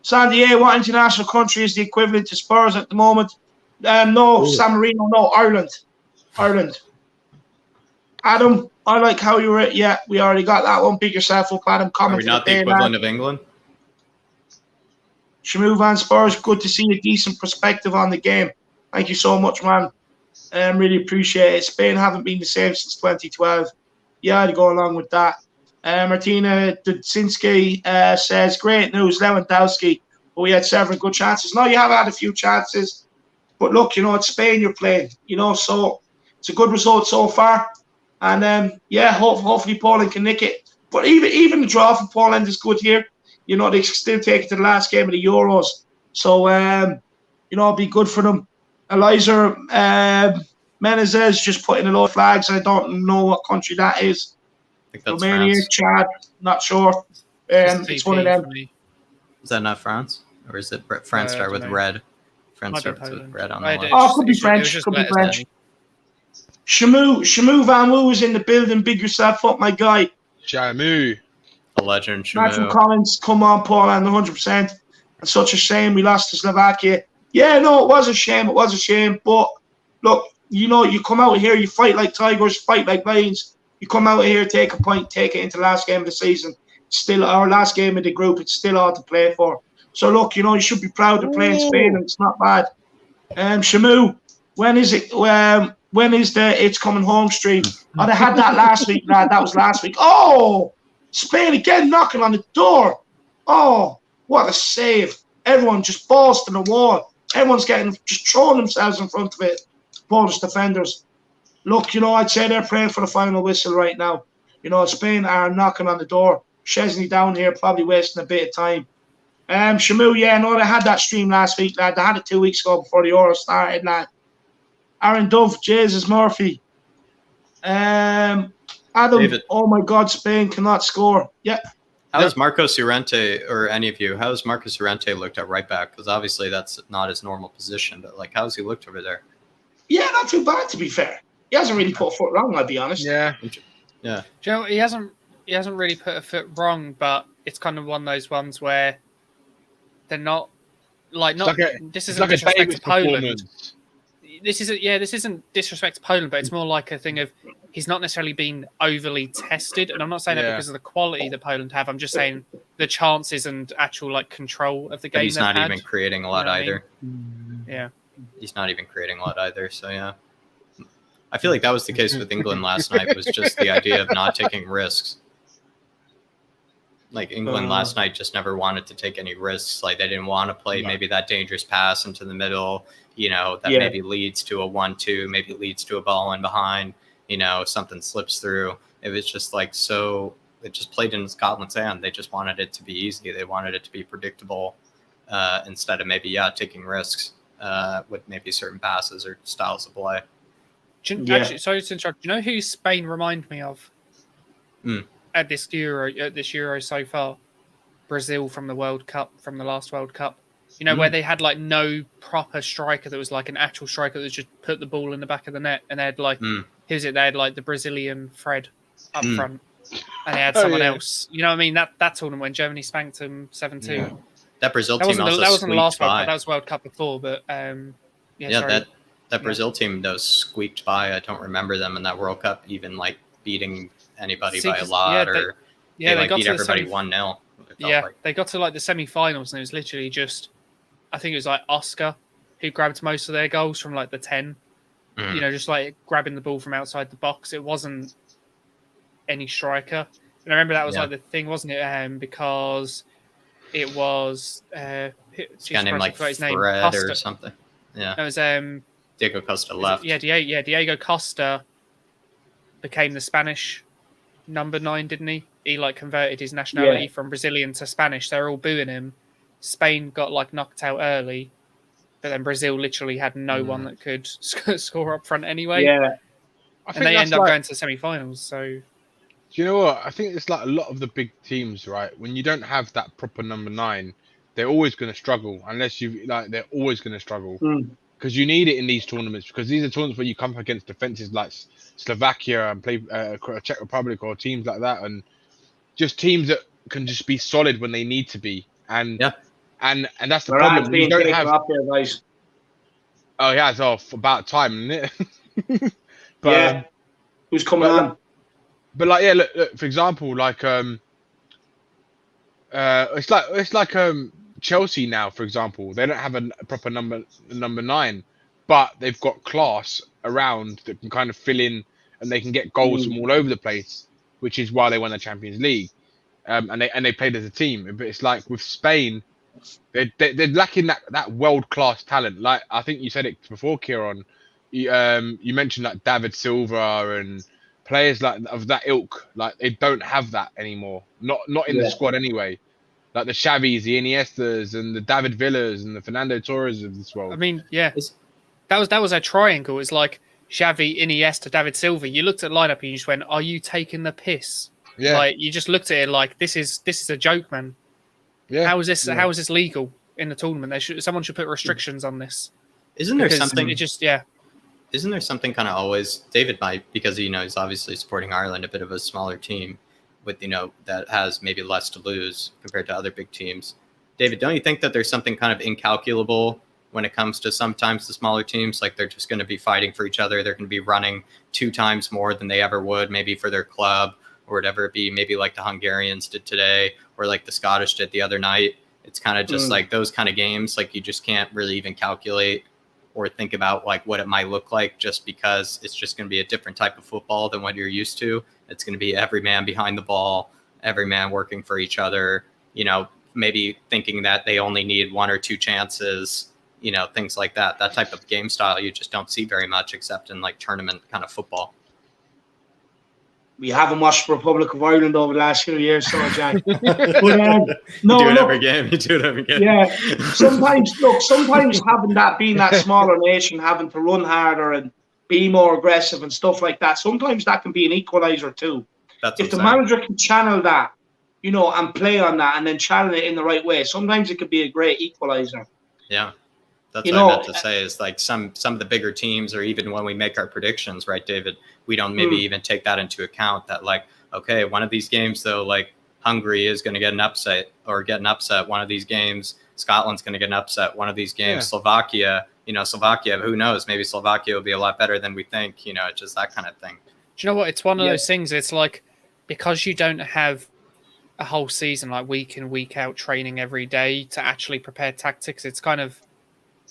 S1: Sandy A, what international country is the equivalent to Spurs at the moment? No, San Marino, no, Ireland. Adam, I like how you were. Yeah, we already got that one. Big yourself up, Adam.
S4: Are we not the equivalent of England?
S1: Shamu Van Spurs, good to see a decent perspective on the game. Thank you so much, man. Really appreciate it. Spain haven't been the same since 2012. Yeah, I'd go along with that. Martina Dudzinski says, great news, Lewandowski. But we had several good chances. No, you have had a few chances. But look, it's Spain you're playing. So it's a good result so far. And, hopefully Poland can nick it. But even the draw for Poland is good here. They still take it to the last game of the Euros. So, it'll be good for them. Eliza Menezes just putting a lot of flags. I don't know what country that is.
S4: I think that's
S1: Romania,
S4: France.
S1: Chad, not sure. It's one of them.
S4: Is that not France? Or is it France start with red? France starts with red on the line.
S1: Oh, could be French. Could be French. Shamu Van Woo is in the building. Big yourself up, my guy.
S2: Shamu.
S4: A legend, Shamu.
S1: Matthew Collins, come on, Poland, 100%. It's such a shame we lost to Slovakia. Yeah, no, it was a shame. But look, you come out here, you fight like tigers, fight like lions. You come out here, take a point, take it into the last game of the season. It's still our last game of the group. It's still all to play for. So look, you should be proud to play in Spain, and it's not bad. Shamu, when is it? When is the It's Coming Home stream? Oh, they had that last week, lad. That was last week. Oh, Spain again knocking on the door. Oh, what a save. Everyone just balls to the wall. Everyone's just throwing themselves in front of it. Polish defenders. Look, I'd say they're praying for the final whistle right now. You know, Spain are knocking on the door. Chesney down here probably wasting a bit of time. Shamu, yeah, no, they had that stream last week, lad. They had it 2 weeks ago before the Euro started, lad. Aaron Dove, Jesus Murphy. Adam,
S4: David.
S1: Oh my God, Spain cannot score. Yeah.
S4: How is Marcos Llorente, or any of you, how has Marcos Llorente looked at right back? Because obviously that's not his normal position, but like, how's he looked over there?
S1: Yeah, not too bad, to be fair. He hasn't really put a foot wrong, I'll be honest.
S2: Yeah.
S3: Do you know, he hasn't really put a foot wrong, but it's kind of one of those ones where they're not like this isn't disrespect to Poland. This isn't disrespect to Poland, but it's more like a thing of he's not necessarily been overly tested. And I'm not saying that because of the quality that Poland have. I'm just saying the chances and actual like control of the game.
S4: But he's not even creating a lot either.
S3: Yeah.
S4: He's not even creating a lot either. So yeah. I feel like that was the case with England last night, was just the idea of not taking risks. Like England last night just never wanted to take any risks. Like they didn't want to play maybe that dangerous pass into the middle, you know, that maybe leads to a 1-2, maybe leads to a ball in behind, you know, something slips through. It was just like, so it just played in Scotland's hand. They just wanted it to be easy. They wanted it to be predictable instead of maybe, taking risks with maybe certain passes or styles of play.
S3: Actually, sorry to interrupt. Do you know who Spain remind me of at this Euro so far? Brazil from the World Cup, from the last World Cup. You know, where they had like no proper striker that was like an actual striker that just put the ball in the back of the net, and they had like who's it? They had like the Brazilian Fred up front, and they had someone else. You know what I mean? That tournament when Germany spanked them 7-2.
S4: Yeah. That Brazil
S3: team
S4: also
S3: that wasn't the last World
S4: by.
S3: Cup. That was World Cup before, but
S4: that Brazil team though squeaked by. I don't remember them in that World Cup even like beating anybody by a lot, they got beat everybody 1-0.
S3: They got to like the semi-finals, and it was literally just, I think it was like Oscar who grabbed most of their goals from like the 10. You know, just like grabbing the ball from outside the box. It wasn't any striker, and I remember that was like the thing, wasn't it? Because it was
S4: a guy named like Fred or something. Yeah,
S3: it was
S4: Diego Costa left.
S3: Diego Costa became the Spanish number 9, didn't he? He like converted his nationality from Brazilian to Spanish. They're all booing him. Spain got like knocked out early, but then Brazil literally had no one that could score up front anyway.
S1: Yeah,
S3: and they end up going to the semi-finals. So,
S2: do you know what? I think it's like a lot of the big teams, right? When you don't have that proper number 9, they're always going to struggle. Unless you like, they're always going to struggle. Because you need it in these tournaments, because these are tournaments where you come up against defenses like Slovakia and play Czech Republic or teams like that, and just teams that can just be solid when they need to be. And that's the problem. You don't have. It's off about time, isn't it? But,
S1: who's coming on?
S2: But like, look, for example, like it's like Chelsea now, for example, they don't have a proper number 9, but they've got class around that can kind of fill in, and they can get goals from all over the place, which is why they won the Champions League. And they played as a team. But it's like with Spain, they're lacking that world class talent. Like I think you said it before, Kieran. You mentioned like David Silva and players like of that ilk. Like they don't have that anymore. Not in the squad anyway. Like the Xavis, the Iniestas, and the David Villas, and the Fernando Torres of this world.
S3: I mean, that was a triangle. It's like Xavi, Iniesta, David Silva. You looked at the lineup and you just went, "Are you taking the piss?" Yeah. Like you just looked at it like this is a joke, man.
S2: Yeah.
S3: How is this legal in the tournament? Someone should put restrictions on this.
S4: Isn't there something?
S3: Isn't
S4: there something kind of always David might, because he's obviously supporting Ireland, a bit of a smaller team with that has maybe less to lose compared to other big teams. David, don't you think that there's something kind of incalculable when it comes to sometimes the smaller teams? Like they're just going to be fighting for each other. They're going to be running 2 times more than they ever would, maybe for their club or whatever it be. Maybe like the Hungarians did today, or like the Scottish did the other night. It's kind of just like those kind of games. Like you just can't really even calculate or think about like what it might look like, just because it's just going to be a different type of football than what you're used to. It's going to be every man behind the ball, every man working for each other, maybe thinking that they only need 1 or 2 chances, things like that. That type of game style you just don't see very much except in like tournament kind of football.
S1: we haven't watched Republic of Ireland over the last few years, so Jack. But,
S4: no, you do it every game. You do it every game.
S1: Yeah. Sometimes having that, being that smaller nation, having to run harder and be more aggressive and stuff like that, sometimes that can be an equalizer too. If the manager can channel that, and play on that, and then channel it in the right way, sometimes it could be a great equalizer.
S4: Yeah. That's what I meant to say is like some of the bigger teams, or even when we make our predictions, right, David, we don't maybe even take that into account that like, okay, one of these games though, like Hungary is going to get an upset. One of these games, Scotland's going to get an upset. One of these games, Slovakia, who knows? Maybe Slovakia will be a lot better than we think. It's just that kind of thing.
S3: Do you know what? It's one of those things. It's like, because you don't have a whole season, like week in, week out training every day to actually prepare tactics, it's kind of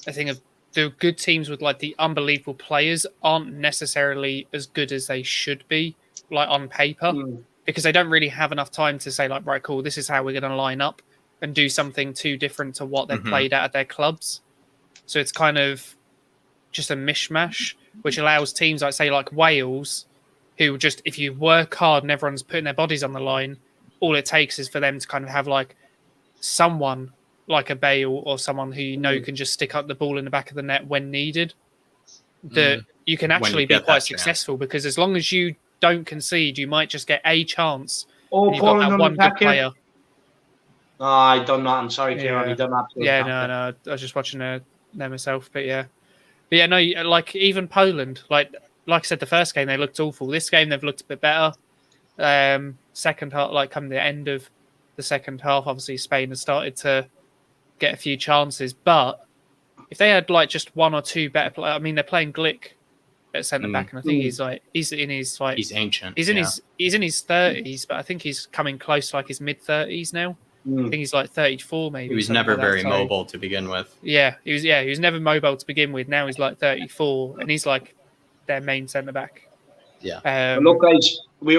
S3: a thing of the good teams with like the unbelievable players aren't necessarily as good as they should be, like on paper, because they don't really have enough time to say like, right, cool, this is how we're going to line up and do something too different to what they've played at their clubs. So it's kind of just a mishmash, which allows teams like, say, like Wales, who just, if you work hard and everyone's putting their bodies on the line, all it takes is for them to kind of have like someone like a Bale or someone who can just stick up the ball in the back of the net when needed, that you can actually be quite successful, because as long as you don't concede, you might just get a chance. You've got that one good player.
S1: No, I done that. I'm sorry, Kieran. You done that.
S3: Yeah, no. I was just watching them myself, but no, like even Poland, like I said, the first game they looked awful. This game they've looked a bit better. Second half, like come the end of the second half, obviously Spain has started to get a few chances, but if they had like just one or two better players, I mean, they're playing Glick at centre back, and I think he's in his like,
S4: he's ancient.
S3: He's in his 30s, but I think he's coming close to like his mid 30s now. I think he's like 34 maybe.
S4: He was never very mobile to begin with.
S3: Yeah, he was never mobile to begin with. Now he's like 34, and he's like their main centre back.
S4: Yeah.
S1: Look, guys, we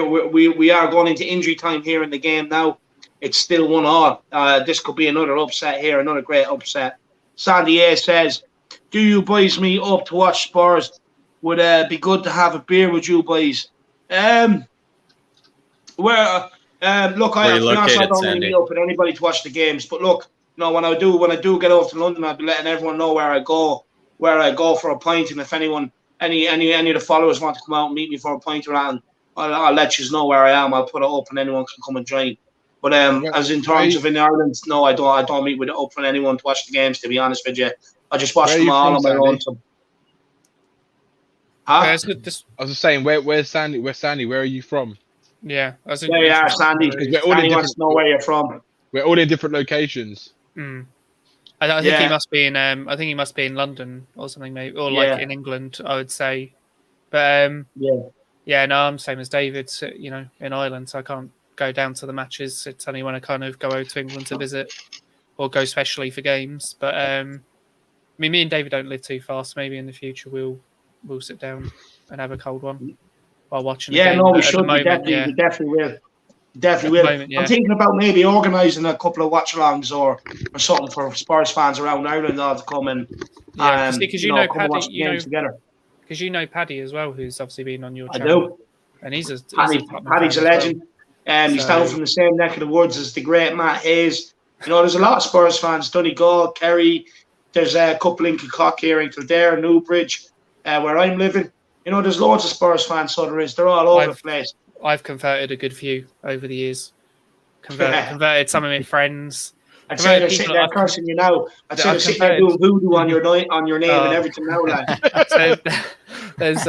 S1: are going into injury time here in the game now. It's still 1-1. This could be another upset here, another great upset. Sandy A says, "Do you boys meet up to watch Spurs? Would be good to have a beer with you boys." Look, I don't really meet up with anybody to watch the games. But look, when I do get over to London, I'll be letting everyone know where I go for a pint, and if anyone, any of the followers want to come out and meet me for a pint or that, I'll let you know where I am. I'll put it up, and anyone can come and join. But as in terms of in Ireland, no, I don't meet with it up for anyone to watch the games. To be honest with you, I just watch them all on my own.
S2: I was just saying, where's Sandy? Where are you from?
S3: Yeah,
S1: there you are, Sandy. Sandy wants to know where you're from.
S2: We're all in different locations.
S3: I think he must be in. I think he must be in London or something, maybe, or like in England, I would say. But no, I'm same as David. In Ireland, so I can't go down to the matches. It's only when I kind of go over to England to visit or go specially for games. But I mean, me and David don't live too far, so maybe in the future we'll sit down and have a cold one while watching.
S1: We should. We definitely will. I'm thinking about maybe organising a couple of watch-alongs or something for Spurs fans around Ireland all to come and
S3: because
S1: come watch the games together.
S3: Because Paddy as well, who's obviously been on your channel.
S1: I do.
S3: And
S1: Paddy's a legend. He's down from the same neck of the woods as the great Matt Hayes. There's a lot of Spurs fans. Donegal, Kerry. There's a couple in Kilcock here, in Kildare, Newbridge, where I'm living. There's loads of Spurs fans. So there is. They're all over the place.
S3: I've converted a good few over the years. Converted some of my friends.
S1: I'd say they're sitting there cursing you now. I'd say they're sitting there doing voodoo on your name and everything now, lad.
S3: So there's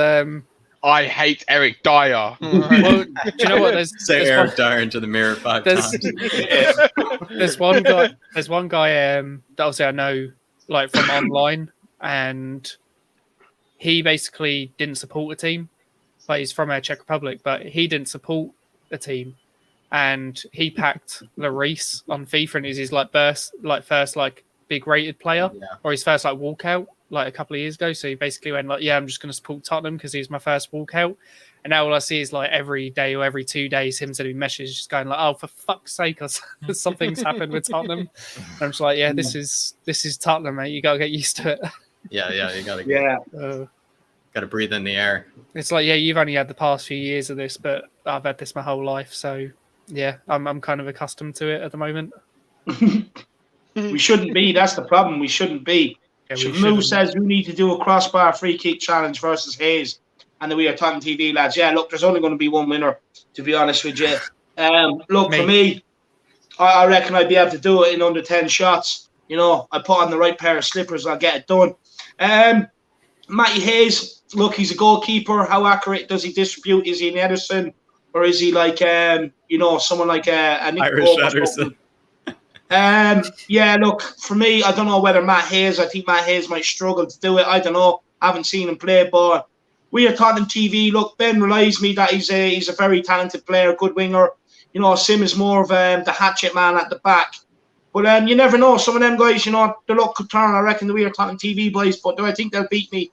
S2: I hate Eric Dyer.
S3: Well, do you know what?
S4: Say Eric Dyer into the mirror 5 times.
S3: There's one guy. That obviously I know, like from online, and he basically didn't support a team. Like he's from Czech Republic, but he didn't support a team, and he packed Lloris on FIFA, and he's his first big rated player, or his first walkout a couple of years ago. So he basically went I'm just going to support Tottenham because he's my first walkout. And now all I see is every day or every 2 days him sending messages just going oh, for fuck's sake, something's happened with Tottenham. And I'm just this is Tottenham, mate. You got to get used to it.
S4: Yeah, you got to get Got to breathe in the air.
S3: It's like, yeah, you've only had the past few years of this, but I've had this my whole life. So yeah, I'm kind of accustomed to it at the moment.
S1: We shouldn't be. That's the problem. We shouldn't be.
S3: Yeah,
S1: Shamu says you need to do a crossbar free kick challenge versus Hayes and the We Are Tottenham TV lads. Yeah, look, there's only going to be one winner, to be honest with you. Look, for me, I reckon I'd be able to do it in under 10 shots. You know, I put on the right pair of slippers, I'll get it done. Matty Hayes, look, he's a goalkeeper. How accurate does he distribute? Is he an Ederson? Or is he like, you know, someone like a Nick
S4: Irish Ederson?
S1: Yeah, look, for me, I don't know whether Matt Hayes, I think Matt Hayes might struggle to do it. I don't know. I haven't seen him play, but We Are Tottenham TV. Look, Ben relies me that he's a very talented player, good winger. You know, Sim is more of the hatchet man at the back. But you never know. Some of them guys, you know, the luck could turn. I reckon the We Are Tottenham TV boys, but do I think they'll beat me?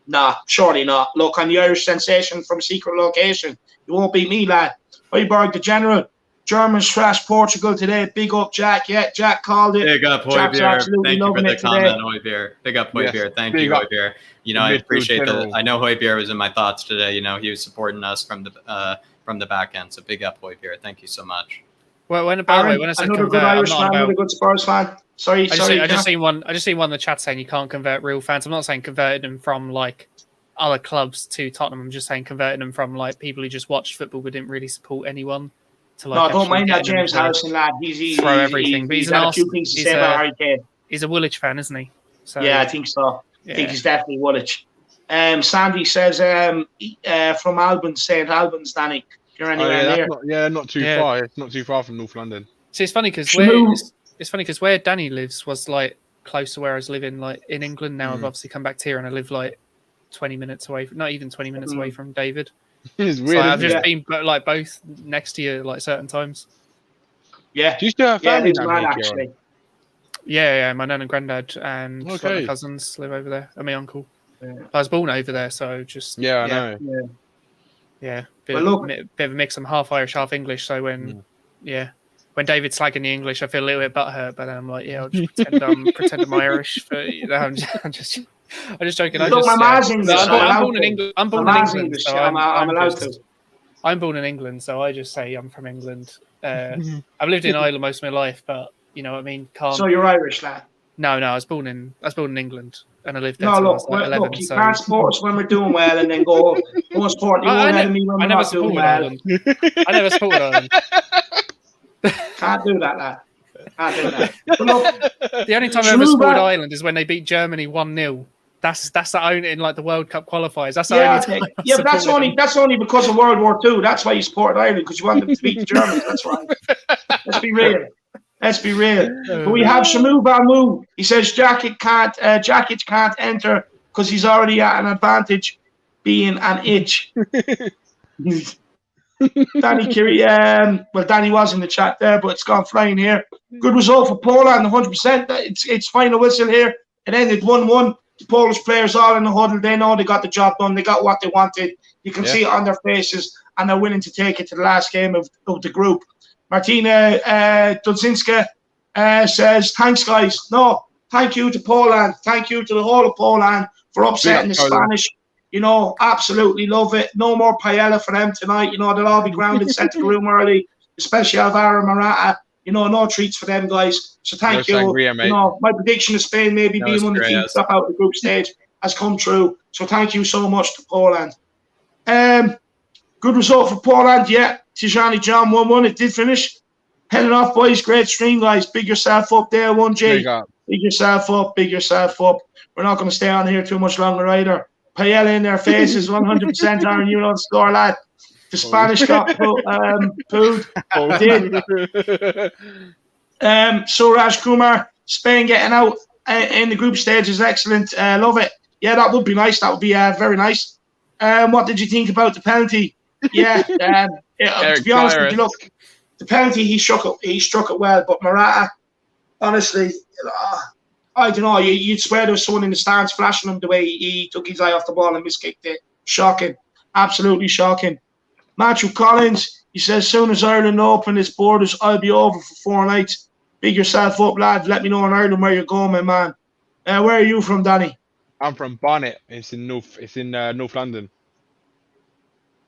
S1: Nah, surely not. Look, I'm the Irish sensation from a secret location. You won't beat me, lad. Hoiberg, the general. German / Portugal today. Big up, Jack. Yeah, Jack called it.
S4: Big up, Hoiberg. Thank you for the comment, Hoiberg. Big up, Hoiberg. Yes, thank you, Hoiberg. You know, I appreciate that. I know Hoiberg was in my thoughts today. You know, he was supporting us from the back end. So big up, Hoiberg. Thank you so much.
S3: Well, by the way, when I said convert, I'm not about
S1: another good Spurs fan. Sorry.
S3: I just seen one in the chat saying you can't convert real fans. I'm not saying converting them from like other clubs to Tottenham. I'm just saying converting them from like people who just watched football but didn't really support anyone. To like,
S1: no, don't mind that James Harrison lad. He's
S3: throw everything. But he's
S1: a few things to say about Harry Kane.
S3: He's a Woolwich fan, isn't he? So,
S1: yeah, I think so. I think he's definitely Woolwich. Sandy says from Albans, St Albans, Danny. If you're anywhere near.
S2: Not too far. It's not too far from North London.
S3: See, it's funny because where Danny lives was like close to where I was living, like in England. Now I've obviously come back to here and I live like 20 minutes away, not even 20 minutes away from David.
S2: It's weird.
S3: So I've just been like both next to you like certain times.
S1: Yeah.
S2: Do you still have family down here,
S1: actually?
S3: Yeah. My nan and granddad and my cousins live over there, and my uncle. Yeah. I was born over there, so just
S2: I know.
S3: Yeah. Bit of a mix. I'm half Irish, half English. So when David's slagging the English, I feel a little bit butthurt, but then I'm like, I'll just pretend I'm Irish. For, I'm just joking. I'm born in England. I'm born in England, so I'm allowed to. I'm born in England, so I just say I'm from England. I've lived in Ireland most of my life, but you know what I mean.
S1: So you're Irish, lad?
S3: No, I was born in England, and I lived there until I was like 11.
S1: You can't support us when we're doing well, and then go and support the old enemy when we're not doing well.
S3: I never supported Ireland.
S1: Can't do that, lad. Can't do that. Look,
S3: the only time I ever supported Ireland is when they beat Germany 1-0. That's the only in like the World Cup qualifiers. That's the only time.
S1: Yeah, but that's only because of World War II. That's why you supported Ireland, because you want them to beat the Germans. That's right. Let's be real. But we have Shamu Bamu. He says Jacket can't enter because he's already at an advantage, being an itch. Danny Kiri, well, Danny was in the chat there, but it's gone flying here. Good result for Poland, 100%. It's final whistle here. It ended 1-1. The Polish players all in the huddle. They know they got the job done. They got what they wanted. You can see it on their faces, and they're willing to take it to the last game of the group. Martina Dudzinska says, thanks, guys. No, thank you to Poland. Thank you to the whole of Poland for upsetting the Spanish. You know, absolutely love it. No more paella for them tonight. You know, they'll all be grounded, sent to the room early, especially Alvaro Morata. You know, no treats for them, guys. So thank you.
S2: Sangria,
S1: you know, my prediction of Spain maybe being one of the teams up out the group stage has come true. So thank you so much to Poland. Good result for Poland. Yeah, Tijani John 1-1. It did finish. Heading off, boys. Great stream, guys. Big yourself up there, 1G. Big yourself up. Big yourself up. We're not going to stay on here too much longer either. Paella in their faces, 100% on you know the score, lad. The Spanish got pooed. Did. Suraj Kumar, Spain getting out in the group stage is excellent. Love it. Yeah, that would be nice. That would be very nice. What did you think about the penalty? Yeah, to be honest with you, look, the penalty he struck it well, but Morata, honestly, I don't know. You'd swear there was someone in the stands flashing him the way he took his eye off the ball and miskicked it. Shocking, absolutely shocking. Matthew Collins, he says, soon as Ireland open its borders, I'll be over for 4 nights. Big yourself up, lad. Let me know in Ireland where you're going, my man. Where are you from, Danny?
S2: I'm from Barnet. It's in North London.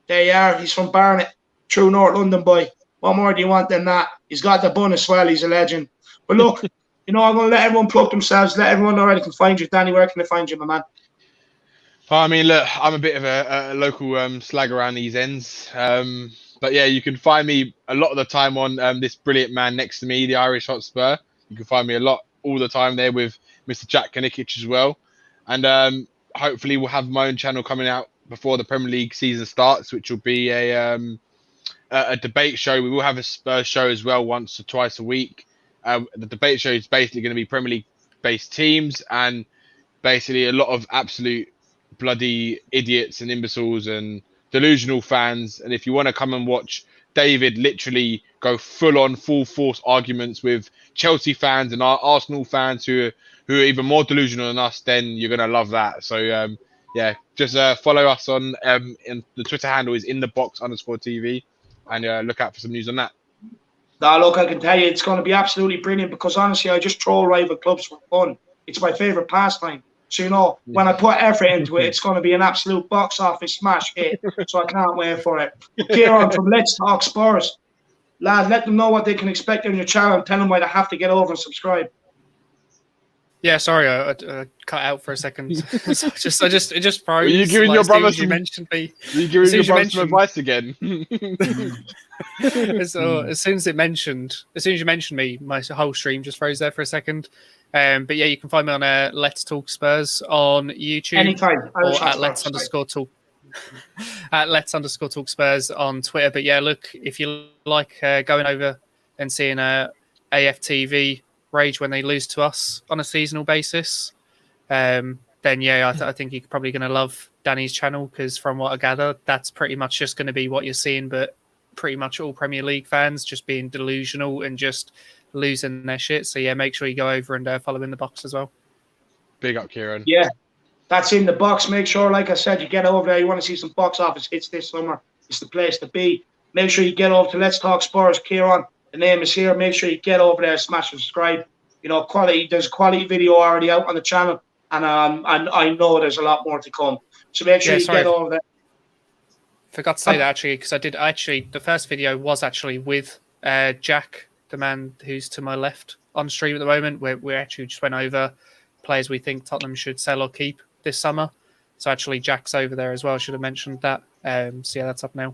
S1: There you are. He's from Barnet. True North London boy. What more do you want than that? He's got the bun as well. He's a legend. But look, I'm going to let everyone plug themselves. Let everyone know where they can find you. Danny, where can they find you, my man?
S2: I mean, look, I'm a bit of a local slag around these ends. But yeah, you can find me a lot of the time on this brilliant man next to me, the Irish Hotspur. You can find me all the time there with Mr. Jack Kanikic as well. And hopefully we'll have my own channel coming out before the Premier League season starts, which will be a debate show. We will have a Spurs show as well, once or twice a week. The debate show is basically going to be Premier League based teams and basically a lot of absolute bloody idiots and imbeciles and delusional fans. And if you want to come and watch David literally go full force arguments with Chelsea fans and Arsenal fans who are even more delusional than us, then you're going to love that. So yeah, just follow us on and the Twitter handle is inthebox_TV, and look out for some news on that.
S1: Now, look, I can tell you it's going to be absolutely brilliant because honestly, I just troll rival clubs for fun. It's my favourite pastime. So, when I put effort into it, it's going to be an absolute box office smash hit. So I can't wait for it. Kieran from Let's Talk Spurs. Lad, let them know what they can expect on your channel and tell them why they have to get over and subscribe.
S3: Yeah, sorry, I cut out for a second. It just froze.
S2: Are you giving your brother some?
S3: Mentioned me.
S2: Are you giving your brother some advice again?
S3: So as soon as you mentioned me, my whole stream just froze there for a second. But yeah, you can find me on Let's Talk Spurs on YouTube.
S1: Anytime.
S3: Or at Let's_Talk. At Let's_Talk Spurs on Twitter. But yeah, look, if you like going over and seeing AFTV rage when they lose to us on a seasonal basis, then yeah, I think you're probably going to love Danny's channel, because from what I gather, that's pretty much just going to be what you're seeing, but pretty much all Premier League fans just being delusional and just losing their shit. So yeah, make sure you go over and follow In The Box as well.
S2: Big up, Kieran.
S1: Yeah, that's In The Box. Make sure, like I said, you get over there. You want to see some box office hits this summer, it's the place to be. Make sure you get over to Let's Talk Spurs. Kieran, the name is here. Make sure you get over there, smash and subscribe. Quality. There's a quality video already out on the channel, and I know there's a lot more to come. So make sure you get over there.
S3: Forgot to say that actually, because the first video was actually with Jack, the man who's to my left on stream at the moment, where we actually just went over players we think Tottenham should sell or keep this summer. So actually Jack's over there as well. I should have mentioned that. So yeah, that's up now.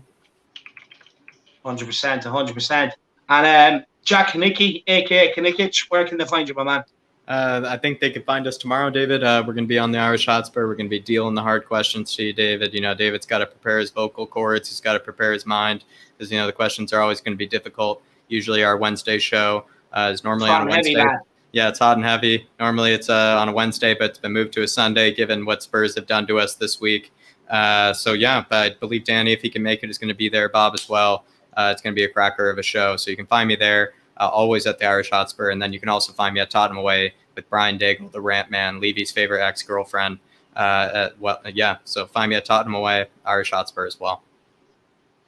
S1: 100%. And Jack Kanicky, aka Kanikic, where can they find you, my man?
S4: I think they can find us tomorrow, David. We're going to be on the Irish Hotspur. We're going to be dealing the hard questions to you, David. David's got to prepare his vocal cords. He's got to prepare his mind, because, the questions are always going to be difficult. Usually our Wednesday show is normally on a Wednesday. Yeah, it's hot and heavy. Normally it's on a Wednesday, but it's been moved to a Sunday given what Spurs have done to us this week. So yeah, I believe Danny, if he can make it, is going to be there. Bob as well. It's going to be a cracker of a show. So you can find me there, always at the Irish Hotspur. And then you can also find me at Tottenham Away with Brian Daigle, the rant man, Levy's favorite ex-girlfriend. So find me at Tottenham Away, Irish Hotspur as well.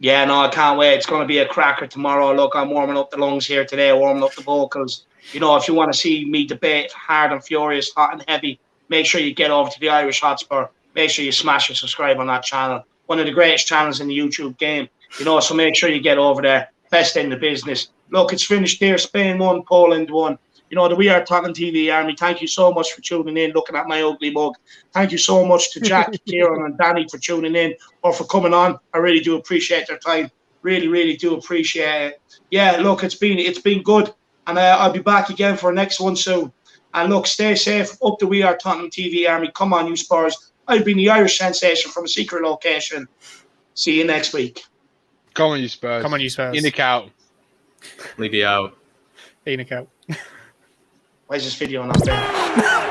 S1: Yeah, no, I can't wait. It's going to be a cracker tomorrow. Look, I'm warming up the lungs here today, warming up the vocals. If you want to see me debate hard and furious, hot and heavy, make sure you get over to the Irish Hotspur. Make sure you smash and subscribe on that channel. One of the greatest channels in the YouTube game. So make sure you get over there. Best in the business. Look, it's finished here. Spain won, Poland won. The WeAreTottenhamTV army, thank you so much for tuning in, looking at my ugly mug. Thank you so much to Jack, Kieran and Danny for tuning in or for coming on. I really do appreciate their time. Really, really do appreciate it. Yeah, look, it's been good. And I'll be back again for the next one soon. And look, stay safe. Up the WeAreTottenhamTV army. Come on, you Spurs. I've been the Irish sensation from a secret location. See you next week.
S2: Come on, you Spurs.
S3: Come on, you Spurs.
S2: Enoch out.
S4: Leave you out.
S3: Enoch out.
S1: Why is this video not there?